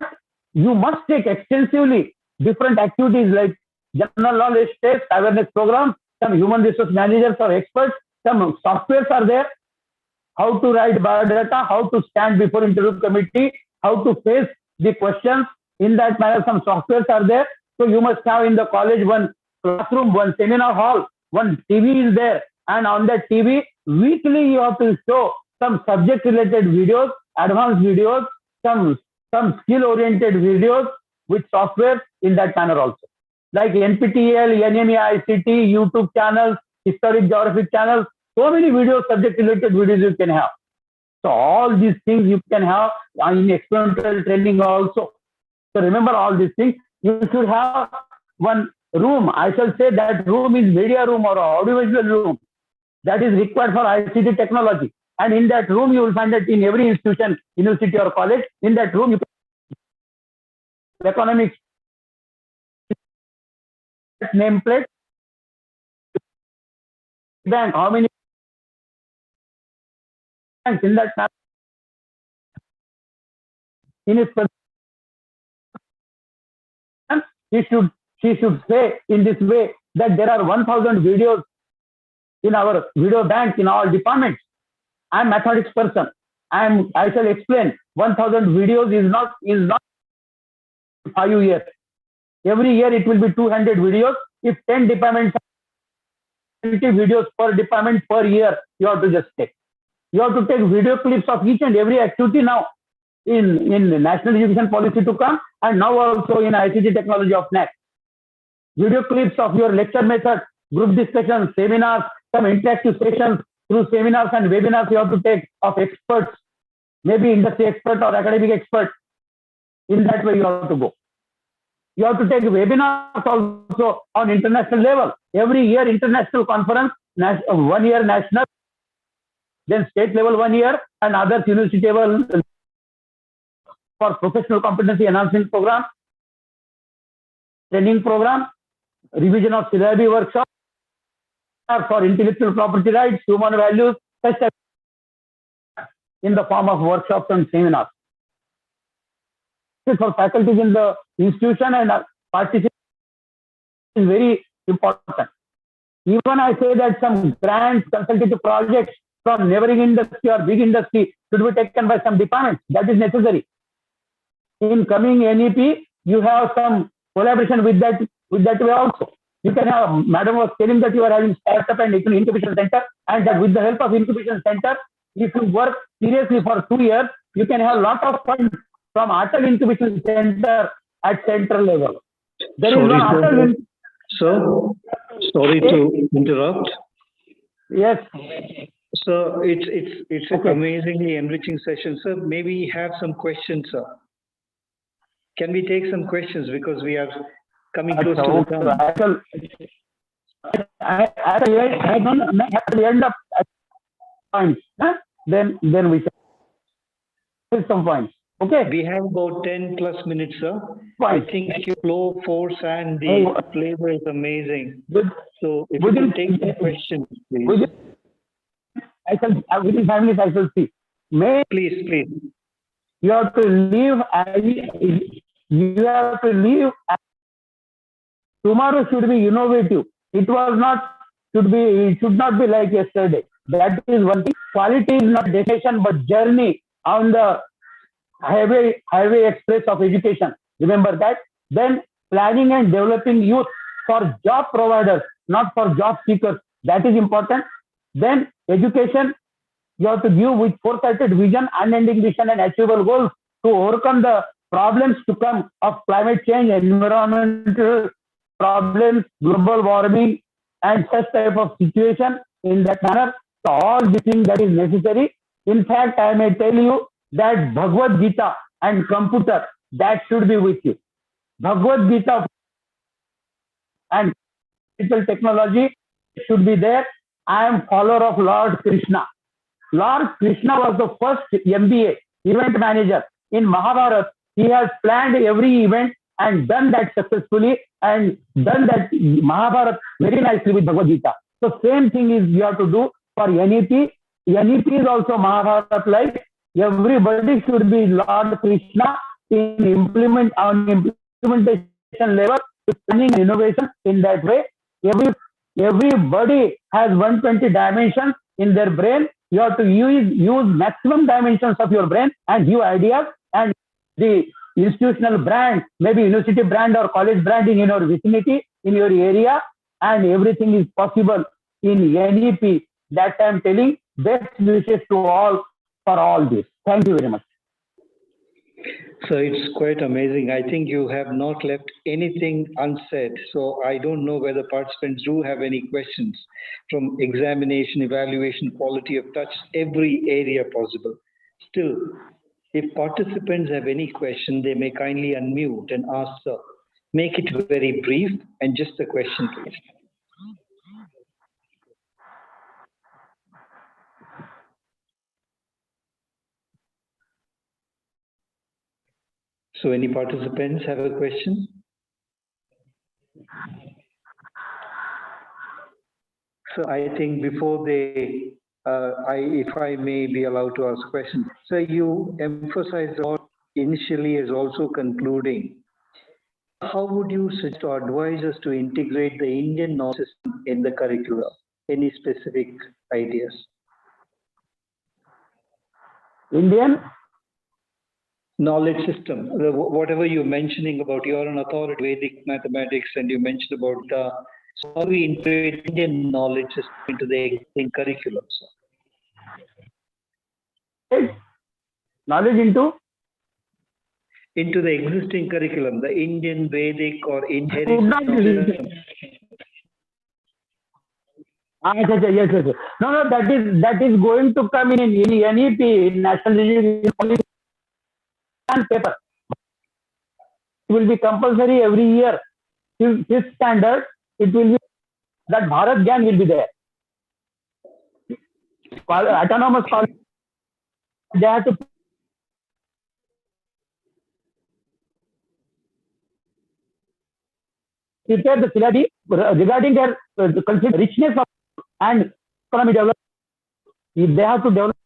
you must take extensively different activities like general knowledge tests, awareness programs, some human resource managers or experts, some softwares are there, how to write biodata, how to stand before interview committee, how to face the questions. In that manner, some softwares are there. So you must have in the college one classroom, one seminar hall, one TV is there. And on that TV, weekly you have to show some subject related videos, advanced videos, some skill-oriented videos with software in that manner also. Like NPTEL, NME, ICT, YouTube channels, historic geographic channels, so many videos, subject-related videos you can have. So all these things you can have in experimental training also. So remember all these things. You should have one room. I shall say that room is media room or audiovisual room that is required for ICT technology. And in that room, you will find that in every institution, university or college, in that room, you can economics nameplate, bank, how many banks in that map, in its she should say in this way that there are 1,000 videos in our video bank in all departments. I am mathematics person. I shall explain 1,000 videos is not 5 years. Every year it will be 200 videos. If 10 departments, 20 videos per department per year, you have to just take. You have to take video clips of each and every activity now in National Education Policy to come, and now also in ICT technology of NAC. Video clips of your lecture method, group discussions, seminars, some interactive sessions through seminars and webinars you have to take of experts, maybe industry expert or academic expert. In that way you have to go. You have to take webinars also on international level. Every year international conference, 1 year national, then state level 1 year, and others university level for professional competency enhancing program, training program, revision of syllabi workshop for intellectual property rights, human values, such in the form of workshops and seminars. For faculties in the institution and participants is very important. Even I say that some grants, consultative projects from neighboring industry or big industry should be taken by some departments. That is necessary. In coming NEP, you have some collaboration with that way also. You can have, Madam was telling that you are having startup and incubation center, and that with the help of incubation center, if you work seriously for 2 years, you can have a lot of funds from Atal Incubation Center at central level. Sir, sorry to interrupt. Yes. So it's an amazingly enriching session, sir. Maybe have some questions, sir. Can we take some questions because we are coming close to the time? At the end of points, then we shall some points. Okay. We have about 10 plus minutes, sir. Fine. I think your flow, force, and the flavor is amazing. So if you can take the questions, please. Within 5 minutes, I shall see. Please. You have to leave. Tomorrow should be innovative. It should not be like yesterday. That is one thing. Quality is not destination but journey on the highway express of education. Remember that. Then planning and developing youth for job providers, not for job seekers. That is important. Then education, you have to give with foresighted vision, unending vision, and achievable goals to overcome the problems to come of climate change, environmental problems, global warming, and such type of situation in that manner. So all these things that is necessary. In fact, I may tell you that Bhagavad Gita and computer, that should be with you. Bhagavad Gita and digital technology should be there. I am follower of Lord Krishna. Lord Krishna was the first MBA, event manager. In Mahabharata, he has planned every event and done that successfully and done that Mahabharata very nicely with Bhagavad Gita. So same thing is you have to do for NEP. NEP is also Mahabharata like. Everybody should be Lord Krishna in implementation level, planning innovation in that way. Everybody has 120 dimensions in their brain. You have to use maximum dimensions of your brain and give ideas, and the institutional brand, maybe university brand or college branding in your vicinity, in your area, and everything is possible in NEP. That I am telling. Best wishes to all for all this. Thank you very much. So it's quite amazing. I think you have not left anything unsaid. So I don't know whether participants do have any questions from examination, evaluation, quality of touch, every area possible. Still, if participants have any question, they may kindly unmute and ask, sir. Make it very brief and just a question, please. So any participants have a question? So I think before they, if I may be allowed to ask questions. So you emphasized initially as also concluding. How would you suggest or advise us to integrate the Indian knowledge system in the curriculum? Any specific ideas? Indian knowledge system, whatever you're mentioning about, you're an authority Vedic mathematics, and you mentioned about so how we integrate Indian knowledge system into the existing curriculum. Knowledge into the existing curriculum, the Indian Vedic or inherited knowledge. Yes. No, that is going to come in NEP, National Education Policy and paper. It will be compulsory every year. This standard, it will be that Bharat Gyan will be there. Autonomous college, they have to prepare the syllabi regarding their richness of and economic development. They have to develop.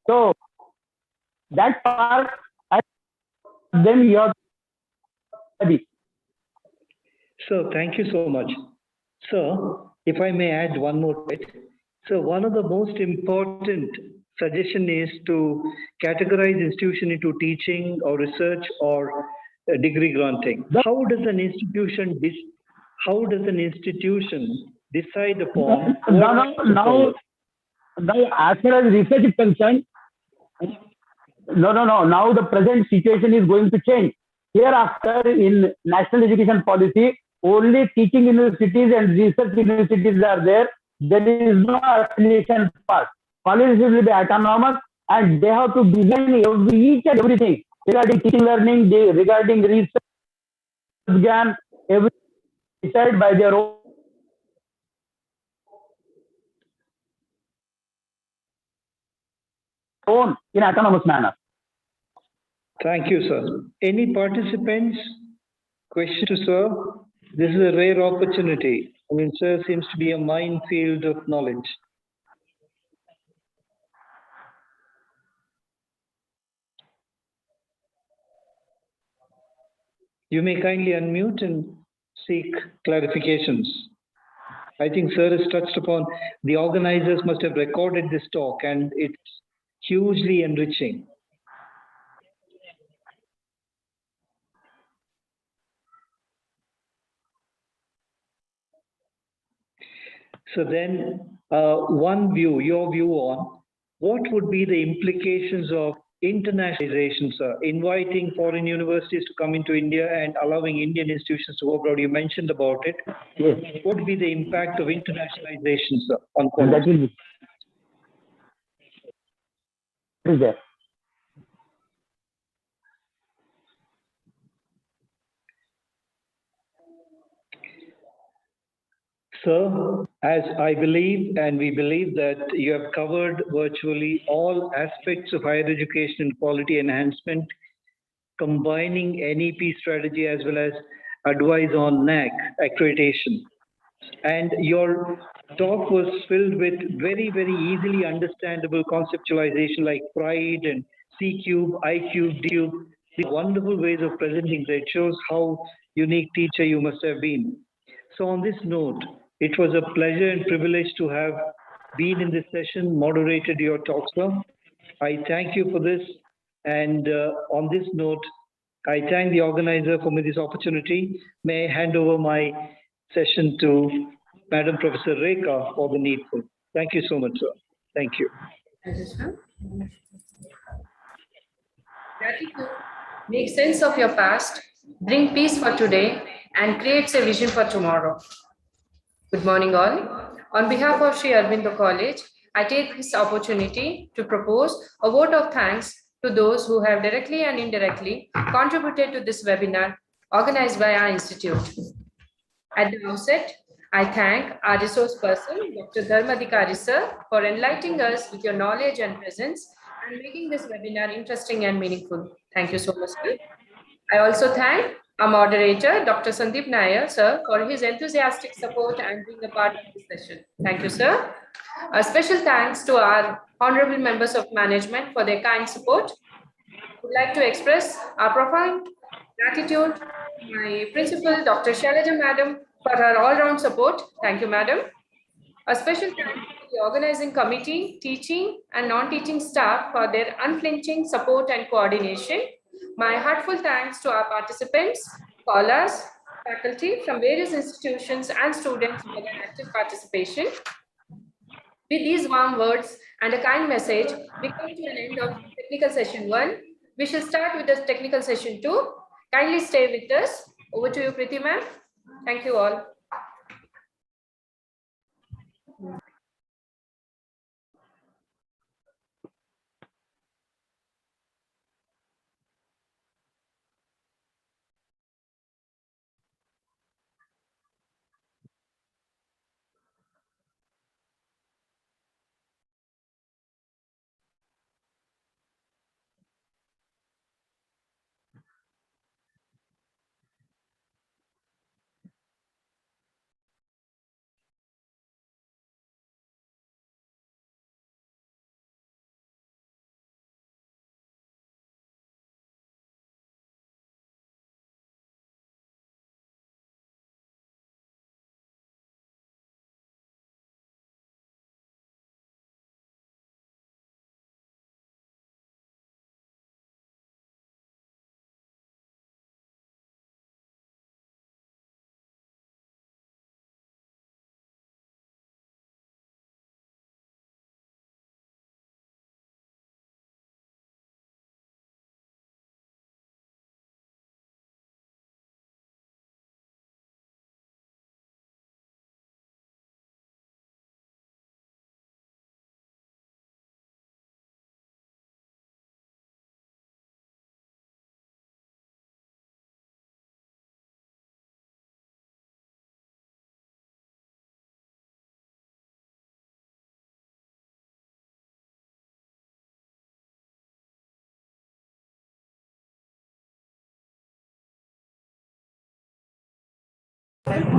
So that part, then you have to study. So thank you so much. So if I may add one more bit. So one of the most important suggestion is to categorize institution into teaching or research or degree granting. How does an institution decide upon? Now, as far as research is concerned, no. Now the present situation is going to change. Hereafter, in National Education Policy, only teaching universities and research universities are there. There is no affiliation part. Colleges will be autonomous, and they have to design each and everything regarding teaching, learning, regarding research, everything decided by their own in autonomous manner. Thank you, sir. Any participants? Question to sir? This is a rare opportunity. I mean, sir seems to be a minefield of knowledge. You may kindly unmute and seek clarifications. I think sir has touched upon, the organizers must have recorded this talk, and it's hugely enriching. So then, your view on what would be the implications of internationalization, sir? Inviting foreign universities to come into India and allowing Indian institutions to go abroad. You mentioned about it. Yes. What would be the impact of internationalization, sir, on That will be there. Sir, as I believe and we believe that you have covered virtually all aspects of higher education and quality enhancement, combining NEP strategy as well as advice on NAC accreditation. And your talk was filled with very, very easily understandable conceptualization like pride and C cube, I cube, D cube. These wonderful ways of presenting that shows how unique teacher you must have been. So on this note, it was a pleasure and privilege to have been in this session, moderated your talk, sir. I thank you for this. And on this note, I thank the organizer for me this opportunity. May I hand over my session to Madam Professor Rekha for the needful. Thank you so much, sir. Thank you. Gratitude makes sense of your past, bring peace for today, and creates a vision for tomorrow. Good morning, all. On behalf of Sri Aurobindo College, I take this opportunity to propose a vote of thanks to those who have directly and indirectly contributed to this webinar organized by our institute. At the outset, I thank our resource person, Dr. Dharmadhikari sir, for enlightening us with your knowledge and presence and making this webinar interesting and meaningful. Thank you so much, sir. I also thank our moderator, Dr. Sandeep Nair, sir, for his enthusiastic support and being a part of this session. Thank you, sir. A special thanks to our honorable members of management for their kind support. I would like to express our profound gratitude to my principal, Dr. Shailaja Madam, for her all-round support. Thank you, Madam. A special thanks to the organizing committee, teaching and non-teaching staff for their unflinching support and coordination. My heartfelt thanks to our participants, scholars, faculty from various institutions and students for their active participation. With these warm words and a kind message, we come to an end of technical session 1. We shall start with the technical session 2. Kindly stay with us. Over to you, Preeti ma'am. Thank you all.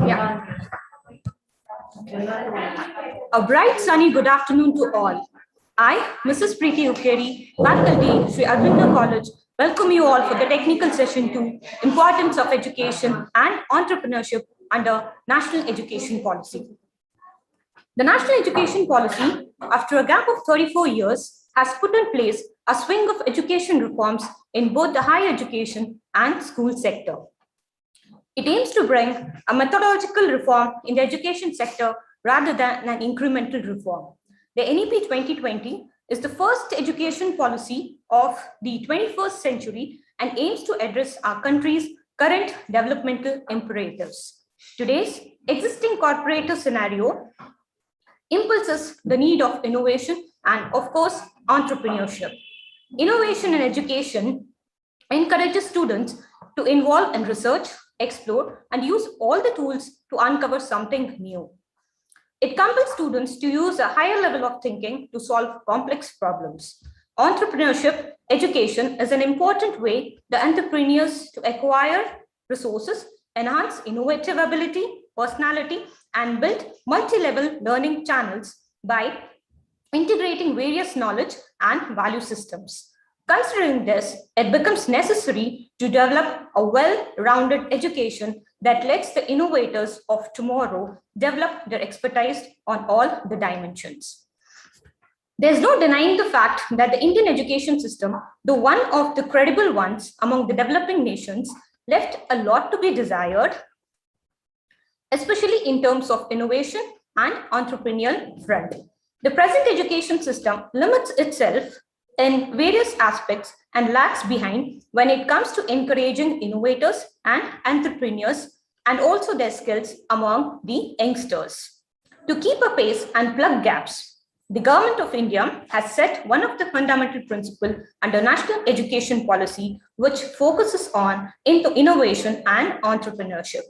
Yeah. A bright sunny good afternoon to all. I, Mrs. Preeti Ukeri, faculty, Sri Aurobindo College, welcome you all for the technical session 2, Importance of Education and Entrepreneurship under National Education Policy. The National Education Policy, after a gap of 34 years, has put in place a swing of education reforms in both the higher education and school sector. It aims to bring a methodological reform in the education sector rather than an incremental reform. The NEP 2020 is the first education policy of the 21st century and aims to address our country's current developmental imperatives. Today's existing corporate scenario impulses the need of innovation and, of course, entrepreneurship. Innovation in education encourages students to involve in research, explore, and use all the tools to uncover something new. It compels students to use a higher level of thinking to solve complex problems. Entrepreneurship education is an important way the entrepreneurs to acquire resources, enhance innovative ability, personality, and build multi-level learning channels by integrating various knowledge and value systems. Considering this, it becomes necessary to develop a well-rounded education that lets the innovators of tomorrow develop their expertise on all the dimensions. There's no denying the fact that the Indian education system, though one of the credible ones among the developing nations, left a lot to be desired, especially in terms of innovation and entrepreneurial front. The present education system limits itself in various aspects and lags behind when it comes to encouraging innovators and entrepreneurs and also their skills among the youngsters. To keep a pace and plug gaps, the Government of India has set one of the fundamental principles under National Education Policy, which focuses on innovation and entrepreneurship.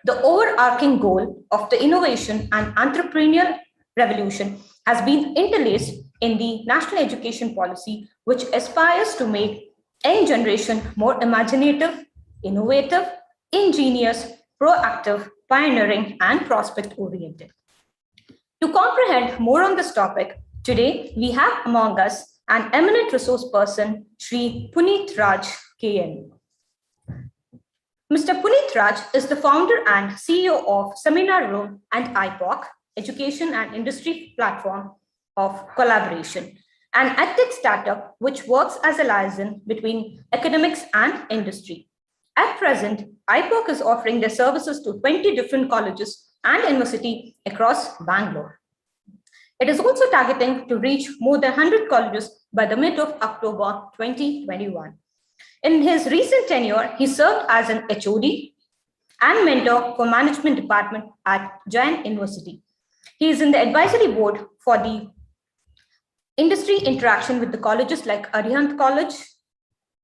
The overarching goal of the innovation and entrepreneurial revolution has been interlaced in the National Education Policy, which aspires to make young generation more imaginative, innovative, ingenious, proactive, pioneering, and prospect-oriented. To comprehend more on this topic, today we have among us an eminent resource person, Shri Puneet Raj KN. Mr. Puneet Raj is the founder and CEO of Seminar Room and IPOC, Education and Industry Platform of Collaboration, an edtech startup which works as a liaison between academics and industry. At present, IPOC is offering their services to 20 different colleges and universities across Bangalore. It is also targeting to reach more than 100 colleges by the mid of October 2021. In his recent tenure, he served as an HOD and mentor for management department at Jain University. He is in the advisory board for the industry interaction with the colleges like Arihant College,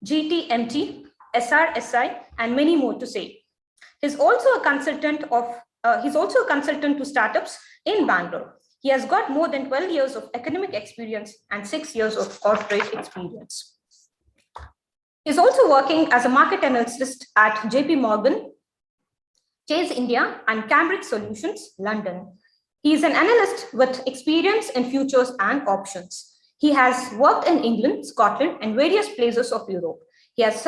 GTMT, SRSI, and many more to say. He's also a consultant to startups in Bangalore. He has got more than 12 years of academic experience and 6 years of corporate experience. He's also working as a market analyst at JP Morgan, Chase India, and Cambridge Solutions, London. He is an analyst with experience in futures and options. He has worked in England, Scotland, and various places of Europe. He has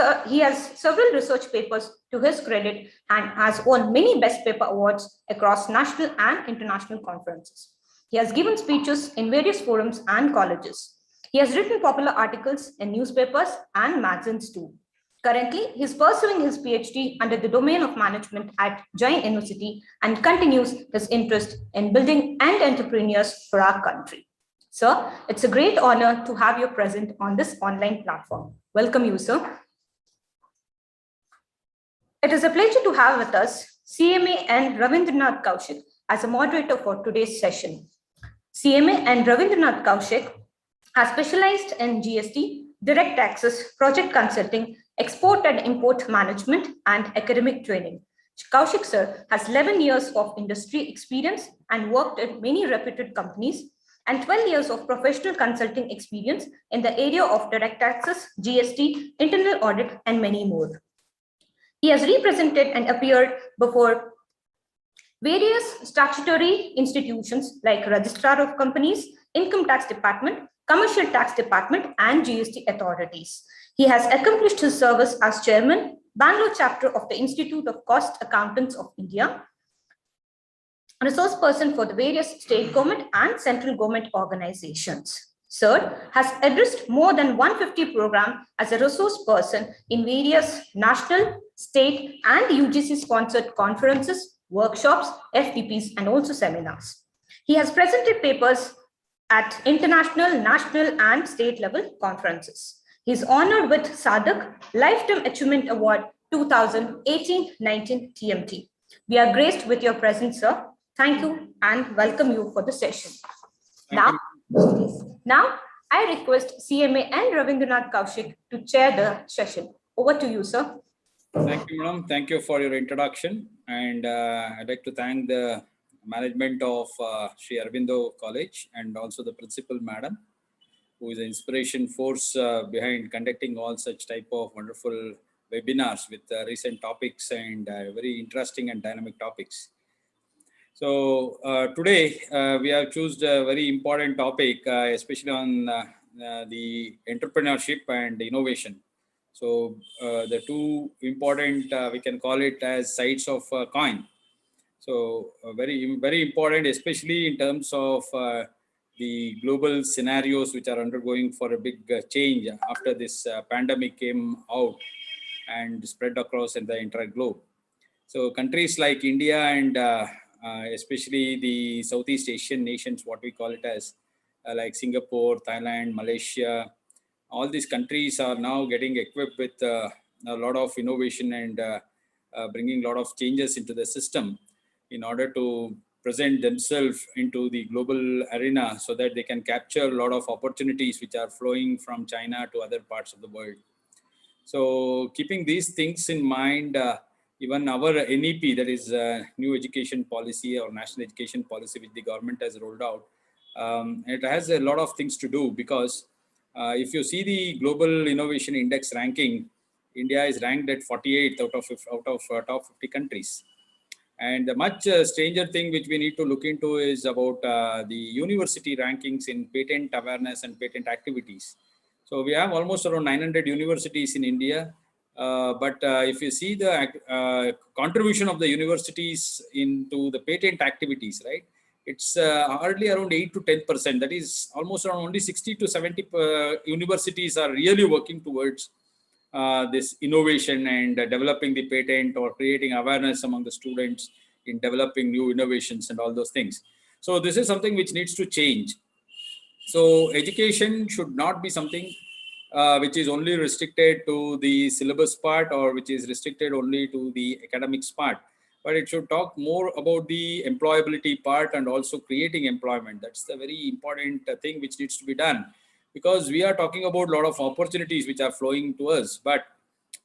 several research papers to his credit and has won many Best Paper Awards across national and international conferences. He has given speeches in various forums and colleges. He has written popular articles in newspapers and magazines too. Currently, he is pursuing his PhD under the domain of management at Jain University and continues his interest in building and entrepreneurs for our country. Sir, it's a great honor to have you present on this online platform. Welcome you, sir. It is a pleasure to have with us CMA and Ravindranath Kaushik as a moderator for today's session. CMA and Ravindranath Kaushik are specialized in GST, direct taxes, project consulting, export and import management, and academic training. Kaushik sir has 11 years of industry experience and worked at many reputed companies and 12 years of professional consulting experience in the area of direct taxes, GST, internal audit, and many more. He has represented and appeared before various statutory institutions like Registrar of Companies, Income Tax Department, Commercial Tax Department, and GST authorities. He has accomplished his service as chairman, Bangalore chapter of the Institute of Cost Accountants of India, resource person for the various state government and central government organizations. Sir has addressed more than 150 programs as a resource person in various national, state, and UGC-sponsored conferences, workshops, FDPs, and also seminars. He has presented papers at international, national, and state level conferences. He is honored with SADC Lifetime Achievement Award 2018-19 TMT. We are graced with your presence, sir. Thank you and welcome you for the session. Now, I request CMA and Ravindranath Kaushik to chair the session. Over to you, sir. Thank you, madam. Thank you for your introduction. And I'd like to thank the management of Sri Aurobindo College, and also the principal madam, who is an inspiration force behind conducting all such type of wonderful webinars with recent topics and very interesting and dynamic topics. So today we have chosen a very important topic, especially on the entrepreneurship and innovation. So the two important, we can call it as sides of a coin. So very important, especially in terms of the global scenarios which are undergoing for a big change after this pandemic came out and spread across in the entire globe. So countries like India and especially the Southeast Asian nations, what we call it as, like Singapore, Thailand, Malaysia, all these countries are now getting equipped with a lot of innovation and bringing a lot of changes into the system in order to present themselves into the global arena so that they can capture a lot of opportunities which are flowing from China to other parts of the world. So keeping these things in mind, even our NEP, that is New Education Policy or National Education Policy, which the government has rolled out, it has a lot of things to do, because if you see the Global Innovation Index ranking, India is ranked at 48th out of top 50 countries. And the much stranger thing which we need to look into is about the university rankings in patent awareness and patent activities. So we have almost around 900 universities in India. But if you see the contribution of the universities into the patent activities, right, it's hardly around 8 to 10%. That is almost around only 60 to 70 universities are really working towards this innovation and developing the patent or creating awareness among the students in developing new innovations and all those things. So this is something which needs to change. So education should not be something which is only restricted to the syllabus part, or which is restricted only to the academics part, but it should talk more about the employability part and also creating employment. That's the very important thing which needs to be done, because we are talking about a lot of opportunities which are flowing to us. But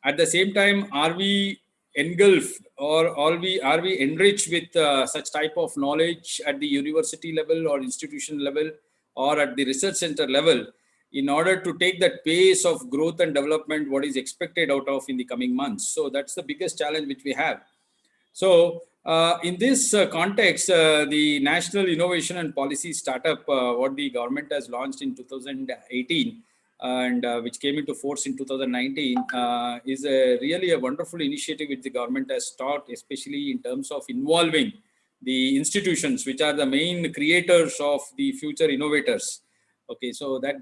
at the same time, are we engulfed, or are we enriched with such type of knowledge at the university level or institution level or at the research center level, in order to take that pace of growth and development what is expected out of in the coming months? So that's the biggest challenge which we have. So in this context, the National Innovation and Policy Startup, what the government has launched in 2018 and which came into force in 2019, is really a wonderful initiative which the government has started, especially in terms of involving the institutions which are the main creators of the future innovators. Okay, so that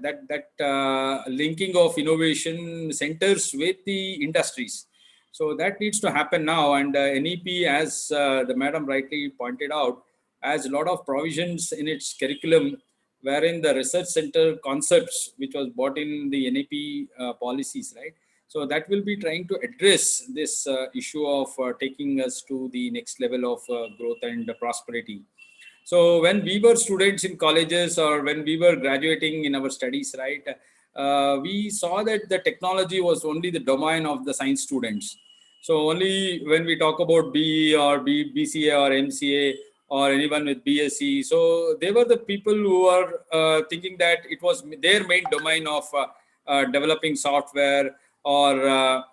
linking of innovation centers with the industries. So that needs to happen now. And NEP, as the madam rightly pointed out, has a lot of provisions in its curriculum, wherein the research center concepts, which was brought in the NEP policies, right? So that will be trying to address this issue of taking us to the next level of growth and prosperity. So when we were students in colleges, or when we were graduating in our studies, right, we saw that the technology was only the domain of the science students. So only when we talk about BE or BCA or MCA or anyone with BSc, so they were the people who are thinking that it was their main domain of developing software or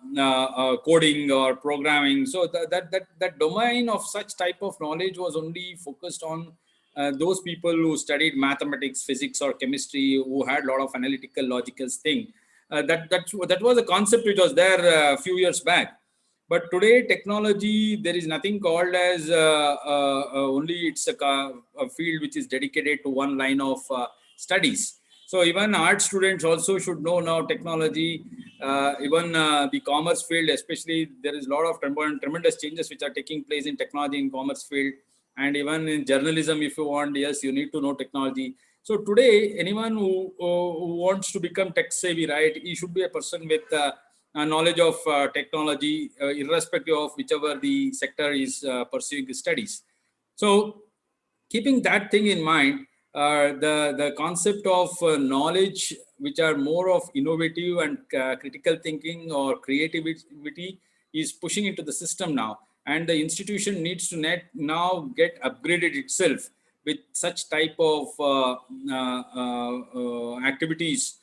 coding or programming. So that domain of such type of knowledge was only focused on those people who studied mathematics, physics, or chemistry, who had a lot of analytical, logical thing. That was a concept which was there a few years back. But today, technology, there is nothing called as only it's a field which is dedicated to one line of studies. So even art students also should know now technology. Even the commerce field, especially, there is a lot of tremendous changes which are taking place in technology in commerce field. And even in journalism, if you want, yes, you need to know technology. So today, anyone who wants to become tech savvy, right, he should be a person with knowledge of technology, irrespective of whichever the sector is pursuing his studies. So keeping that thing in mind, the concept of knowledge, which are more of innovative and critical thinking or creativity, is pushing into the system now. and the institution needs to now get upgraded itself with such type of activities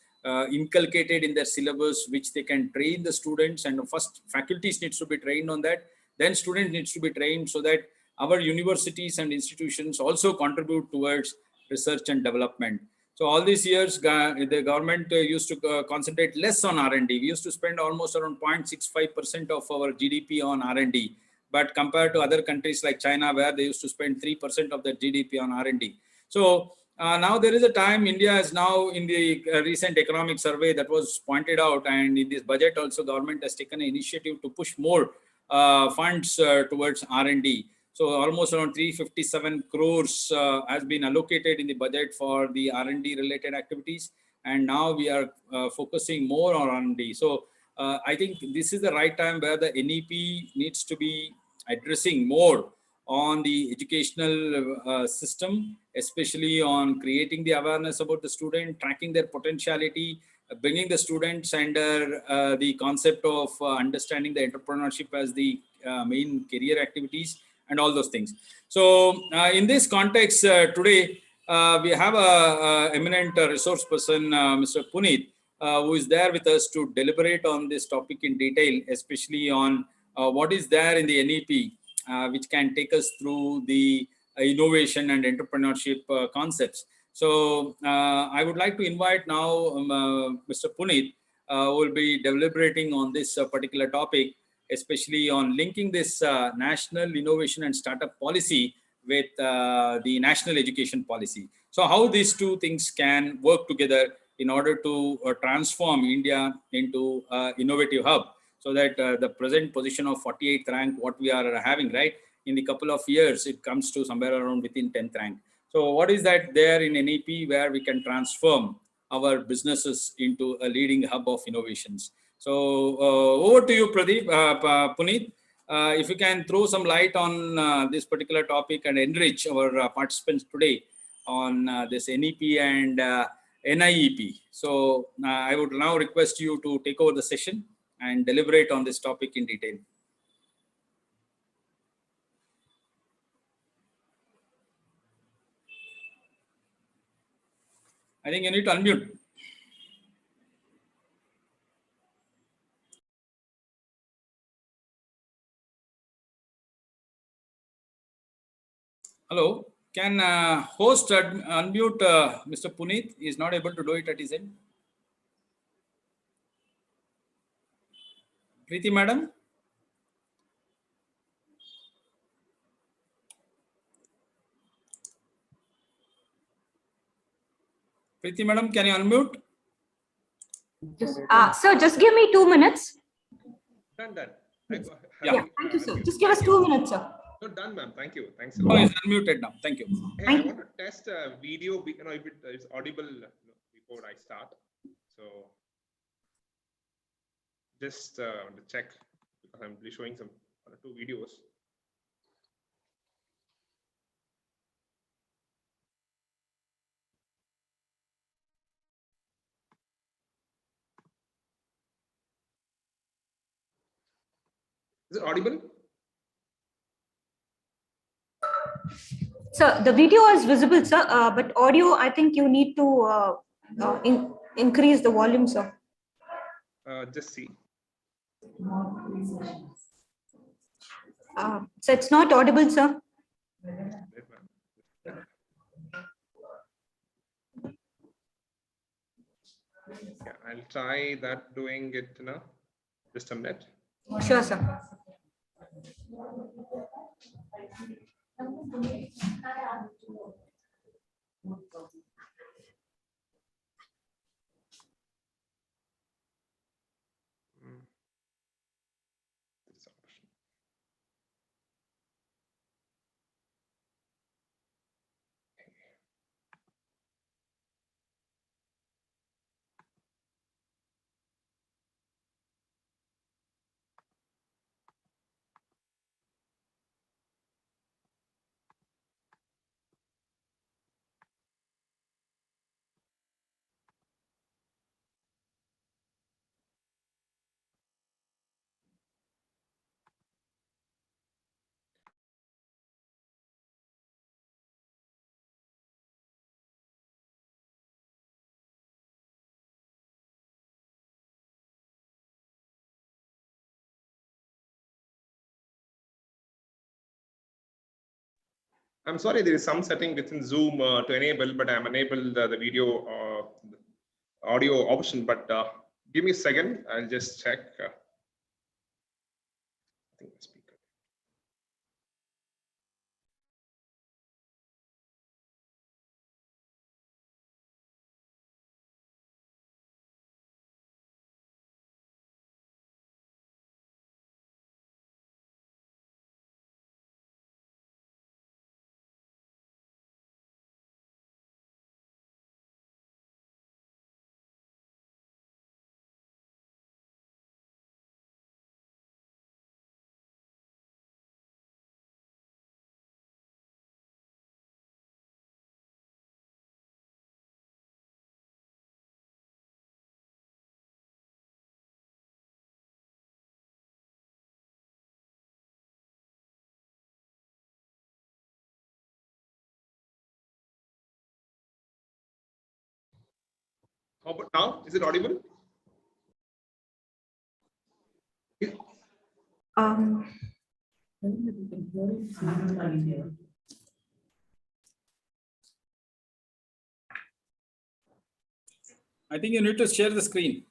inculcated in their syllabus, which they can train the students. And first faculties needs to be trained on that, then students needs to be trained, so that our universities and institutions also contribute towards research and development. So all these years, the government used to concentrate less on R&D. We used to spend almost around 0.65% of our GDP on R&D. But compared to other countries like China, where they used to spend 3% of their GDP on R&D. So now there is a time India is now in the recent economic survey that was pointed out, and in this budget also government has taken an initiative to push more funds towards R&D. So almost around 357 crores has been allocated in the budget for the R&D related activities. And now we are focusing more on R&D. So I think this is the right time where the NEP needs to be addressing more on the educational system, especially on creating the awareness about the student, tracking their potentiality, bringing the students under the concept of understanding the entrepreneurship as the main career activities, and all those things. So in this context, today we have a eminent resource person, Mr. Puneet, who is there with us to deliberate on this topic in detail, especially on what is there in the NEP, which can take us through the innovation and entrepreneurship concepts. So I would like to invite now Mr. Puneet, who will be deliberating on this particular topic, especially on linking this national innovation and startup policy with the national education policy. So how these two things can work together in order to transform India into innovative hub, so that the present position of 48th rank, what we are having, right, in the couple of years, it comes to somewhere around within 10th rank. So what is that there in NEP where we can transform our businesses into a leading hub of innovations? So over to you, Pradeep, Puneet. If you can throw some light on this particular topic and enrich our participants today on this NEP and NIEP. So I would now request you to take over the session and deliberate on this topic in detail. I think you need to unmute. Hello, can host unmute Mr. Puneet? He is not able to do it at his end. Preeti madam? Preeti madam, can you unmute? Sir, just give me 2 minutes. Done. Yeah, thank you, sir. Just give us 2 minutes, sir. No, done, ma'am. Thank you. Thanks. Oh, he's unmuted now. Thank you. Hey, I want to test a video, if it is audible before I start. So just to check, because I'm showing some 2 videos. Is it audible? Sir, the video is visible, sir, but audio, I think you need to increase the volume, sir. Just see. So it's not audible, sir. Yeah, I'll try that doing it now. Just a minute. Sure, sir. I'm sorry, there is some setting within Zoom to enable, but I'm unable the video audio option. But give me a second, I'll just check. I think the speaker. How about now? Is it audible? I think you need to share the screen.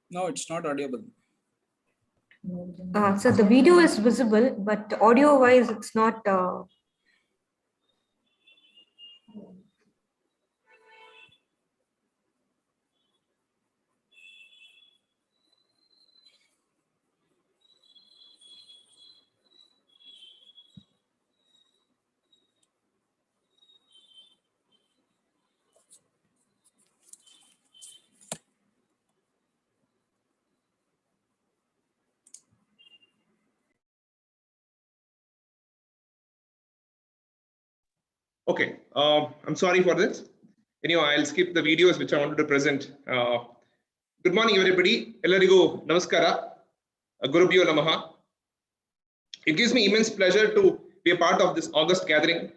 No, it's not audible. So the video is visible, but audio wise, it's not. Okay, I'm sorry for this. Anyway, I'll skip the videos which I wanted to present. Good morning, everybody. Ellarigu namaskara. Gurubhyo namaha. It gives me immense pleasure to be a part of this August gathering.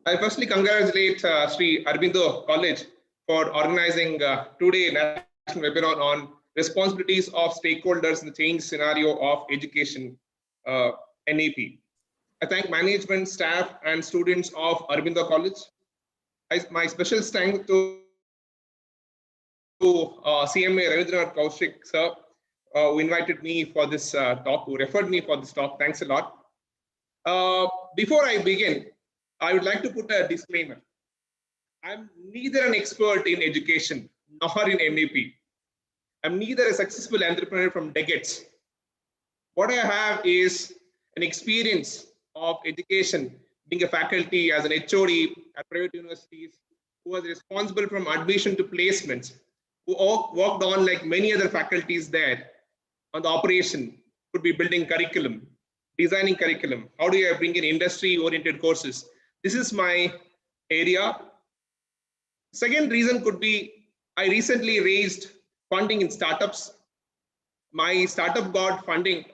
I firstly congratulate Sri Aurobindo College for organizing two-day national webinar on responsibilities of stakeholders in the change scenario of education, NAP. I thank management, staff, and students of Aurobindo College. My special thanks to CMA Ravindranath Kaushik sir, who invited me for this talk, who referred me for this talk. Thanks a lot. Before I begin, I would like to put a disclaimer. I'm neither an expert in education nor in NAP. I'm neither a successful entrepreneur from decades. What I have is an experience of education, being a faculty as an HOD at private universities, who was responsible from admission to placements, who worked on, like many other faculties there, on the operation, could be building curriculum, designing curriculum. How do you bring in industry-oriented courses? This is my area. Second reason could be, I recently raised funding in startups. My startup got funding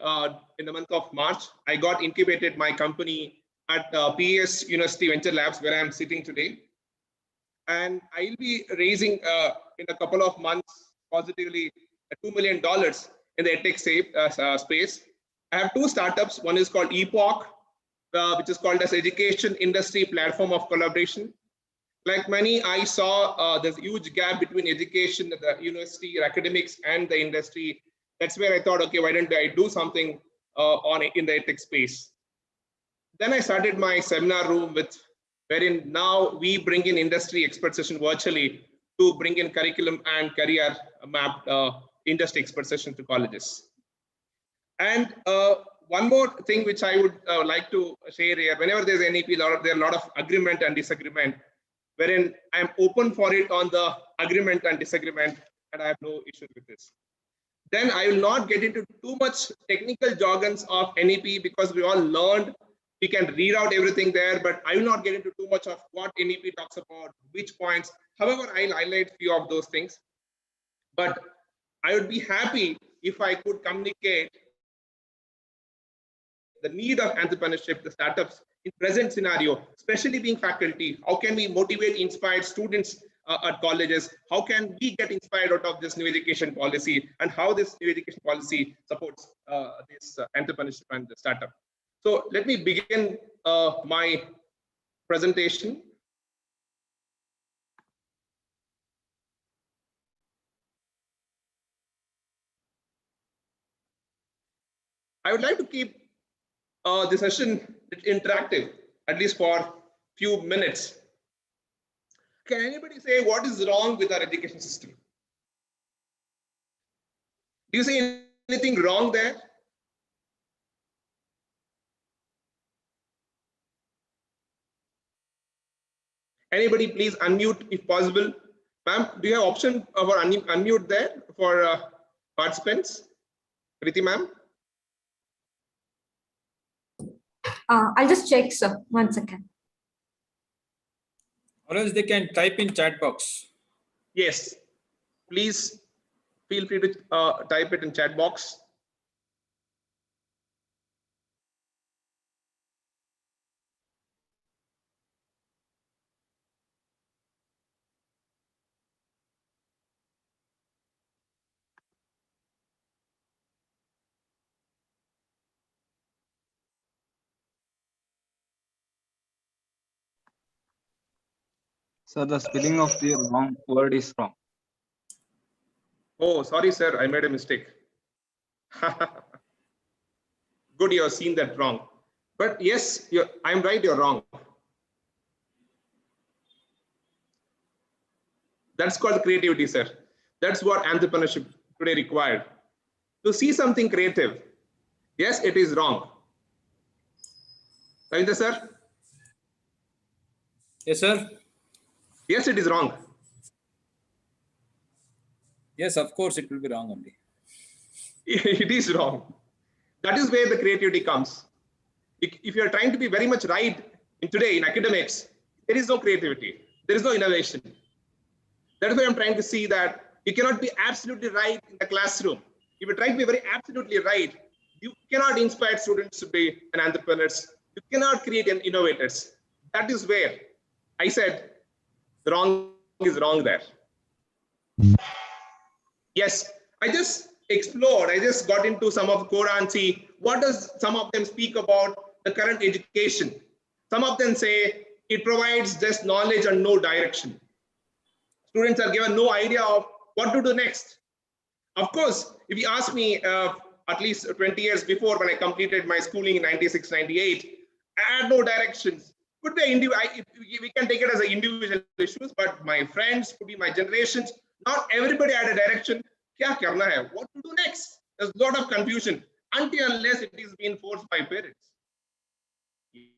in the month of March. I got incubated my company at PES University Venture Labs, where I'm sitting today. And I'll be raising in a couple of months, positively $2 million in the edtech space. I have two startups. One is called EPOC, which is called as Education Industry Platform of Collaboration. Like many, I saw there's a huge gap between education, the university, academics, and the industry. That's where I thought, okay, why don't I do something in the edtech space? Then I started my seminar room wherein now we bring in industry expert session virtually to bring in curriculum and career mapped industry expert session to colleges. And one more thing which I would like to share here, whenever there's NAP, there are a lot of agreement and disagreement, wherein I'm open for it on the agreement and disagreement, and I have no issue with this. Then I will not get into too much technical jargons of NAP because we all learned, we can read out everything there, but I will not get into too much of what NAP talks about, which points. However, I'll highlight few of those things. But I would be happy if I could communicate the need of entrepreneurship, the startups in present scenario, especially being faculty? How can we motivate, inspire students at colleges? How can we get inspired out of this new education policy, and how this new education policy supports this entrepreneurship and the startup? So let me begin my presentation. I would like to keep the session interactive, at least for a few minutes. Can anybody say what is wrong with our education system? Do you see anything wrong there? Anybody please unmute if possible. Ma'am, do you have option for unmute there for participants? Kriti ma'am? I'll just check, sir. 1 second. Or else they can type in chat box. Yes, please feel free to type it in chat box. So the spelling of the wrong word is wrong. Oh, sorry, sir. I made a mistake. Good, you have seen that wrong. But yes, I'm right, you're wrong. That's called creativity, sir. That's what entrepreneurship today required. To see something creative. Yes, it is wrong. Ravindra, sir? Yes, sir. Yes, it is wrong. Yes, of course, it will be wrong only. It is wrong. That is where the creativity comes. If you are trying to be very much right today in academics, there is no creativity. There is no innovation. That is why I'm trying to see that you cannot be absolutely right in the classroom. If you try to be very absolutely right, you cannot inspire students to be an entrepreneurs. You cannot create an innovators. That is where I said the wrong is wrong there. Yes, I just explored, I just got into some of the Quran, see what does some of them speak about the current education. Some of them say it provides just knowledge and no direction. Students are given no idea of what to do next. Of course, if you ask me at least 20 years before when I completed my schooling in 96, 98, I had no directions. Could be we can take it as an individual issues, but my friends, could be my generations, not everybody had a direction. Kya karna hai? What to do next? There's a lot of confusion until unless it is being forced by parents.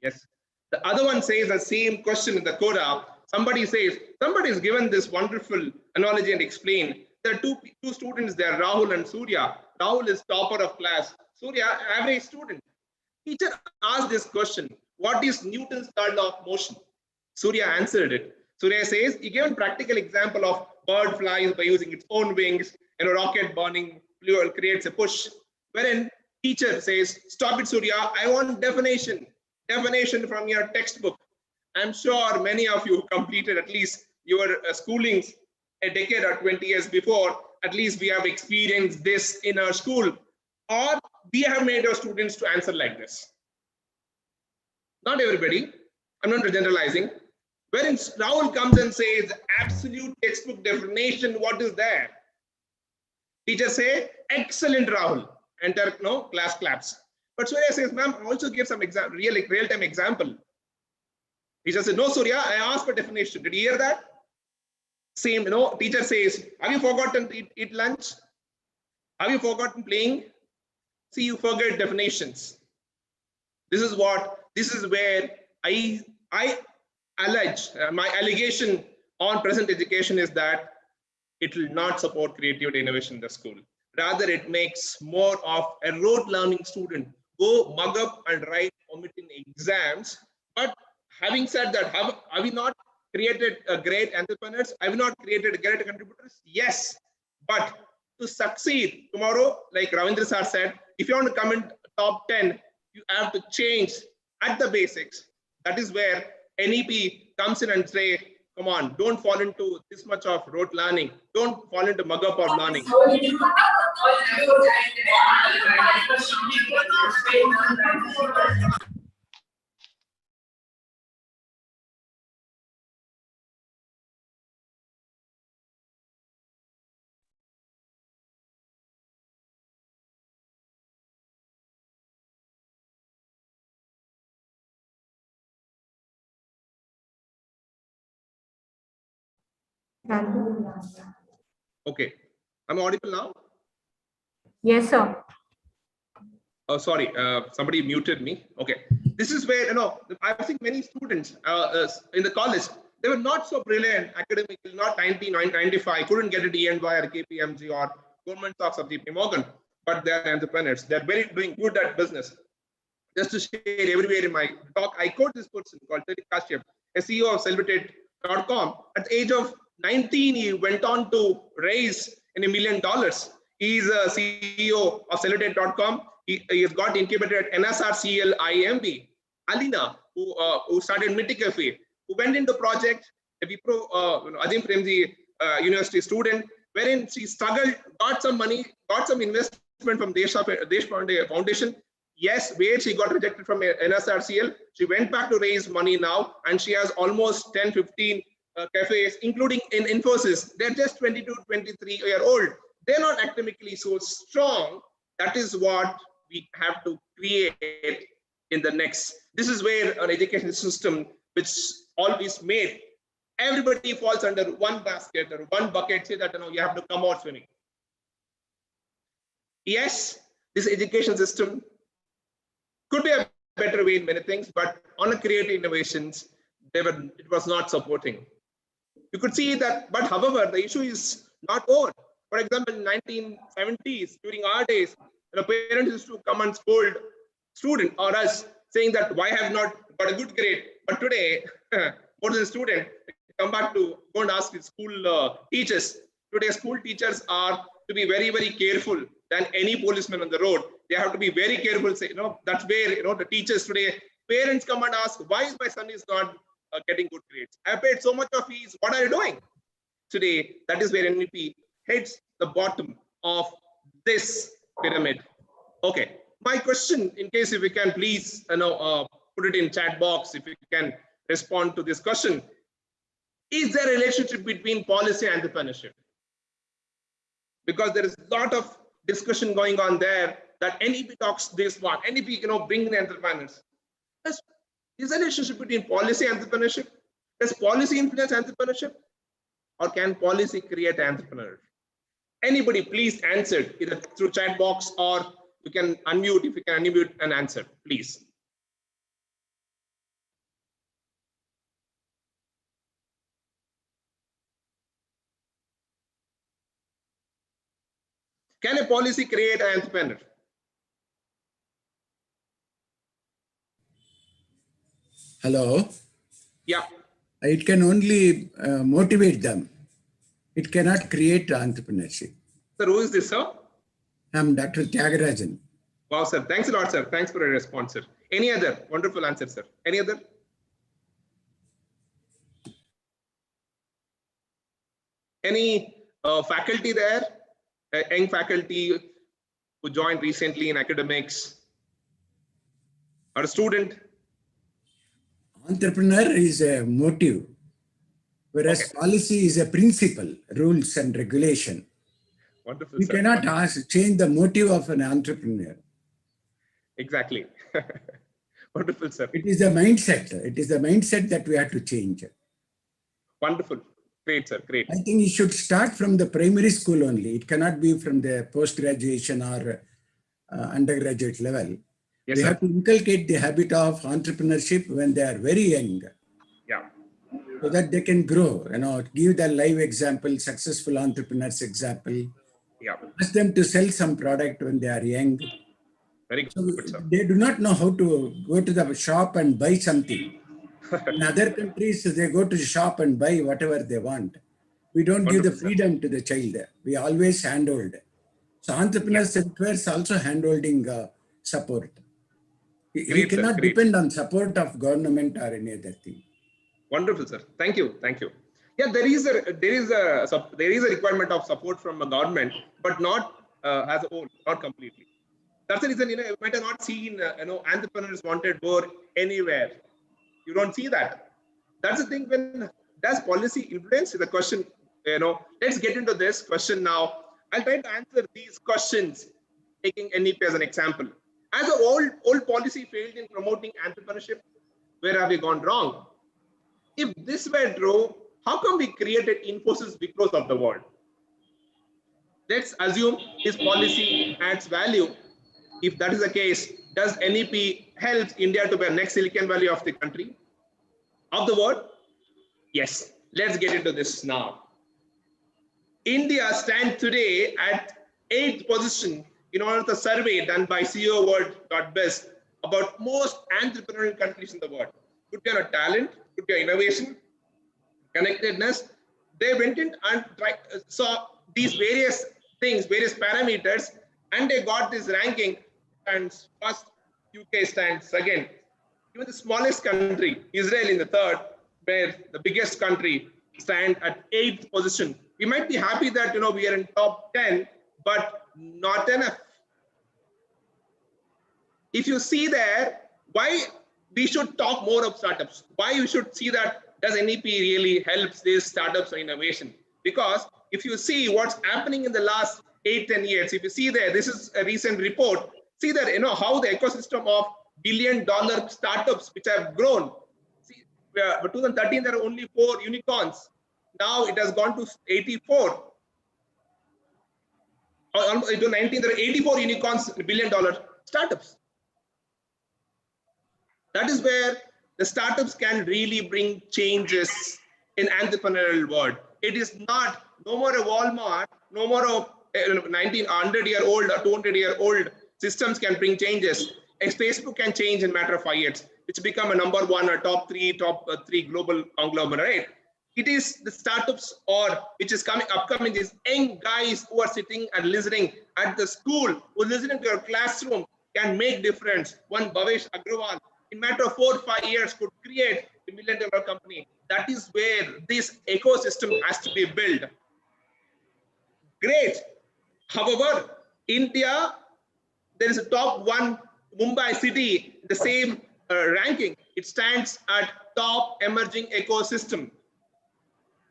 Yes. The other one says the same question in the Quran. Somebody says, somebody is given this wonderful analogy and explain. There are two students there, Rahul and Surya. Rahul is topper of class. Surya, average student. Teacher asked this question, what is Newton's third law of motion? Surya answered it. Surya says, he gave a practical example of bird flies by using its own wings, and a rocket burning fuel creates a push. Wherein teacher says, stop it, Surya, I want definition from your textbook. I'm sure many of you completed at least your schoolings a decade or 20 years before. At least we have experienced this in our school, or we have made our students to answer like this. Not everybody, I'm not generalizing. Wherein Rahul comes and says, absolute textbook definition, what is there? Teacher say, excellent, Rahul. Enter class claps. But Surya says, ma'am, also give some real-time example. Teacher said, no, Surya, I asked for definition. Did you hear that? Same, teacher says, have you forgotten to eat lunch? Have you forgotten playing? See, you forget definitions. This is where I allege, my allegation on present education is that it will not support creativity innovation in the school. Rather, it makes more of a rote learning student go mug up and write omitting exams. But having said that, have we not created great entrepreneurs? Have we not created great contributors? Yes, but to succeed tomorrow, like Ravindra sir said, if you want to come in top 10, you have to change at the basics. That is where NEP comes in and say, come on, don't fall into this much of rote learning. Don't fall into mug up or learning. Okay, I'm audible now? Yes, sir. Oh, sorry, somebody muted me. Okay, this is where, I think many students in the college, they were not so brilliant academically, not 95, couldn't get a DNY or KPMG or Goldman Sachs or JP Morgan, but they're entrepreneurs. They're doing good at business. Just to share everywhere in my talk, I quote this person called Tariq Kashyap, a CEO of Celebrated.com. At the age of 19, he went on to raise $1 million. He's a CEO of Celebrated.com. He has got incubated at NSRCL IMB. Alina, who started MintyCafe, who went into project, a Wipro, Azim Premji University student, wherein she struggled, got some money, got some investment from Deshpande Foundation. Yes, where she got rejected from NSRCL, she went back to raise money now, and she has almost 10, 15 cafes, including in Infosys. They're just 22, 23-year-old. They're not academically so strong. That is what we have to create in the next. This is where an education system, which always made everybody falls under one basket or one bucket, say that you have to come out swimming. Yes, this education system could be a better way in many things, but on a creative innovations, it was not supporting. You could see that, but however, the issue is not over. For example, in 1970s, during our days, parents used to come and scold student or us, saying that why have not got a good grade. But today, more than a student, come back to go and ask the school teachers. Today, school teachers are to be very, very careful than any policeman on the road. They have to be very careful. Say, that's where the teachers today, parents come and ask, why is my son is not getting good grades? I paid so much of fees. What are you doing? Today, that is where NEP hits the bottom of this pyramid. Okay, my question, in case if we can please put it in chat box, if you can respond to this question. Is there a relationship between policy and entrepreneurship? Because there is a lot of discussion going on there that NEP talks this one, NEP bring the entrepreneurs. Is there a relationship between policy and entrepreneurship? Does policy influence entrepreneurship? Or can policy create entrepreneurs? Anybody please answer either through chat box, or you can unmute if you can unmute and answer, please. Can a policy create an entrepreneur? Hello. Yeah. It can only motivate them. It cannot create entrepreneurship. Sir, who is this, sir? I'm Dr. Tyagarajan. Wow, sir. Thanks a lot, sir. Thanks for your response, sir. Any other? Wonderful answer, sir. Any other? Any faculty there? Young faculty who joined recently in academics? Or a student? Entrepreneur is a motive, whereas policy is a principle, rules and regulation. Wonderful, We sir. cannot change the motive of an entrepreneur. Exactly. Wonderful, sir. It is the mindset. It is the mindset that we have to change. Wonderful. Great, sir. Great. I think it should start from the primary school only. It cannot be from the post-graduation or undergraduate level. Yes, we sir. have to inculcate the habit of entrepreneurship when they are very young. Yeah. So that they can grow, give the live example, successful entrepreneurs example. Yeah. Ask them to sell some product when they are young. Very good, sir. They do not know how to go to the shop and buy something. In other countries, they go to the shop and buy whatever they want. We don't give the freedom to the child. We always handhold. So entrepreneurs requires also handholding support. He Great, sir, cannot great. depend on support of government or any other thing. Wonderful, sir. Thank you. Thank you. Yeah, there is a requirement of support from the government, but not as a whole, not completely. That's the reason, you might have not seen, entrepreneurs wanted more anywhere. You don't see that. That's the thing. When does policy influence the question? Let's get into this question now. I'll try to answer these questions, taking NEP as an example. As a old policy failed in promoting entrepreneurship, where have we gone wrong? If this were true, how come we created Infosys Wipros of the world? Let's assume this policy adds value. If that is the case, does NEP help India to be the next Silicon Valley of the country, of the world? Yes. Let's get into this now. India stands today at 8th position in one of the survey done by CEOworld.biz about most entrepreneurial countries in the world. Could be on a talent, could be on innovation, connectedness. They went in and saw these various things, various parameters, and they got this ranking. And first, UK stands second. Even the smallest country, Israel, in the third, where the biggest country stand at 8th position. We might be happy that we are in top 10, but not enough. If you see there, why we should talk more of startups? Why you should see that does NEP really helps these startups or innovation? Because if you see what's happening in the last 8-10 years, if you see there, this is a recent report. See that how the ecosystem of billion-dollar startups which have grown. See, by 2013 there are only 4 unicorns. Now it has gone to 84. In 2019 there are 84 unicorns, billion-dollar startups. That is where the startups can really bring changes in entrepreneurial world. It is not no more a Walmart, no more a 100-year-old or 200-year-old systems can bring changes. As Facebook can change in a matter of 5 years, which become a number 1 or top three global conglomerate. It is the startups which is upcoming, these young guys who are sitting and listening at the school, who are listening to your classroom, can make difference. One Bhavesh Agrawal, in a matter of 4 or 5 years, could create a $1 million company. That is where this ecosystem has to be built. Great. However, India, there is a top 1 Mumbai city, the same ranking. It stands at top emerging ecosystem.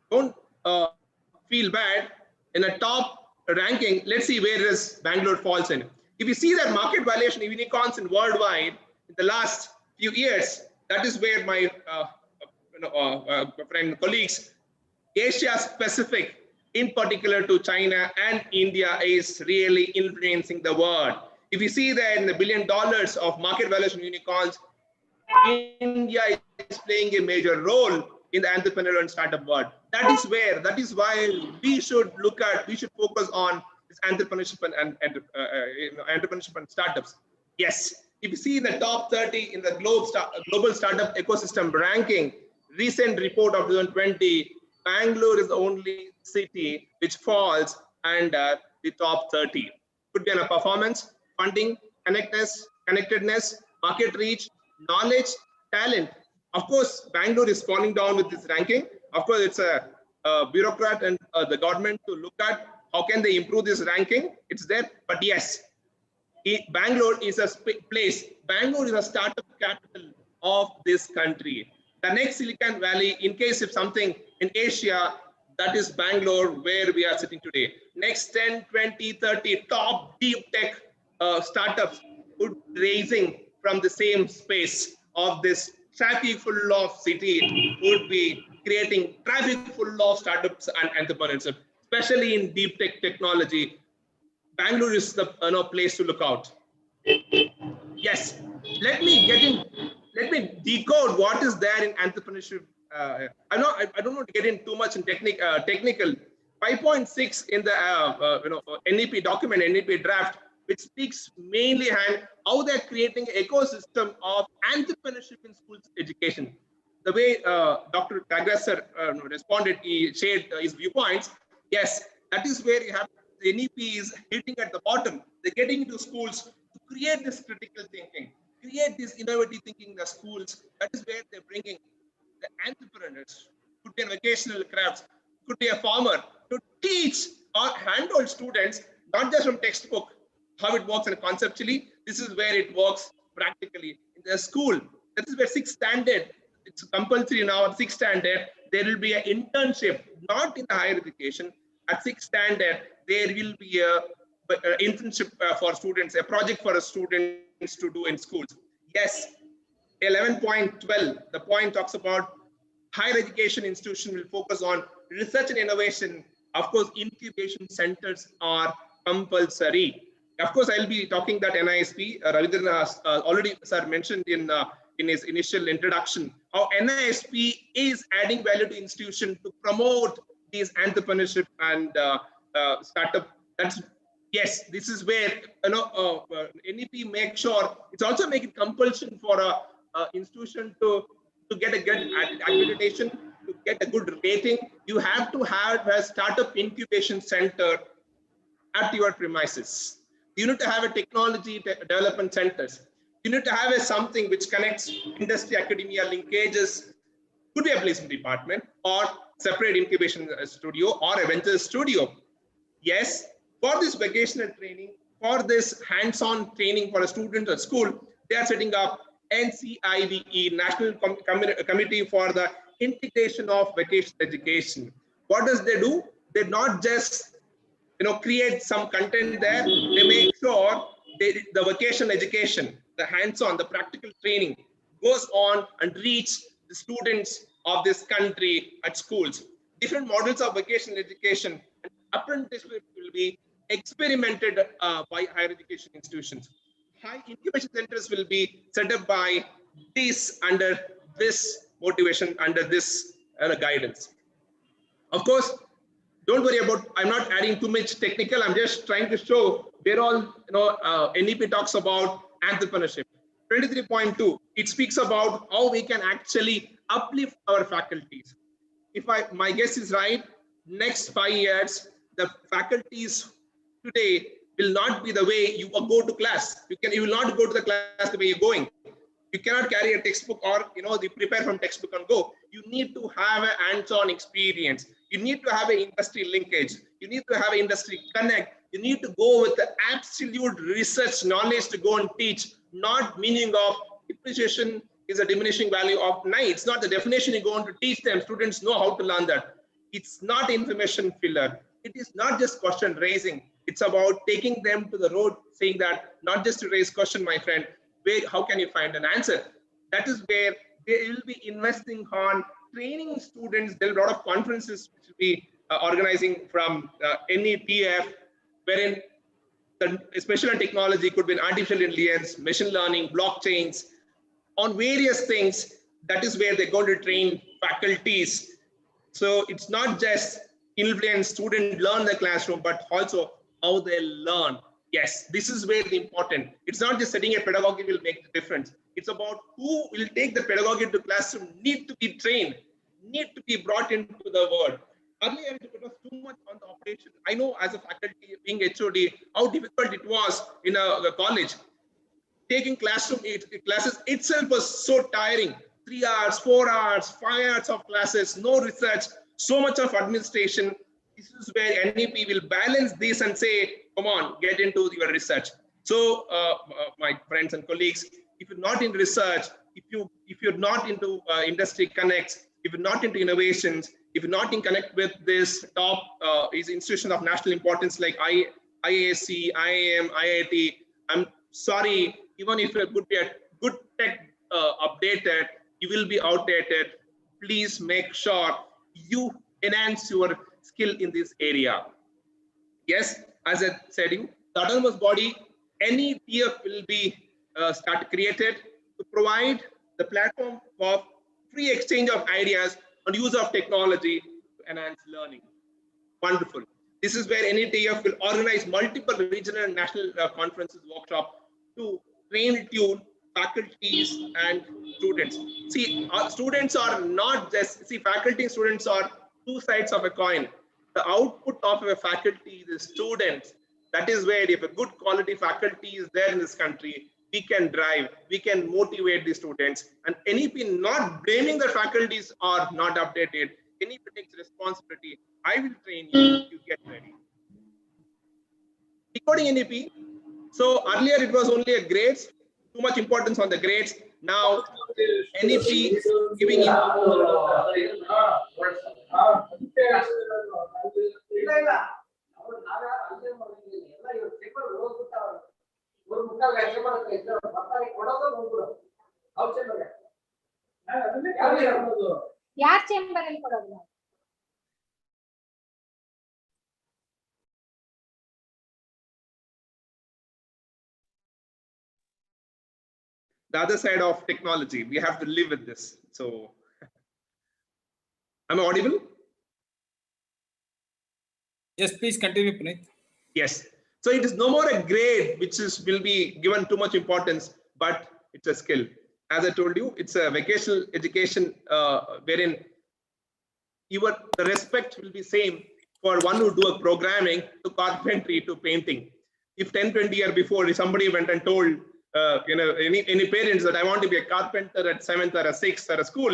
Don't feel bad. In a top ranking, let's see where does Bangalore falls in. If you see that market valuation of unicorns in worldwide in the last few years, that is where my friend colleagues, Asia Pacific, in particular to China and India, is really influencing the world. If you see that in the $1 billion of market valuation unicorns, India is playing a major role in the entrepreneurial and startup world. That is why we should focus on this entrepreneurship and entrepreneurship and startups. Yes, if you see in the top 30 in the global startup ecosystem ranking, recent report of 2020, Bangalore is the only city which falls under the top 30. Could be on a performance, funding, connectedness, market reach, knowledge, talent. Of course, Bangalore is falling down with this ranking. Of course, it's a bureaucrat and the government to look at how can they improve this ranking. It's there, but yes, Bangalore is a place. Bangalore is a startup capital of this country. The next Silicon Valley, in case if something in Asia, that is Bangalore, where we are sitting today. Next 10, 20, 30 top deep tech startups would be raising from the same space of this traffic full of city, would be creating traffic full of startups and entrepreneurship, especially in deep tech technology. Bangalore is the place to look out. Yes, let me decode what is there in entrepreneurship. I don't want to get in too much in technical. 5.6 in the NEP document, NEP draft, which speaks mainly on how they're creating an ecosystem of entrepreneurship in schools education. The way Dr. Tagrasar responded, he shared his viewpoints. Yes, that is where you have the NEP is hitting at the bottom. They're getting into schools to create this critical thinking. create this innovative thinking in the schools. That is where they're bringing the entrepreneurs, could be a vocational crafts, could be a farmer, to teach or handhold students, not just from textbook, how it works and conceptually. This is where it works practically in the school. That is where 6th standard, it's compulsory now at 6th standard, there will be an internship, not in the higher education. At 6th standard, there will be a internship for students, a project for students to do in schools. Yes, 11.12, the point talks about higher education institution will focus on research and innovation. Of course, incubation centers are compulsory. Of course, I'll be talking that NISP, Ravindra already sir mentioned in his initial introduction, how NISP is adding value to institution to promote these entrepreneurship and startup. That's yes, this is where NEP make sure it's also make it compulsion for a institution to get a good accreditation, to get a good rating. You have to have a startup incubation center at your premises. You need to have a technology development centers. You need to have something which connects industry academia linkages. Could be a placement department or separate incubation studio or a venture studio. Yes, for this vocational training, for this hands-on training for a student at school, they are setting up NCIVE, National Committee for the Integration of Vocational Education. What does they do? They not just create some content there. They make sure the vocational education, the hands-on, the practical training goes on and reach the students of this country at schools. Different models of vocational education and apprenticeship will be experimented by higher education institutions. High incubation centers will be set up by this under this motivation, under this guidance. Of course, don't worry about, I'm not adding too much technical. I'm just trying to show where all, NEP talks about entrepreneurship. 23.2, it speaks about how we can actually uplift our faculties. If my guess is right, next 5 years, the faculties today will not be the way you go to class. You will not go to the class the way you're going. You cannot carry a textbook or prepare from textbook and go. You need to have a hands-on experience. You need to have an industry linkage. You need to have an industry connect. You need to go with the absolute research knowledge to go and teach, not meaning of depreciation is a diminishing value of nine. It's not the definition you go on to teach them. Students know how to learn that. It's not information filler. It is not just question raising. It's about taking them to the road, saying that not just to raise question, my friend, how can you find an answer? That is where they will be investing on training students. There are a lot of conferences which will be organizing from NEPF, wherein especially on technology could be in artificial intelligence, machine learning, blockchains, on various things. That is where they're going to train faculties. So it's not just influence student learn the classroom, but also how they learn. Yes, this is where the important. It's not just setting a pedagogy will make the difference. It's about who will take the pedagogy to classroom, need to be trained, need to be brought into the world. Earlier, it was too much on the operation. I know as a faculty, being HOD, how difficult it was in a college. Taking classroom classes itself was so tiring. 3 hours, 4 hours, 5 hours of classes, no research, so much of administration. This is where NEP will balance this and say, come on, get into your research. So my friends and colleagues, if you're not in research, if you're not into industry connects, if you're not into innovations, if you're not in connect with this top institution of national importance like IASC, IIM, IIT, I'm sorry, even if you could be a good tech updated, you will be outdated. Please make sure you enhance your skill in this area. Yes, as I said, the autonomous body, any TF will be created to provide the platform of free exchange of ideas and use of technology to enhance learning. Wonderful. This is where NETF will organize multiple regional and national conferences, workshops to train, tune faculties and students. See, our students are not just, faculty and students are two sides of a coin. The output of a faculty is students. That is where if a good quality faculty is there in this country, we can drive, we can motivate the students, and NEP not blaming the faculties or not updated. NEP takes responsibility. I will train you, you get ready. Decoding NEP. So earlier it was only a grades, too much importance on the grades. Now NEP giving in. ಯಾರ್ chamber ಅಲ್ಲಿ ಕೊಡೋದು? The other side of technology, we have to live with this. So, am I audible? Yes, please continue, Puneet. Yes. So it is no more a grade which will be given too much importance, but it's a skill. As I told you, it's a vocational education wherein the respect will be same for one who do a programming to carpentry to painting. If 10-20 years before, if somebody went and told any parents that I want to be a carpenter at 7th or a 6th or a school,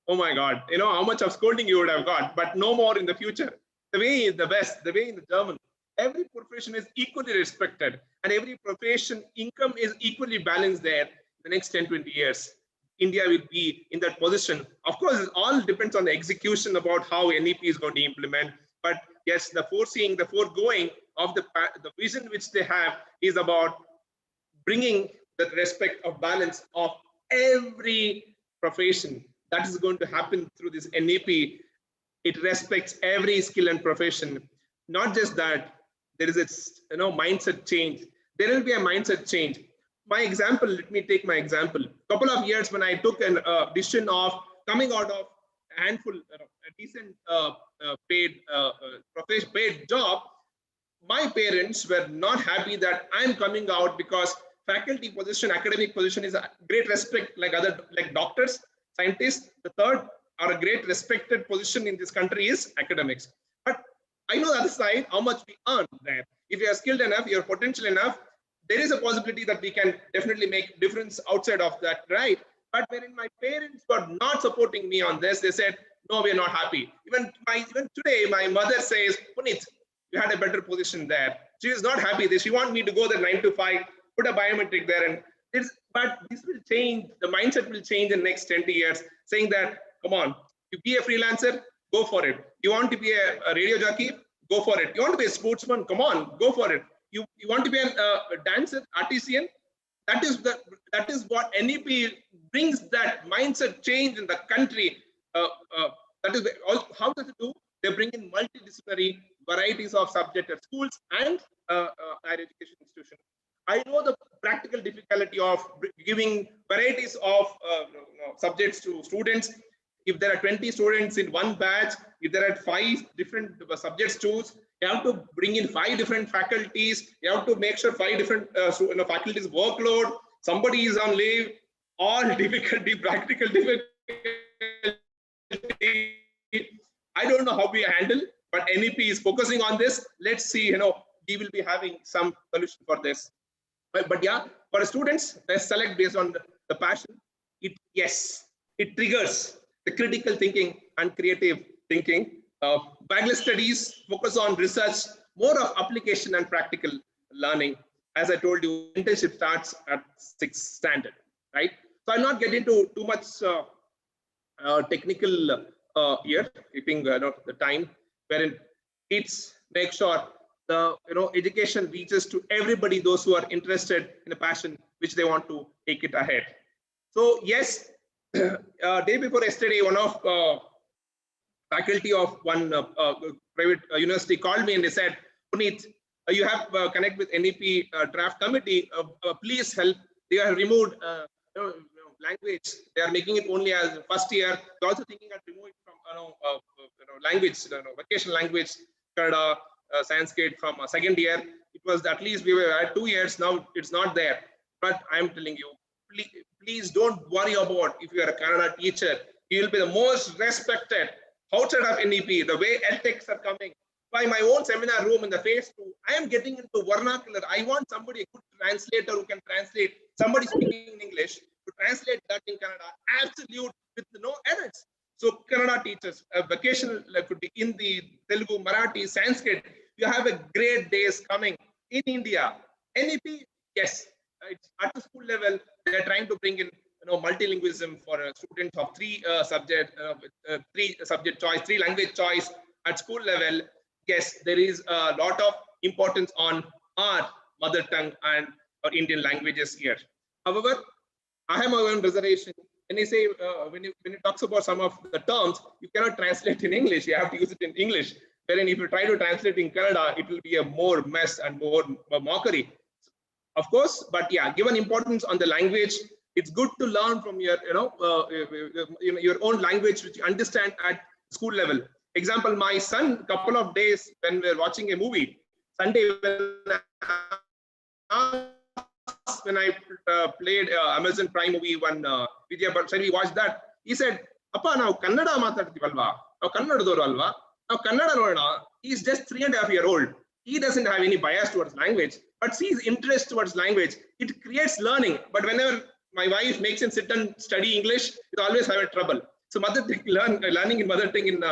oh my God, how much of scolding you would have got, but no more in the future. The way in the West, the way in the German, every profession is equally respected and every profession income is equally balanced there. The next 10-20 years, India will be in that position. Of course, it all depends on the execution about how NEP is going to implement. But yes, the foregoing of the vision which they have is about bringing the respect of balance of every profession. That is going to happen through this NEP. It respects every skill and profession. Not just that, there is a mindset change. There will be a mindset change. My example, let me take my example. Couple of years when I took a decision of coming out of a handful, a decent paid job, my parents were not happy that I'm coming out because faculty position, academic position is a great respect like doctors, scientists. The third are a great respected position in this country is academics. But I know the other side, how much we earn there. If you are skilled enough, you're potential enough, there is a possibility that we can definitely make difference outside of that, right? But when my parents were not supporting me on this, they said, no, we're not happy. Even today, my mother says, Puneet, you had a better position there. She is not happy. She wants me to go there 9 to 5, put a biometric there. But this will change. The mindset will change in the next 20 years, saying that, come on, you be a freelancer, go for it. You want to be a radio jockey, go for it. You want to be a sportsman, come on, go for it. You want to be a dancer, artisan, that is what NEP brings, that mindset change in the country. That is how does it do? They bring in multidisciplinary varieties of subjects at schools and higher education institutions. I know the practical difficulty of giving varieties of subjects to students. If there are 20 students in one batch, if there are 5 different subjects choose, you have to bring in 5 different faculties. You have to make sure 5 different faculties workload. Somebody is on leave. All difficulty, practical difficulty. I don't know how we handle, but NEP is focusing on this. Let's see. We will be having some solution for this. But yeah, for the students, they select based on the passion. It triggers the critical thinking and creative thinking. Bachelor studies focus on research, more of application and practical learning. As I told you, internship starts at 6th standard, right? So I'll not get into too much technical here, keeping the time, wherein it's make sure the education reaches to everybody, those who are interested in a passion which they want to take it ahead. So yes, day before yesterday, one of faculty of one private university called me and they said, Puneet, you have connect with NEP draft committee. Please help. They have removed language. They are making it only as first year. They're also thinking of removing from language, vocational language, Kannada, Sanskrit from second year. It was at least we were at 2 years. Now it's not there. But I'm telling you, please don't worry about if you are a Kannada teacher. You will be the most respected outside of NEP. The way edtechs are coming, by my own seminar room in the phase 2, I am getting into vernacular. I want somebody, a good translator who can translate somebody speaking in English to translate that in Kannada, absolute with no errors. So Kannada teachers, vocational could be Hindi, Telugu, Marathi, Sanskrit. You have a great days coming in India. NEP, yes, it's at the school level. They are trying to bring in multilingualism for students of three subject choice, 3 language choice at school level. Yes, there is a lot of importance on our mother tongue and our Indian languages here. However, I have my own reservation. When you say when it talks about some of the terms, you cannot translate in English. You have to use it in English. Wherein if you try to translate in Kannada, it will be a more mess and more mockery. Of course, but yeah, given importance on the language, it's good to learn from your your own language which you understand at school level. Example, my son, couple of days when we were watching a movie, Sunday when I played Amazon Prime movie one Vijay Bhatt, we watched that. He said, "Appa, now Kannada matadtivalva, now Kannadadoru alva, now Kannada nodana." He is just 3.5 years old. He doesn't have any bias towards language, but sees interest towards language. It creates learning. But whenever my wife makes him sit and study English, he always have a trouble. So learning in mother tongue in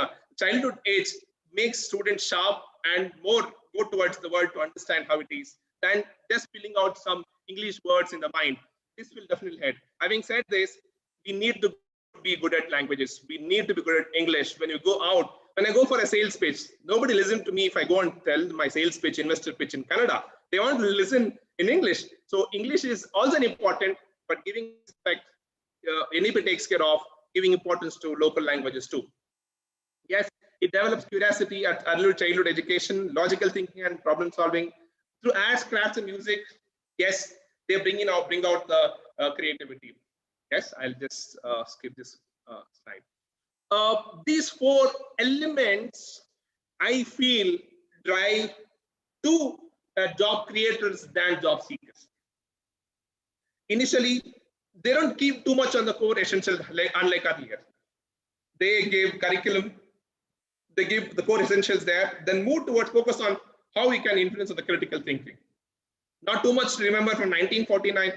childhood age makes students sharp and more go towards the world to understand how it is than just filling out some English words in the mind. This will definitely help. Having said this, we need to be good at languages. We need to be good at English. When you go out, when I go for a sales pitch, nobody listens to me if I go and tell my sales pitch, investor pitch in Kannada. They want to listen in English. So English is also important, but giving respect, NEP takes care of giving importance to local languages too. Yes, it develops curiosity at early childhood education, logical thinking and problem solving. Through arts, crafts and music, yes, they bring out the creativity. Yes, I'll just skip this slide. These 4 elements, I feel, drive to job creators than job seekers. Initially, they don't keep too much on the core essentials, unlike earlier. They give curriculum, they give the core essentials there, then move towards focus on how we can influence on the critical thinking. Not too much to remember from 1949.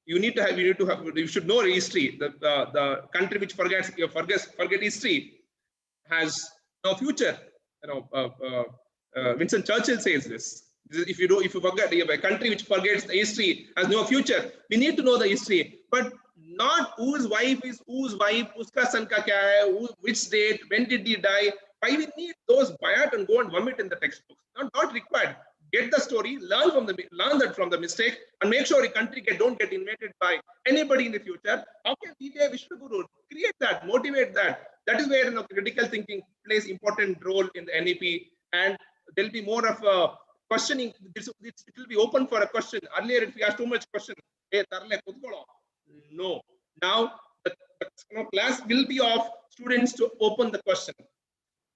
You should know history. The country which forget history has no future. Winston Churchill says this. If you forget, a country which forgets the history has no future. We need to know the history, but not whose wife is whose wife, uska son ka kya hai, which date, when did he die. Why we need those bias and go and vomit in the textbooks? Not required. Get the story, learn that from the mistake, and make sure the country don't get invaded by anybody in the future. How can PVI Vishwaguru create that, motivate that? That is where critical thinking plays important role in the NEP, and there'll be more of a questioning. It will be open for a question. Earlier, if we asked too much question, hey, no. Now the class will be of students to open the question.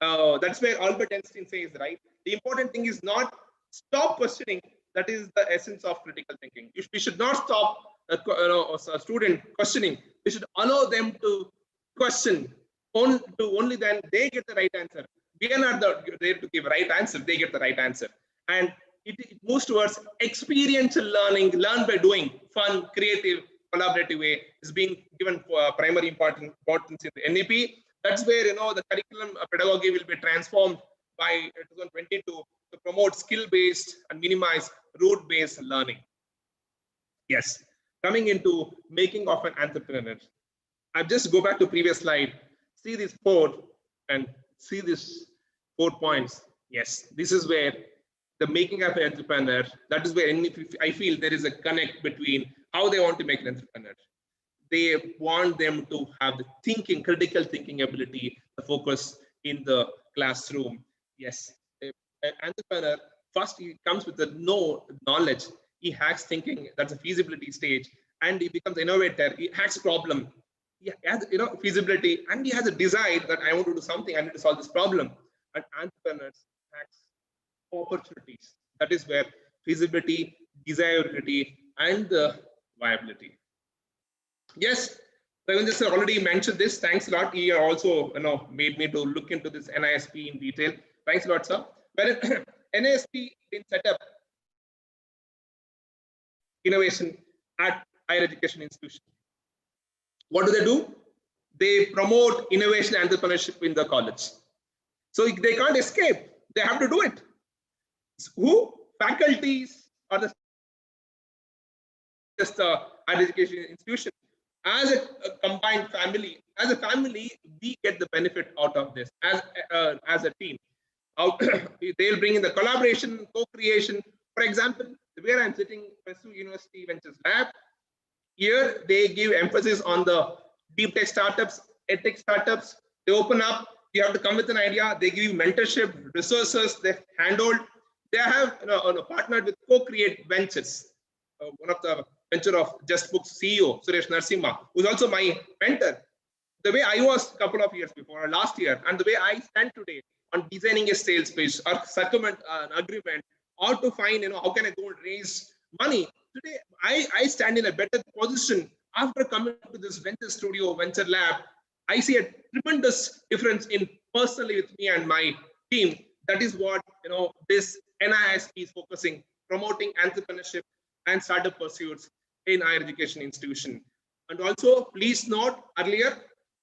That's where Albert Einstein says, right? The important thing is not stop questioning. That is the essence of critical thinking. We should not stop a student questioning. We should allow them to question. Only then they get the right answer. We are not there to give right answer. They get the right answer. And it moves towards experiential learning, learn by doing, fun, creative, collaborative way is being given primary importance in the NEP. That's where the curriculum pedagogy will be transformed by 2022 to promote skill-based and minimize route-based learning. Yes, coming into making of an entrepreneur. I'll just go back to previous slide. See these 4 and see these 4 points. Yes, this is where the making of an entrepreneur, that is where I feel there is a connect between how they want to make an entrepreneur. They want them to have the thinking, critical thinking ability, the focus in the classroom. Yes, an entrepreneur, first he comes with the knowledge. He hacks thinking, that's a feasibility stage, and he becomes an innovator. He hacks problem. He has feasibility, and he has a desire that I want to do something, I need to solve this problem. And entrepreneurs hacks opportunities. That is where feasibility, desirability, and the viability. Yes, Ravindra sir already mentioned this. Thanks a lot. He also made me to look into this NISP in detail. Thanks a lot, sir. when NISP been set up innovation at higher education institution. What do? They promote innovation and entrepreneurship in the college. So they can't escape. They have to do it. Who? Faculties or the just higher education institution. As a combined family, we get the benefit out of this as a team. They'll bring in the collaboration, co-creation. For example, where I'm sitting, PESU University Ventures Lab, here they give emphasis on the deep tech startups, edtech startups. They open up, you have to come with an idea, they give you mentorship, resources, they handhold. They have partnered with Co-Create Ventures, one of the venture of Just Books CEO, Suresh Narasimha, who's also my mentor. The way I was a couple of years before, last year, and the way I stand today on designing a sales pitch or circumvent an agreement, or to find, how can I go and raise money? Today, I stand in a better position after coming to this venture studio, venture lab. I see a tremendous difference in personally with me and my team. That is what, this NISP is focusing, promoting entrepreneurship and startup pursuits in higher education institution. And also, please note earlier,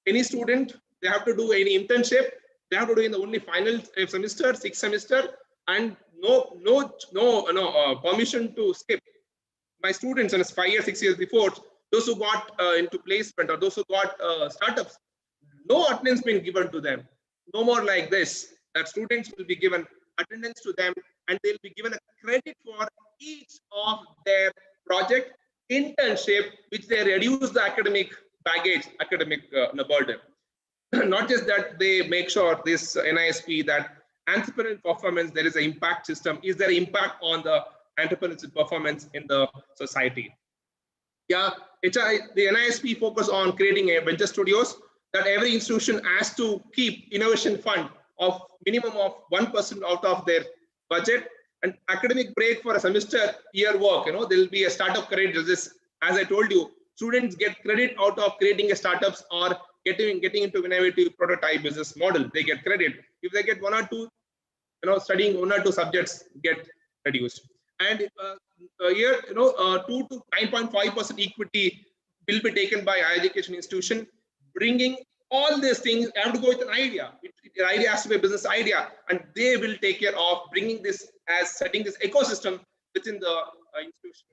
any student, they have to do any internship, they have to do in the only final semester, 6th semester, and no permission to skip. My students, and it's 5 years, 6 years before, those who got into placement or those who got startups, no attendance being given to them. No more like this, that students will be given attendance to them and they'll be given a credit for each of their project internship, which they reduce the academic baggage, academic burden. Not just that, they make sure this NISP that entrepreneurial performance, there is an impact system. Is there impact on the entrepreneurial performance in the society? Yeah, the NISP focus on creating a venture studios that every institution has to keep innovation fund of minimum of 1% out of their budget, and academic break for a semester year work. There will be a startup credit. As I told you, students get credit out of creating a startups or getting into innovative prototype business model. They get credit. If they get 1 or 2, studying 1 or 2 subjects get reduced. And here, 2 to 9.5% equity will be taken by higher education institution. Bringing all these things, I have to go with an idea. The idea has to be a business idea, and they will take care of bringing this as setting this ecosystem within the institution.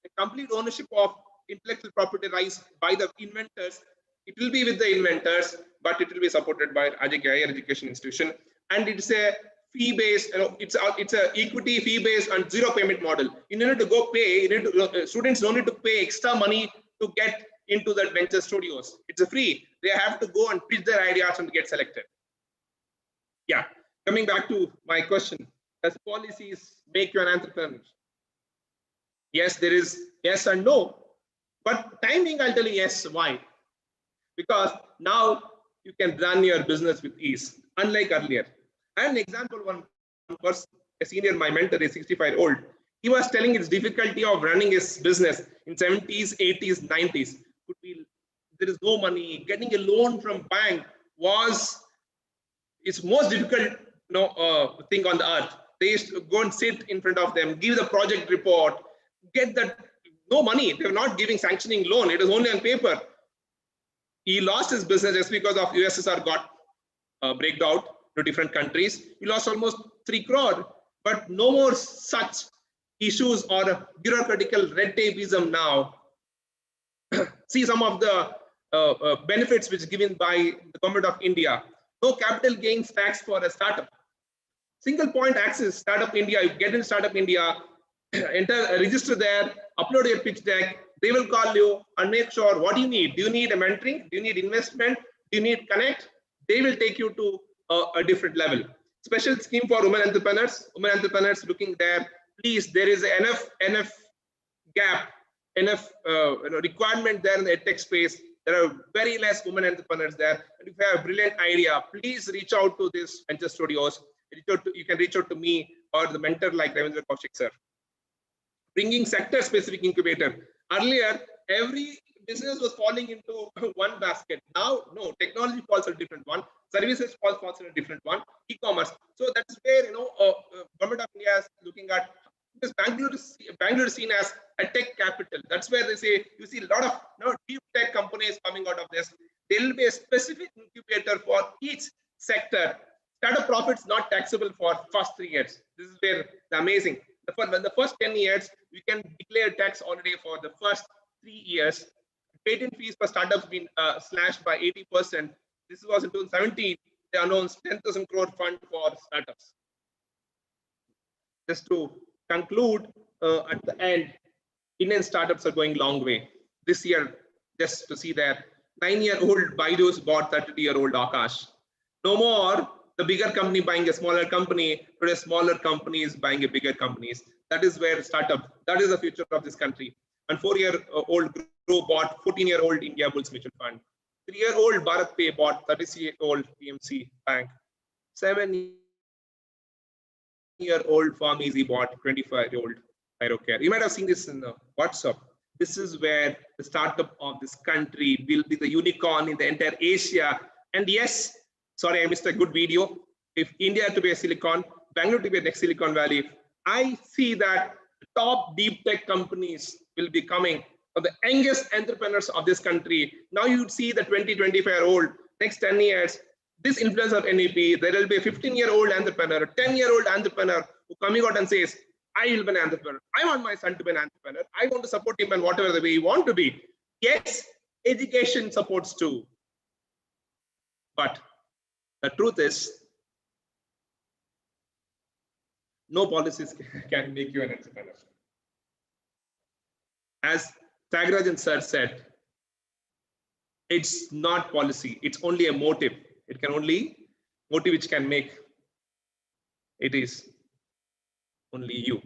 The complete ownership of intellectual property rights by the inventors. It will be with the inventors, but it will be supported by higher education institution, and it's a fee-based. It's a equity fee-based and zero payment model. You need to go pay. Students don't need to pay extra money to get into the venture studios. It's a free. They have to go and pitch their ideas and get selected. Yeah, coming back to my question, does policies make you an entrepreneur? Yes, there is yes and no, but timing, I'll tell you yes. Why? Because now you can run your business with ease, unlike earlier. An example, one person, a senior, my mentor is 65-year-old. He was telling his difficulty of running his business in 70s, 80s, 90s. There is no money. Getting a loan from bank it's most difficult thing on the earth. They used to go and sit in front of them, give the project report, get that, no money. They were not giving sanctioning loan. It was only on paper. He lost his business just because of USSR got breaked out to different countries. He lost almost 3 crore, but no more such issues or bureaucratical red tapeism now. See some of the benefits which given by the government of India. No capital gains tax for a startup. Single point access, Startup India. You get in Startup India, register there, upload your pitch deck. They will call you and make sure what you need. Do you need a mentoring? Do you need investment? Do you need connect? They will take you to a different level. Special scheme for women entrepreneurs. Women entrepreneurs looking there. Please, there is enough gap, enough requirement there in the edtech space. There are very less women entrepreneurs there. And if you have a brilliant idea, please reach out to these venture studios. You can reach out to me or the mentor like Ravindra Kaushik sir. Bringing sector-specific incubator. Earlier, every business was falling into one basket. Now, no, technology falls a different one. Services falls in a different one. E-commerce. So that's where government of India is looking at. Because Bangalore is seen as a tech capital. That's where they say you see a lot of deep tech companies coming out of this. There will be a specific incubator for each sector. Startup profits not taxable for first 3 years. This is where the amazing. When the first 10 years, we can declare tax already for the first 3 years. Patent fees for startups been slashed by 80%. This was in 2017. They announced 10,000 crore fund for startups. Just to conclude, at the end, Indian startups are going long way. This year, just to see that 9-year-old Baidu's bought 30-year-old Akash. No more the bigger company buying a smaller company, but a smaller company is buying a bigger companies. That is where startup, that is the future of this country. And 4-year-old Grow bought 14-year-old India Bulls Mutual Fund. 3-year-old Bharat Pay bought 36-year-old PMC Bank. 7-year-old Farm Easy bought 25-year-old Aerocare. You might have seen this in the WhatsApp. This is where the startup of this country will be the unicorn in the entire Asia. And yes, sorry, I missed a good video. If India to be a silicon, Bangalore to be a next Silicon Valley, I see that the top deep tech companies will be coming from the youngest entrepreneurs of this country. Now you would see the 20-25-year-old, next 10 years, this influence of NEP, there will be a 15-year-old entrepreneur, a 10-year-old entrepreneur who coming out and says, I will be an entrepreneur. I want my son to be an entrepreneur. I want to support him in whatever the way he wants to be. Yes, education supports too. But the truth is, no policies can make you an entrepreneur. As Tyagarajan sir said, it's not policy, it's only a motive. It can only motive which can make it is only you.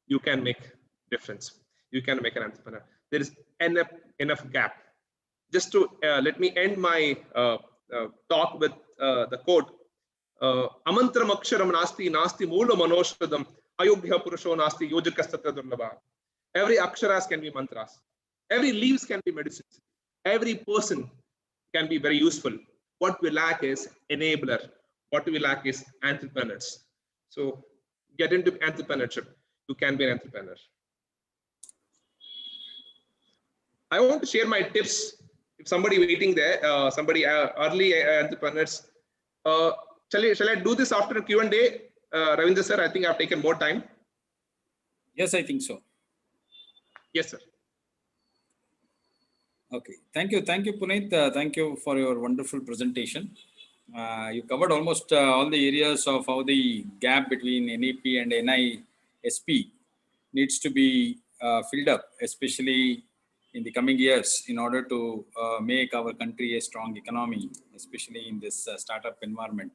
You can make difference. You can make an entrepreneur. There is enough gap. Just to let me end my talk with the quote. Amantram aksharam nasti nasti moola manoshadam ayogya purusho nasti yojakastatra durlabha. Every aksharas can be mantras. Every leaves can be medicines. Every person can be very useful. What we lack is enabler. What we lack is entrepreneurs. So get into entrepreneurship. You can be an entrepreneur. I want to share my tips. If somebody waiting there, somebody early entrepreneurs, shall I do this after Q&A? Ravindra sir, I think I've taken more time. Yes, I think so. Yes, sir. Okay, thank you, Puneet. Thank you for your wonderful presentation. You covered almost all the areas of how the gap between NEP and NISP needs to be filled up, especially in the coming years, in order to make our country a strong economy, especially in this startup environment.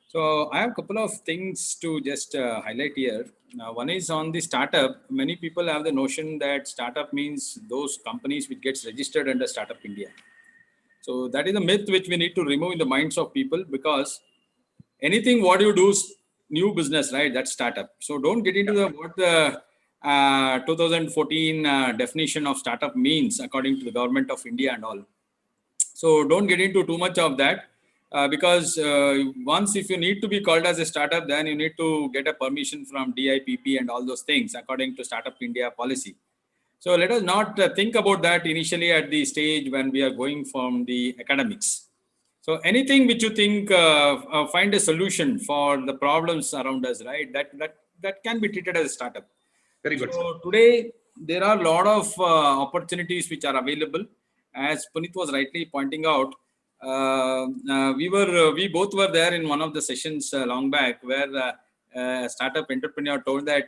So I have a couple of things to just highlight here. One is on the startup. Many people have the notion that startup means those companies which gets registered under Startup India. So that is a myth which we need to remove in the minds of people, because anything what you do is new business, right? That's startup. So don't get into what the 2014 definition of startup means according to the government of India and all. So don't get into too much of that. Because once if you need to be called as a startup, then you need to get a permission from DIPP and all those things according to Startup India policy. So let us not think about that initially at the stage when we are going from the academics. So anything which you think find a solution for the problems around us, right? That can be treated as a startup. Very good. So today there are a lot of opportunities which are available. As Puneet was rightly pointing out, we both were there in one of the sessions long back, where a startup entrepreneur told that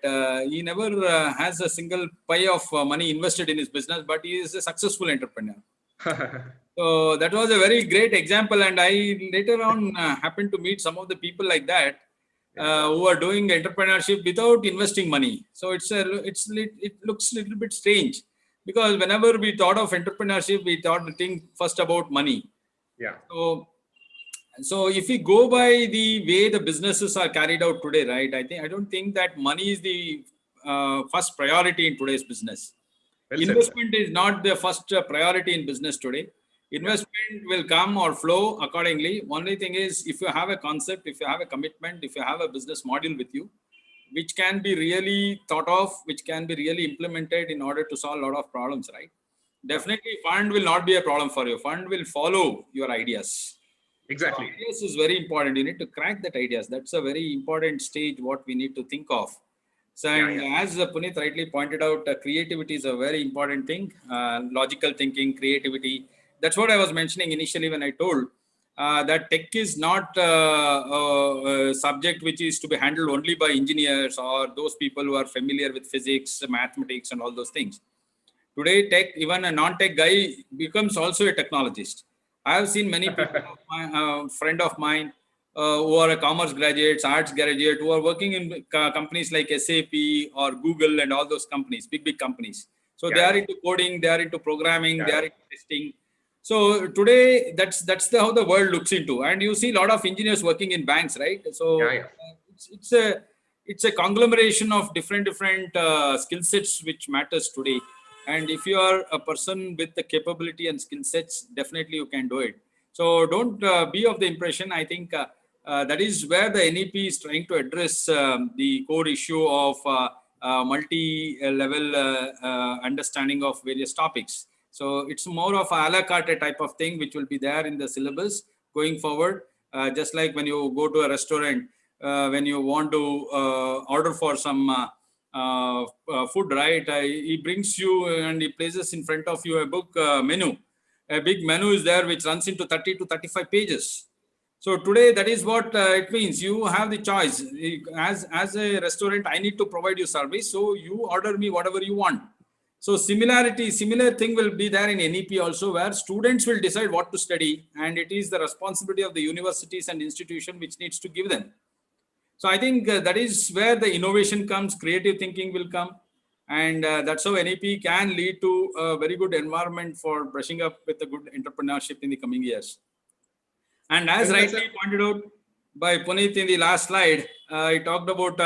he never has a single pie of money invested in his business, but he is a successful entrepreneur. So that was a very great example, and I later on happened to meet some of the people like that who are doing entrepreneurship without investing money. So it looks a little bit strange, because whenever we thought of entrepreneurship, we thought to think first about money. Yeah. So if we go by the way the businesses are carried out today, right? I don't think that money is the first priority in today's business. Investment is not the first priority in business today. Investment will come or flow accordingly. Only thing is, if you have a concept, if you have a commitment, if you have a business model with you, which can be really thought of, which can be really implemented in order to solve a lot of problems, right? Definitely, fund will not be a problem for you. Fund will follow your ideas. Exactly. So ideas is very important. You need to crack that ideas. That's a very important stage what we need to think of. So, and as Puneet rightly pointed out, creativity is a very important thing. Logical thinking, creativity. That's what I was mentioning initially when I told that tech is not a subject which is to be handled only by engineers or those people who are familiar with physics, mathematics, and all those things. Today, tech, even a non-tech guy becomes also a technologist. I have seen many people, friend of mine, who are commerce graduates, arts graduate, who are working in companies like SAP or Google and all those companies, big companies. So they are into coding, they are into programming, they are into testing. So today, that's how the world looks into. And you see a lot of engineers working in banks, right? So it's a conglomeration of different skill sets which matters today. And if you are a person with the capability and skill sets, definitely you can do it. So don't be of the impression. I think that is where the NEP is trying to address the core issue of multi-level understanding of various topics. So it's more of a la carte type of thing, which will be there in the syllabus going forward. Just like when you go to a restaurant, when you want to order for some food, right? He brings you and he places in front of you a book menu. A big menu is there which runs into 30 to 35 pages. So today, that is what it means. You have the choice. As a restaurant, I need to provide you service. So you order me whatever you want. So similar thing will be there in NEP also, where students will decide what to study. And it is the responsibility of the universities and institution which needs to give them. So I think that is where the innovation comes, creative thinking will come. And that's how NEP can lead to a very good environment for brushing up with a good entrepreneurship in the coming years. And as rightly pointed out by Puneet in the last slide, he talked about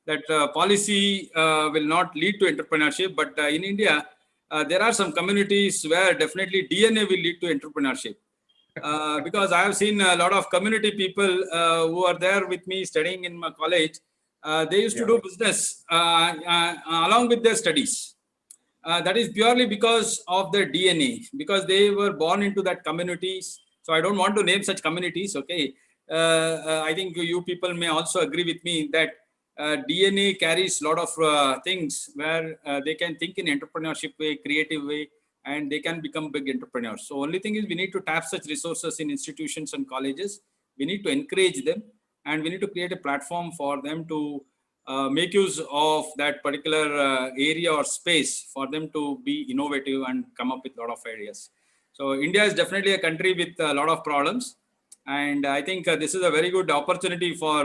that policy will not lead to entrepreneurship, but in India, there are some communities where definitely DNA will lead to entrepreneurship. Because I have seen a lot of community people who are there with me studying in my college. They used to do business along with their studies. That is purely because of their DNA, because they were born into that communities. So I don't want to name such communities, okay? I think you people may also agree with me that DNA carries a lot of things where they can think in entrepreneurship way, creative way, and they can become big entrepreneurs. So only thing is we need to tap such resources in institutions and colleges. We need to encourage them, and we need to create a platform for them to make use of that particular area or space for them to be innovative and come up with a lot of ideas. So India is definitely a country with a lot of problems. And I think this is a very good opportunity for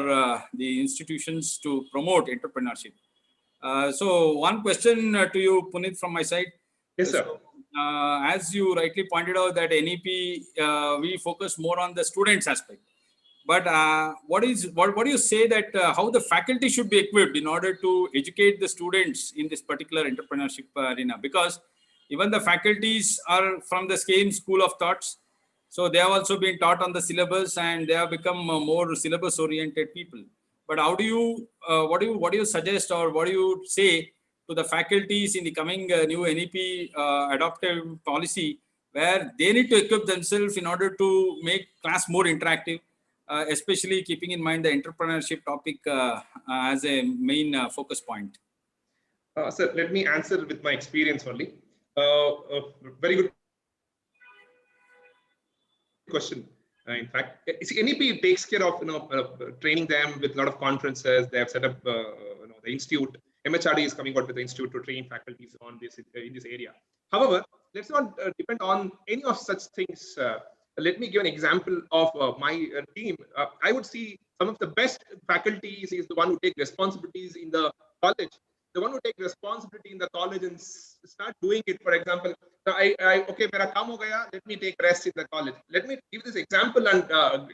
the institutions to promote entrepreneurship. So one question to you, Puneet, from my side. Yes, sir. So, as you rightly pointed out that NEP, we focus more on the students aspect. But what do you say that how the faculty should be equipped in order to educate the students in this particular entrepreneurship arena? Because even the faculties are from the same school of thoughts. So they have also been taught on the syllabus and they have become more syllabus oriented people. But how do you, what do you suggest or what do you say to the faculties in the coming new NEP adoptive policy, where they need to equip themselves in order to make class more interactive, especially keeping in mind the entrepreneurship topic as a main focus point? Sir, let me answer with my experience only. Very good question. In fact, NEP takes care of training them with a lot of conferences. They have set up the institute. MHRD is coming out with the institute to train faculties on this in this area. However, let's not depend on any of such things. Let me give an example of my team. I would see some of the best faculties is the one who take responsibilities in the college. The one who take responsibility in the college and start doing it. For example, okay, mera kaam ho gaya, let me take rest in the college. Let me give this example and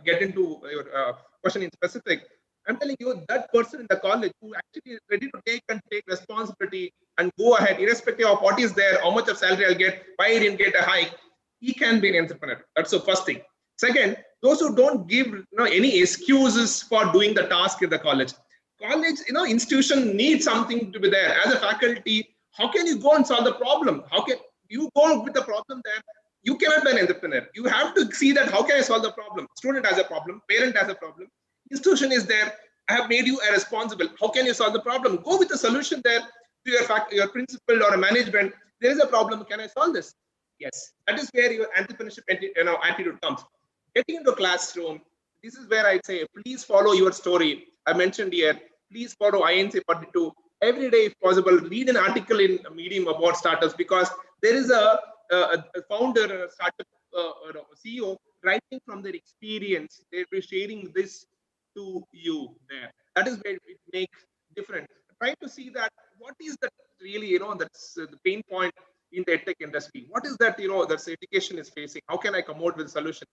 get into your question in specific. I'm telling you, that person in the college who actually is ready to take responsibility and go ahead, irrespective of what is there, how much of salary I'll get, why I didn't get a hike, he can be an entrepreneur. That's the first thing. Second, those who don't give any excuses for doing the task in the college. College, institution needs something to be there. As a faculty, how can you go and solve the problem? How can you go with the problem there? You cannot be an entrepreneur. You have to see that how can I solve the problem? Student has a problem, parent has a problem, institution is there. I have made you a responsible. How can you solve the problem? Go with the solution there to your principal or a management. There is a problem. Can I solve this? Yes. That is where your entrepreneurship attitude comes. Getting into a classroom, this is where I'd say, please follow your story. I mentioned here, please follow INC 42. Every day, if possible, read an article in Medium about startups, because there is a founder, a startup CEO writing from their experience. They'll be sharing this to you there. That is where it makes difference. Try to see that what is that really, that's the pain point in the edtech industry. What is that, that education is facing? How can I come out with a solution?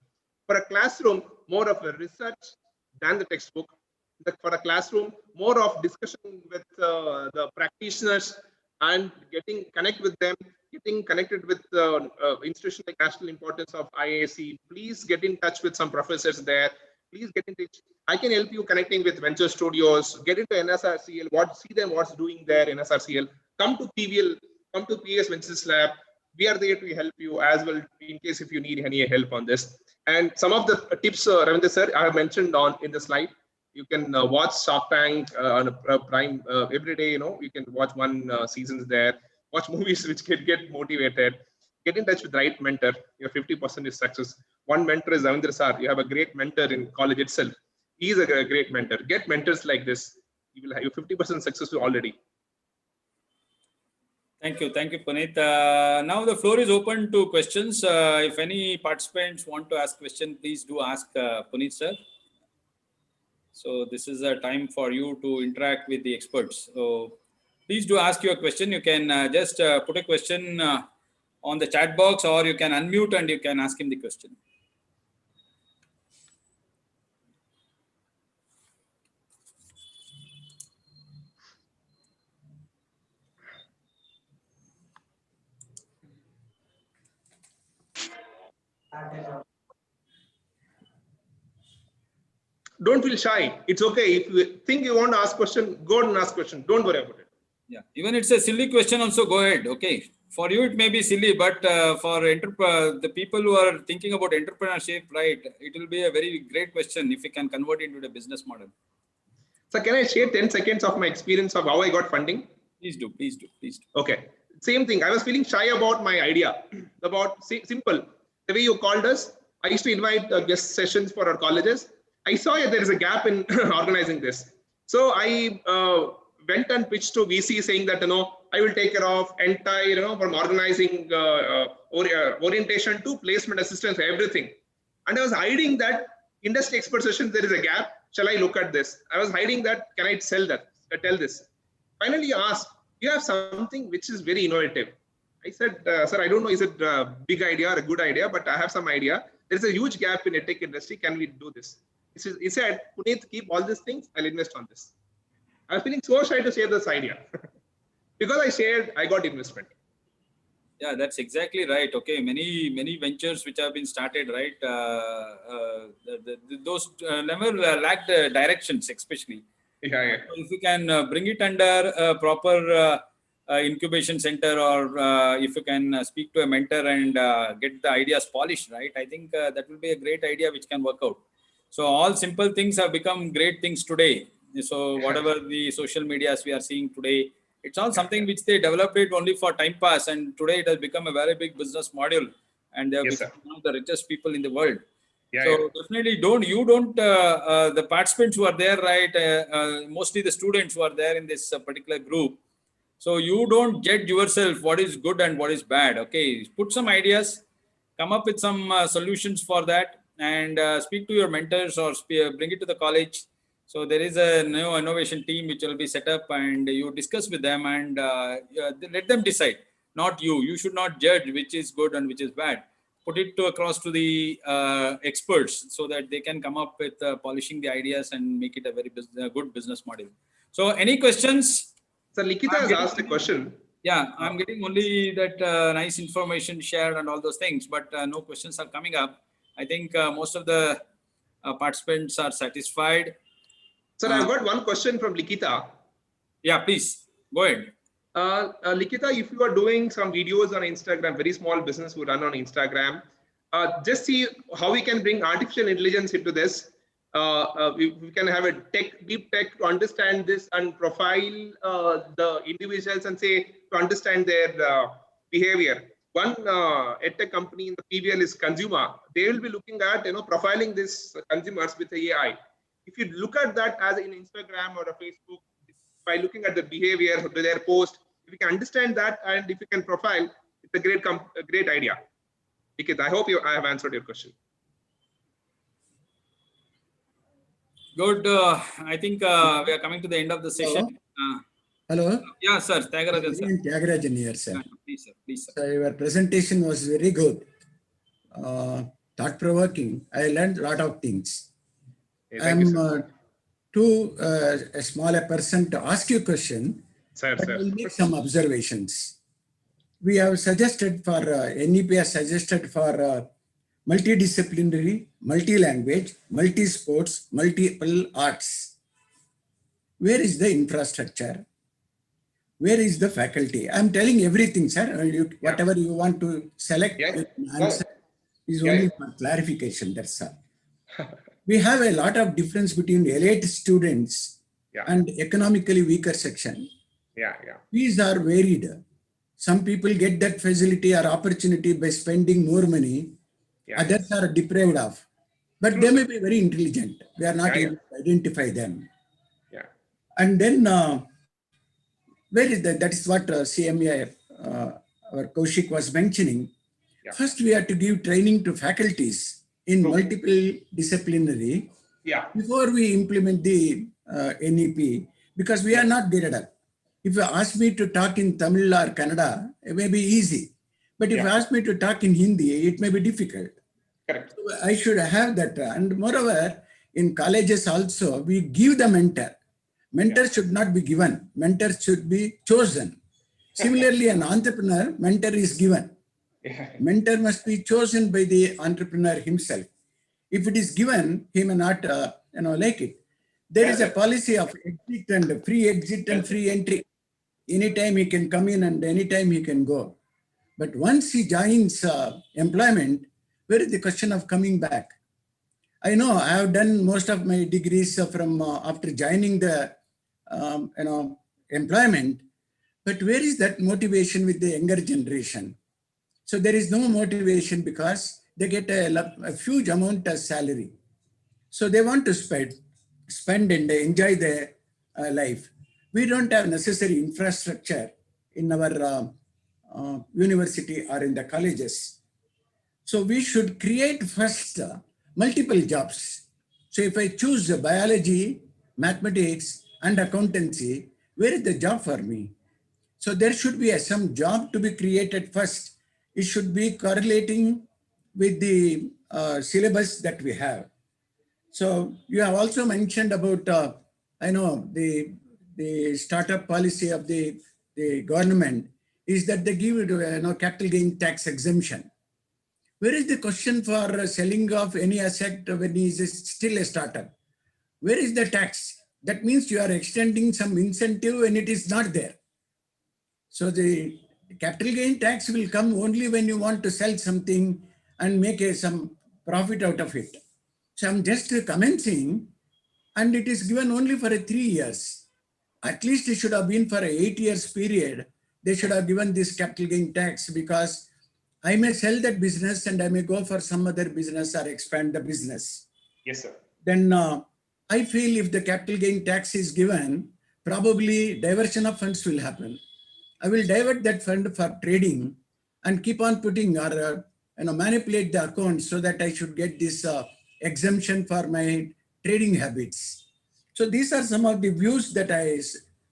For a classroom, more of a research than the textbook. For a classroom, more of discussion with the practitioners and getting connect with them, getting connected with institutions like national importance of IAC. Please get in touch with some professors there. Please get in touch. I can help you connecting with venture studios. Get into NSRCL. See them what's doing there in NSRCL. Come to PVL. Come to PS Ventures Lab. We are there to help you as well in case if you need any help on this. And some of the tips, Ravindra sir, I have mentioned in the slide. You can watch Shark Tank on a Prime every day. You can watch one seasons there. Watch movies which can get motivated. Get in touch with the right mentor. Your 50% is success. One mentor is Ravindra sir. You have a great mentor in college itself. He is a great mentor. Get mentors like this. You will have your 50% successful already. Thank you, Puneet. Now the floor is open to questions. If any participants want to ask question, please do ask Puneet sir. So this is a time for you to interact with the experts. So please do ask your question. You can just put a question on the chat box, or you can unmute and you can ask him the question. Don't feel shy. It's okay. If you think you want to ask question, go and ask question. Don't worry about it. Yeah, even it's a silly question also, go ahead. Okay. For you, it may be silly, but for the people who are thinking about entrepreneurship, right, it will be a very great question if you can convert it into a business model. So can I share 10 seconds of my experience of how I got funding? Please do. Okay. Same thing. I was feeling shy about my idea. About simple. The way you called us, I used to invite guest sessions for our colleges. I saw there is a gap in organizing this. So I went and pitched to VC saying that, I will take care of entire, from organizing orientation to placement assistance, everything. And I was hiding that industry expert sessions, there is a gap. Shall I look at this? I was hiding that. Can I sell that? Tell this. Finally asked, you have something which is very innovative. I said, sir, I don't know, is it a big idea or a good idea, but I have some idea. There's a huge gap in the tech industry. Can we do this? He said, Puneet, keep all these things. I'll invest on this. I was feeling so shy to share this idea. Because I shared, I got investment. Yeah, that's exactly right. Okay, many ventures which have been started, right? Those never lack the directions, especially. Yeah. So if you can bring it under a proper incubation center, or if you can speak to a mentor and get the ideas polished, right? I think that will be a great idea which can work out. So all simple things have become great things today. So whatever the social medias we are seeing today, it's all something which they developed it only for time pass, and today it has become a very big business model, and they have become one of the richest people in the world. Definitely the participants who are there, right, mostly the students who are there in this particular group. So you don't judge yourself what is good and what is bad. Okay, put some ideas, come up with some solutions for that, and speak to your mentors or bring it to the college. So there is a new innovation team which will be set up, and you discuss with them and let them decide. Not you. You should not judge which is good and which is bad. Put it across to the experts so that they can come up with polishing the ideas and make it a very good business model. So any questions? Sir, Likita has asked a question. Yeah, I'm getting only that nice information shared and all those things, but no questions are coming up. I think most of the participants are satisfied. Sir, I've got one question from Likita. Yeah, please go ahead. Likita, if you are doing some videos on Instagram, very small business who run on Instagram, just see how we can bring artificial intelligence into this. We can have a deep tech to understand this and profile the individuals and say to understand their behavior. One edtech company in the PVL is Consumer. They will be looking at profiling these consumers with the AI. If you look at that as in Instagram or a Facebook, by looking at the behavior of their post, if you can understand that and if you can profile, it's a great idea. Nikita, I hope I have answered your question. Good. I think we are coming to the end of the session. Hello. Yeah, sir. Tyagarajan, sir. Tyagarajan here, sir. Please, sir. Please, sir. So your presentation was very good. Thought-provoking. I learned a lot of things. I'm too small a person to ask you a question, but I'll make some observations. We have suggested for, NEP has suggested for multidisciplinary, multi-language, multi-sports, multiple arts. Where is the infrastructure? Where is the faculty? I'm telling everything, sir. Whatever you want to select, you can answer is only for clarification, that's all. We have a lot of difference between elite students and economically weaker section. These are varied. Some people get that facility or opportunity by spending more money. Others are deprived of. But they may be very intelligent. We are not able to identify them. And then, where is that? That is what CMA, our Kaushik was mentioning. First, we have to give training to faculties in multiple disciplinary before we implement the NEP, because we are not geared up. If you ask me to talk in Tamil or Kannada, it may be easy. But if you ask me to talk in Hindi, it may be difficult. Correct. So I should have that. And moreover, in colleges also, we give the mentor. Mentors should not be given. Mentors should be chosen. Similarly, an entrepreneur, mentor is given. Mentor must be chosen by the entrepreneur himself. If it is given, he may not like it. There is a policy of exit and free entry. Anytime he can come in and anytime he can go. But once he joins employment, where is the question of coming back? I know I have done most of my degrees from after joining the employment, but where is that motivation with the younger generation? So there is no motivation because they get a huge amount of salary. So they want to spend and enjoy their life. We don't have necessary infrastructure in our university or in the colleges. So we should create first multiple jobs. So if I choose biology, mathematics, and accountancy, where is the job for me? So there should be some job to be created first. It should be correlating with the syllabus that we have. So you have also mentioned about, I know the startup policy of the government is that they give capital gain tax exemption. Where is the question for selling of any asset when he is still a startup? Where is the tax? That means you are extending some incentive and it is not there. So the capital gain tax will come only when you want to sell something and make some profit out of it. So I'm just commencing, and it is given only for 3 years. At least it should have been for 8 years period. They should have given this capital gain tax, because I may sell that business and I may go for some other business or expand the business. Yes, sir. Then I feel if the capital gain tax is given, probably diversion of funds will happen. I will divert that fund for trading and keep on putting or manipulate the accounts so that I should get this exemption for my trading habits. So these are some of the views that I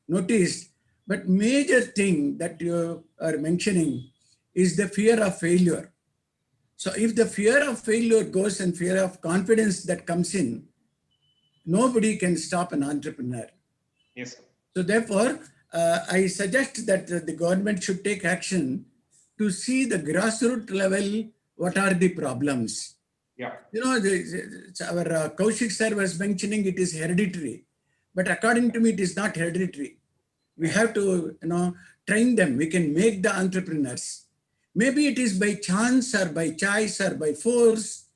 noticed. But major thing that you are mentioning is the fear of failure. So if the fear of failure goes and fear of confidence that comes in, nobody can stop an entrepreneur. Yes, sir. So therefore, I suggest that the government should take action to see the grassroots level, what are the problems. Yeah. You know, our Kaushik sir was mentioning it is hereditary, but according to me, it is not hereditary. We have to, train them. We can make the entrepreneurs. Maybe it is by chance or by choice or by force.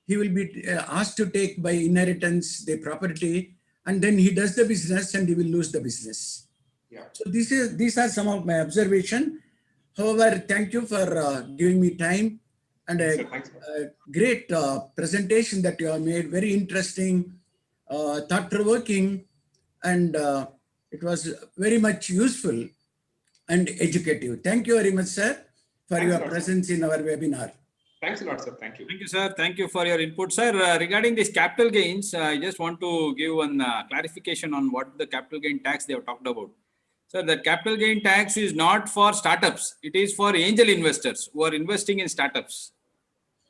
He will be asked to take by inheritance the property, and then he does the business and he will lose the business. Yeah. So these are some of my observation. However, thank you for giving me time and a great presentation that you have made. Very interesting, thought-provoking, and it was very much useful and educative. Thank you very much, sir, for your presence in our webinar. Thanks a lot, sir. Thank you. Thank you, sir. Thank you for your input, sir. Regarding this capital gains, I just want to give one clarification on what the capital gain tax they have talked about. Sir, the capital gain tax is not for startups. It is for angel investors who are investing in startups.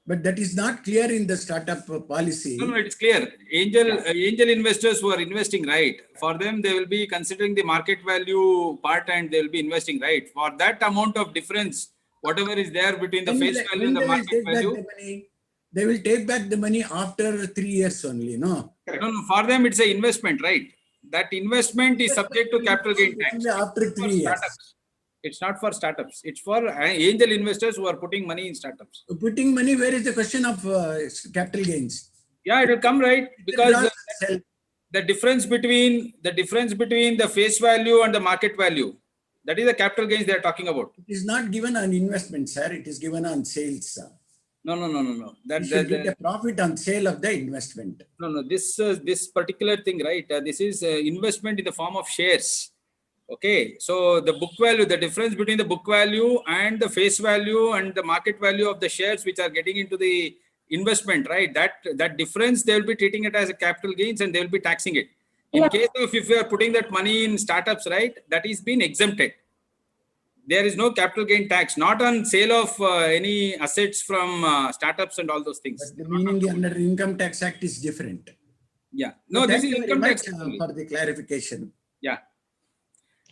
But that is not clear in the startup policy. No, it's clear. Angel investors who are investing, right? For them, they will be considering the market value part and they will be investing, right? For that amount of difference, whatever is there between the face value and the market value. They will take back the money after 3 years only, no? No, for them, it's an investment, right? That investment is subject to capital gain tax. After 3 years. It's not for startups. It's for angel investors who are putting money in startups. Putting money, where is the question of capital gains? Yeah, it will come, right? Because the difference between the face value and the market value, that is the capital gains they are talking about. It is not given on investment, sir. It is given on sales. No. You should get a profit on sale of the investment. No. This particular thing, right? This is investment in the form of shares. Okay, so the book value, the difference between the book value and the face value and the market value of the shares which are getting into the investment, right? That difference, they will be treating it as a capital gains and they will be taxing it. In case of if you are putting that money in startups, right, that is being exempted. There is no capital gain tax, not on sale of any assets from startups and all those things. But the meaning under Income Tax Act is different. Yeah, no, this is income tax for the clarification. Yeah.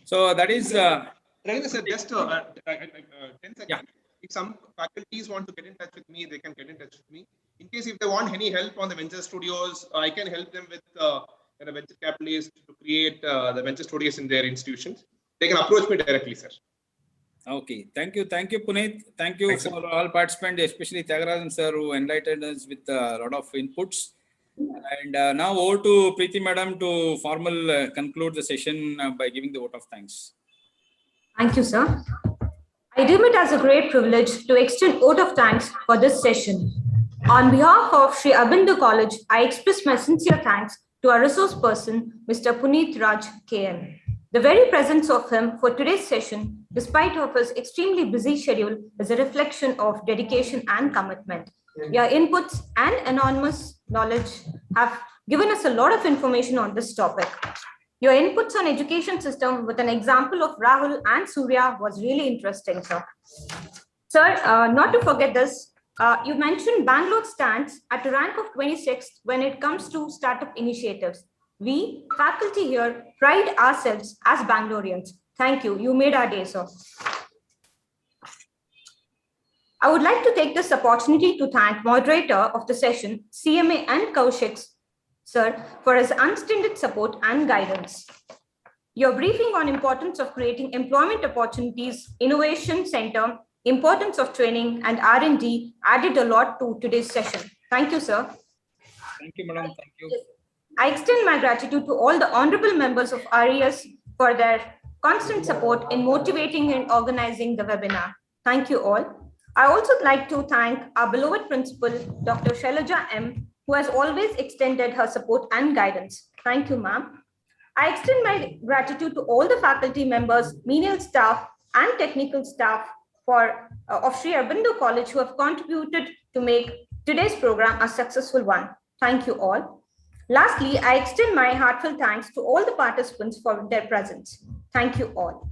So that is. Ravindra sir, just 10 seconds. Yeah. If some faculties want to get in touch with me, they can get in touch with me. In case if they want any help on the venture studios, I can help them with venture capitalists to create the venture studios in their institutions. They can approach me directly, sir. Okay, thank you, Puneet. Thank you for all participants, especially Tyagarajan sir, who enlightened us with a lot of inputs. And now over to Preeti Madam to conclude the session by giving the vote of thanks. Thank you, sir. I deem it as a great privilege to extend vote of thanks for this session. On behalf of Sri Aurobindo College, I express my sincere thanks to our resource person, Mr. Puneet Raj KM. The very presence of him for today's session, despite of his extremely busy schedule, is a reflection of dedication and commitment. Your inputs and anonymous knowledge have given us a lot of information on this topic. Your inputs on education system with an example of Rahul and Surya was really interesting, sir. Sir, not to forget this, you mentioned Bangalore stands at a rank of 26th when it comes to startup initiatives. We, faculty here, pride ourselves as Bangaloreans. Thank you. You made our day, sir. I would like to take this opportunity to thank moderator of the session, CMA and Kaushik, sir, for his unstinted support and guidance. Your briefing on importance of creating employment opportunities, innovation center, importance of training and R&D added a lot to today's session. Thank you, sir. Thank you, madam. Thank you. I extend my gratitude to all the honorable members of RES for their constant support in motivating and organizing the webinar. Thank you all. I also like to thank our beloved principal, Dr. Shailaja M., who has always extended her support and guidance. Thank you, ma'am. I extend my gratitude to all the faculty members, menial staff, and technical staff of Sri Aurobindo College who have contributed to make today's program a successful one. Thank you all. Lastly, I extend my heartfelt thanks to all the participants for their presence. Thank you all.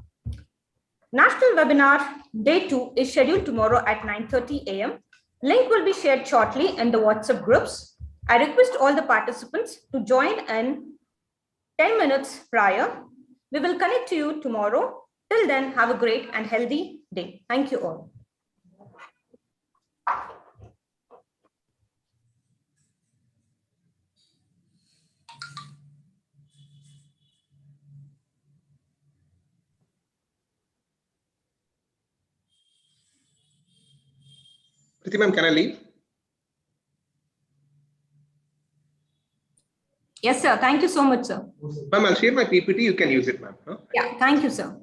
National Webinar Day 2 is scheduled tomorrow at 9:30 a.m. Link will be shared shortly in the WhatsApp groups. I request all the participants to join in 10 minutes prior. We will connect to you tomorrow. Till then, have a great and healthy day. Thank you all. Priti ma'am, can I leave? Yes, sir. Thank you so much, sir. Ma'am, I'll share my PPT. You can use it, ma'am. Huh? Yeah, thank you, sir.